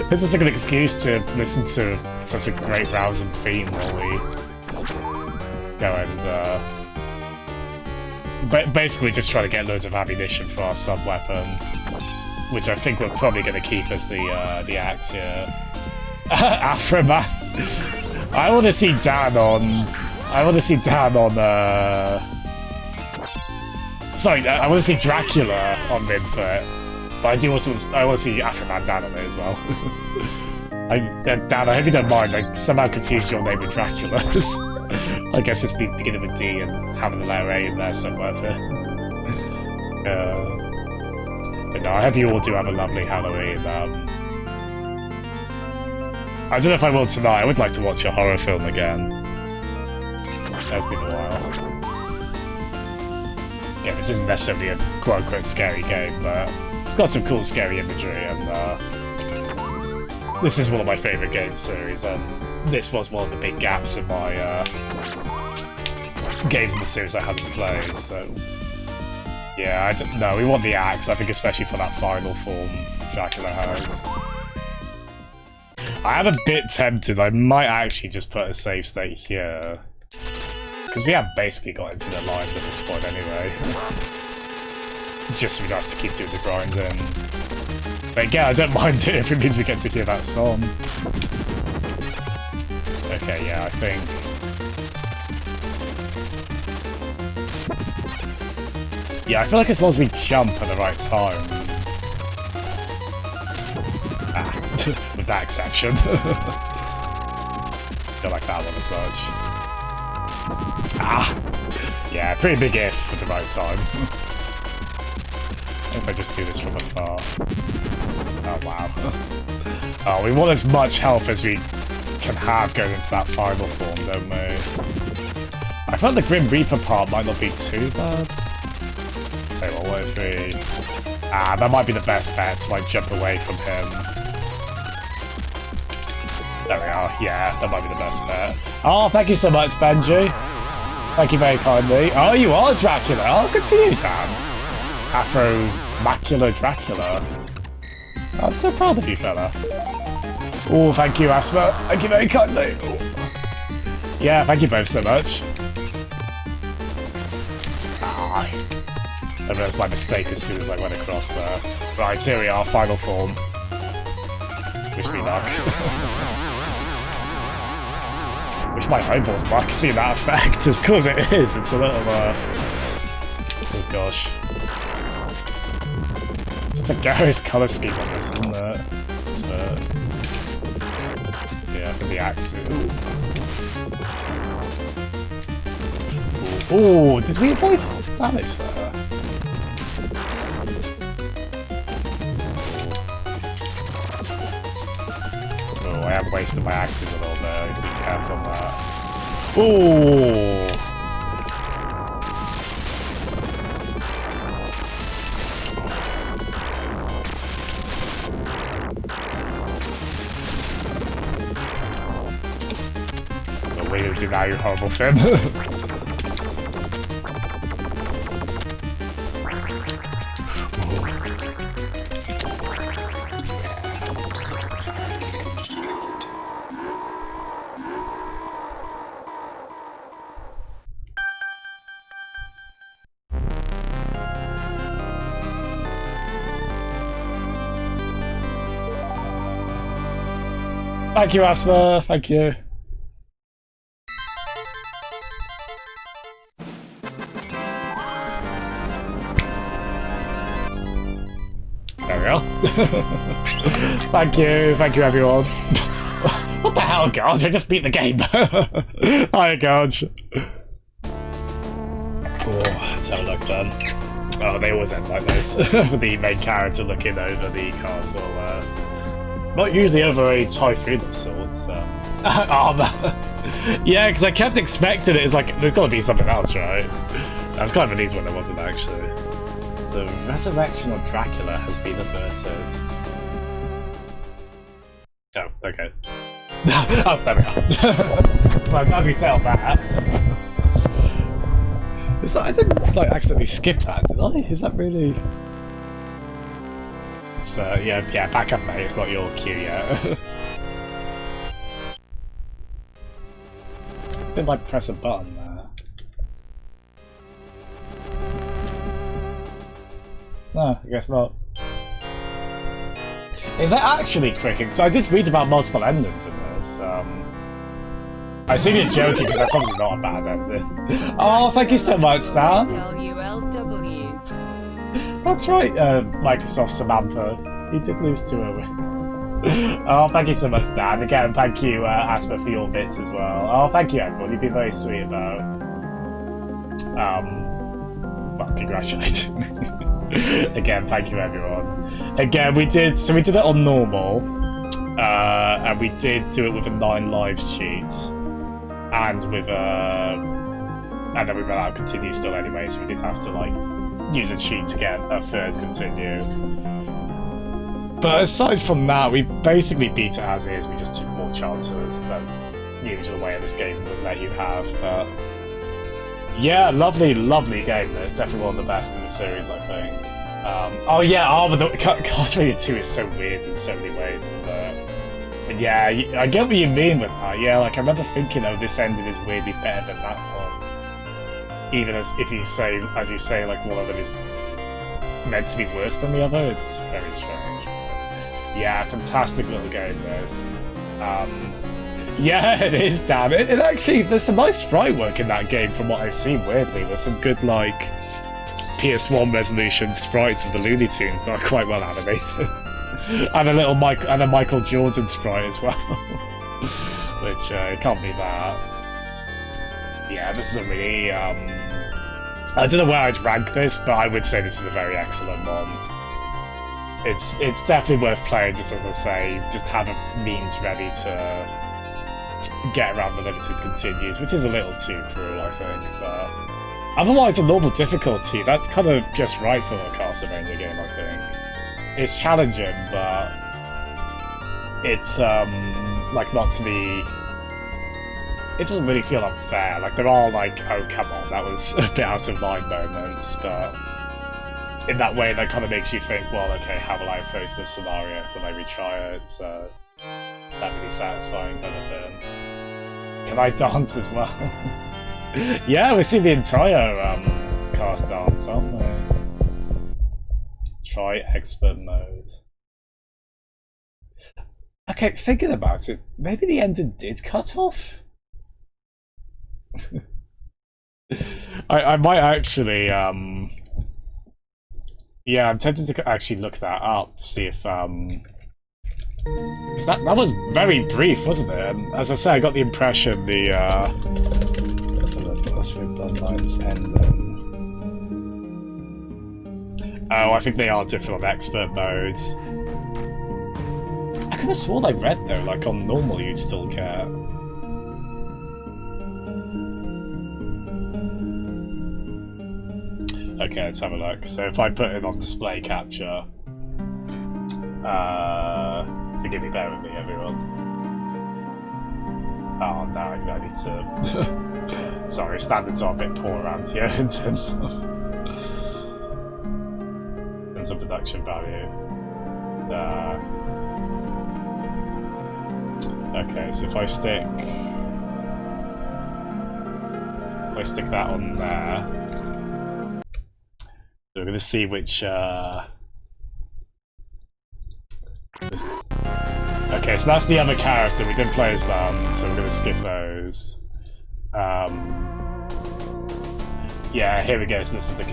This is like an excuse to listen to such a great rousing theme while we go and basically just try to get loads of ammunition for our sub-weapon, which I think we're probably going to keep as the axe here. Afroman. I want to see Dan on. Sorry, I want to see Dracula on Minfoot, but I want to see Afroman Dan on it as well. Dan, I hope you don't mind. I somehow confused your name with Dracula's. I guess it's the beginning of a D and having the letter A in there somewhere. But no, I hope you all do have a lovely Halloween. I don't know if I will tonight. I would like to watch a horror film again. It's been a while. Yeah, this isn't necessarily a quote-unquote scary game, but it's got some cool scary imagery, and this is one of my favourite game series, and this was one of the big gaps in my games in the series I hadn't played, so... Yeah, I don't know, we want the axe, I think, especially for that final form Dracula has. I am a bit tempted, I might actually just put a save state here. Because we have basically got infinite lives at this point anyway. Just so we don't have to keep doing the grinding. But again, I don't mind it if it means we get to hear that song. Okay, yeah, I think... Yeah, I feel like as long as we jump at the right time... Ah, with that exception. Don't like that one as much. Ah! Yeah, pretty big if at the right time. If I just do this from afar. Oh, wow. Oh, we want as much health as we can have going into that final form, don't we? I felt the Grim Reaper part might not be too bad. Tell you what if we... Ah, that might be the best bet to, like, jump away from him. There we are. Yeah, that might be the best bet. Oh, thank you so much, Benji. Thank you very kindly. Oh, you are Dracula. Oh, good for you, Tam. Afro-macular Dracula. I'm so proud of you, fella. Oh, thank you, Asma. Thank you very kindly. Ooh. Yeah, thank you both so much. Ah, I realised my mistake as soon as I went across there. Right, here we are, final form. Wish me luck. Wish my eyeballs luck seeing that effect, as cool as it is. It's a little, oh gosh. It's a glorious colour scheme on this, isn't it? It's for... Yeah, for the axes. Ooh, did we avoid damage there? Oh, I have wasted my axes a little bit. I need to be careful on that. Ooh! The way to deny you horrible film. Thank you, Asma. Thank you. There we go. Thank you, everyone. What the hell, God? I just beat the game. Hi, God. Oh, let's have a look then. Oh, they always end like this. For the main character looking over the castle. Not usually over a typhoon of sorts. Armor. Yeah, because I kept expecting it. It's like, there's got to be something else, right? I was kind of relieved when there wasn't, actually. The resurrection of Dracula has been averted. Oh, okay. Oh, there we go. Well, I'm glad we settled that. Is that, I didn't like accidentally skip that, did I? Is that really... It's, yeah, back up, mate. It's not your cue yet. Didn't like press a button there. No, I guess not. Is that actually cricket? Because I did read about multiple endings in this. I assume you're joking because that's obviously not a bad ending. Oh, thank you so much, Dan. LULW. That's right, Microsoft Samantha. He did lose to a win. Oh, thank you so much, Dan. Again, thank you, Asper, for your bits as well. Oh, thank you, everyone. You've been very sweet about... well, congratulating me. Again, thank you, everyone. Again, we did it on normal, and we did do it with a 9 lives cheat, and with and then we ran out of continue still anyway, so we didn't have to like use a cheat to get a third continue. But aside from that, we basically beat it as is. We just took more chances than the usual way of this game would let you have. But yeah, lovely game. It's definitely one of the best in the series, I think. Oh yeah, Castlevania 2 is so weird in so many ways, isn't it? But yeah, I get what you mean with that. Yeah, like I remember thinking, oh, this ending is weirdly better than that one. Even as if you say, like one of them is meant to be worse than the other, it's very strange. Yeah, fantastic little game, this. Yeah, it is, Dan. It actually, there's some nice sprite work in that game from what I've seen, weirdly. There's some good, like, PS1 resolution sprites of the Looney Tunes that are quite well animated. And a little Michael Jordan sprite as well. Which, it can't be that. Yeah, this is a really, I don't know where I'd rank this, but I would say this is a very excellent one. It's definitely worth playing, just as I say, just have a means ready to get around the limited continues, which is a little too cruel, I think, but otherwise a normal difficulty, that's kind of just right for a Castlevania game, I think. It's challenging, but it's, like, not to be... It doesn't really feel unfair, like, there are, like, oh, come on, that was a bit out of line moments, but in that way, that kind of makes you think, well, okay, how will I approach this scenario when I retry it? So that really satisfying kind of thing. Can I dance as well? Yeah, we see the entire cast dance, aren't we? Try expert mode. Okay, thinking about it, maybe the ending did cut off? I might actually Yeah, I'm tempted to actually look that up, see if 'cause that was very brief, wasn't it? And as I say, I got the impression the let's have a look. That's where Bloodlines end. Oh, I think they are different on expert modes. I could have sworn I read though, like on normal you'd still get. Okay, let's have a look. So if I put it on display capture, forgive me, bear with me, everyone. Oh no, I need to. Sorry, standards are a bit poor around here in terms of production value. Okay, so if I stick that on there. So we're going to see which, Okay, so that's the other character. We didn't play as them, so we're going to skip those. Yeah, here we go. So this is the...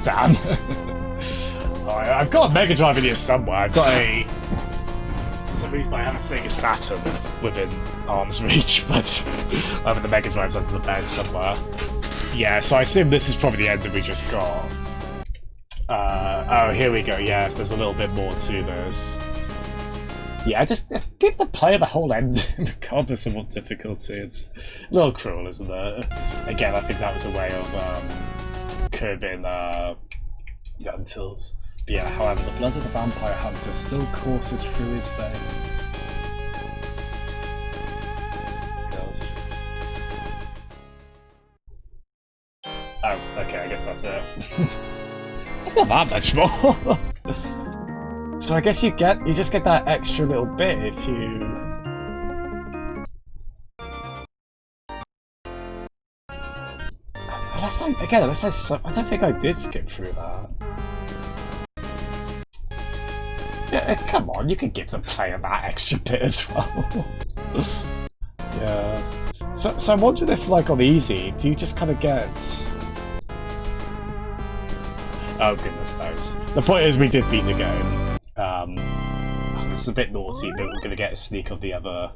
damn. I've got a Mega Drive in here somewhere. I've got a... For some reason I have a Sega Saturn within arm's reach, but I have the Mega Drive's under the bed somewhere. Yeah, so I assume this is probably the ending we just got. Oh, here we go. Yes, there's a little bit more to this. Yeah, just give the player the whole end, regardless of what difficulty. It's a little cruel, isn't it? Again, I think that was a way of curbing gun tools. But yeah, however, the blood of the vampire hunter still courses through his veins. Gosh. Oh, okay, I guess that's it. It's not that much more. So I guess you just get that extra little bit if you. Unless I don't think I did skip through that. Yeah, come on, you could give the player that extra bit as well. Yeah. So I'm wondering if, like, on easy, do you just kind of get? Oh goodness knows. The point is, we did beat the game. It's a bit naughty, but we're gonna get a sneak of the other.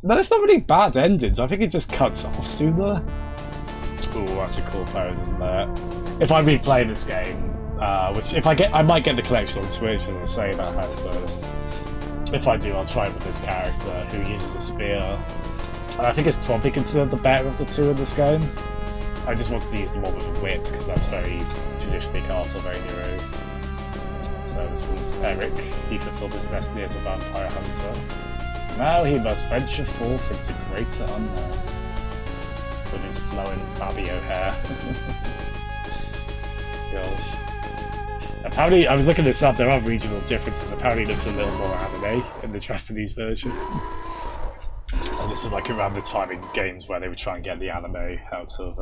No, there's not really bad endings. I think it just cuts off sooner. Ooh, that's a cool pose, isn't it? If I replay this game, which if I get, I might get the collection on Switch, as I say, that has those. If I do, I'll try it with this character who uses a spear, and I think it's probably considered the better of the two in this game. I just wanted to use the one with a whip because that's very traditionally Castlevania. So this was Eric. He fulfilled his destiny as a vampire hunter. Now he must venture forth into greater unknowns with his flowing Fabio hair. Gosh. Apparently, I was looking this up. There are regional differences. Apparently, it looks a little more anime in the Japanese version. And this is like around the time in games where they would try and get the anime out of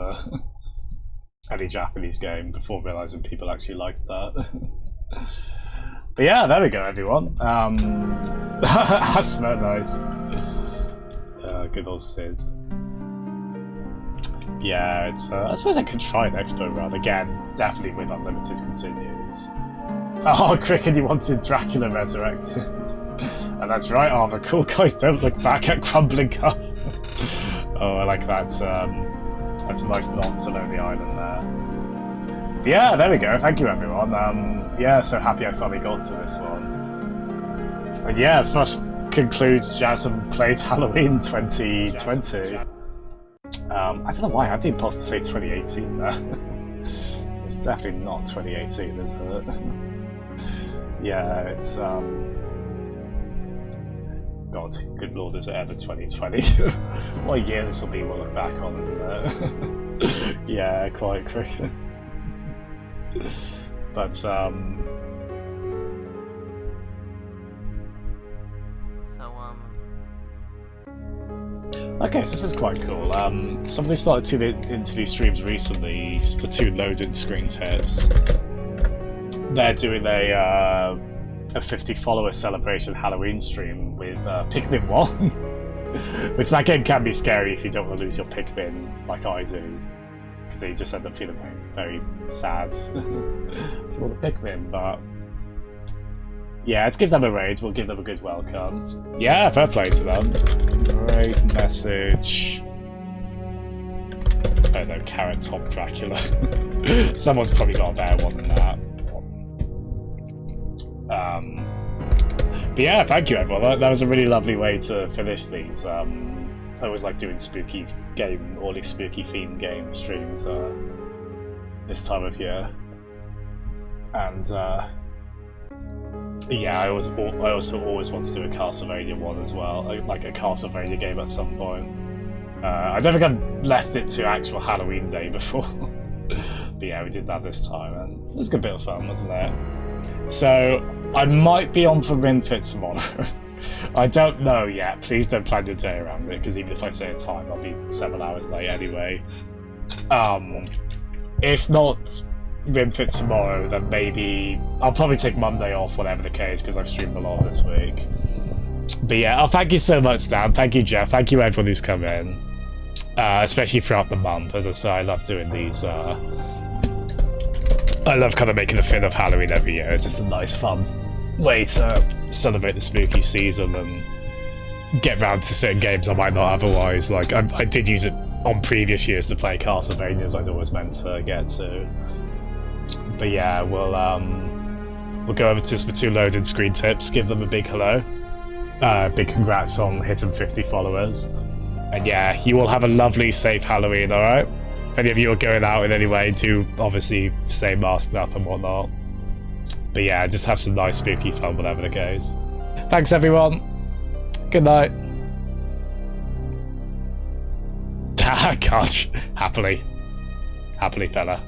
any Japanese game before realizing people actually liked that. But yeah, there we go, everyone. That's very nice. Good old Sid. Yeah, it's. I suppose I could try an expert run again. Definitely with unlimited continues. Oh, Cricket, you wanted Dracula resurrected. And that's right, the cool guys don't look back at crumbling cup. Oh, I like that. That's a nice nod to Lonely Island there. But yeah, there we go. Thank you, everyone. Yeah, so happy I finally got to this one. And yeah, first concludes Jazzem plays Halloween 2020. I don't know why I had the impulse to say 2018 there. It's definitely not 2018, is it? Yeah, it's God, good lord, is it ever 2020? What a year this will be we'll look back on, isn't it? Yeah, quite quick. But okay, so this is quite cool. Somebody started into these streams recently, Splatoon loading screen tips. They're doing a 50 follower celebration Halloween stream with Pikmin 1. Which that game can be scary if you don't want to lose your Pikmin like I do. because they just end up feeling very, very sad for all the Pikmin, but yeah, let's give them a raid, we'll give them a good welcome. Yeah, fair play to them. Great message. Oh no, Carrot Top Dracula. Someone's probably got a better one than that. But yeah, thank you everyone. That was a really lovely way to finish these. I always like doing spooky game, all these spooky themed game streams this time of year. And yeah, I also always want to do a Castlevania one as well, like a Castlevania game at some point. I don't think I've left it to actual Halloween Day before. But yeah, we did that this time, and it was a good bit of fun, wasn't it? So, I might be on for Rinfit tomorrow. I don't know yet. Please don't plan your day around it, because even if I say a time, I'll be 7 hours late anyway. If not Rinfit tomorrow, then maybe I'll probably take Monday off, whatever the case, because I've streamed a lot this week. But yeah, thank you so much, Dan. Thank you, Jeff. Thank you, everyone who's come in. Especially throughout the month. As I say, I love doing these. I love kind of making a fin of Halloween every year. It's just a nice, fun way to celebrate the spooky season and get round to certain games I might not otherwise. Like, I did use it on previous years to play Castlevanias I'd always meant to get to. But yeah, we'll go over to Splatoon loading screen tips, give them a big hello. Big congrats on hitting 50 followers. And yeah, you all have a lovely, safe Halloween, alright? If any of you are going out in any way, do obviously stay masked up and whatnot. But yeah, just have some nice spooky fun, whatever the case. Thanks everyone. Good night. Gosh, happily. Happily, fella.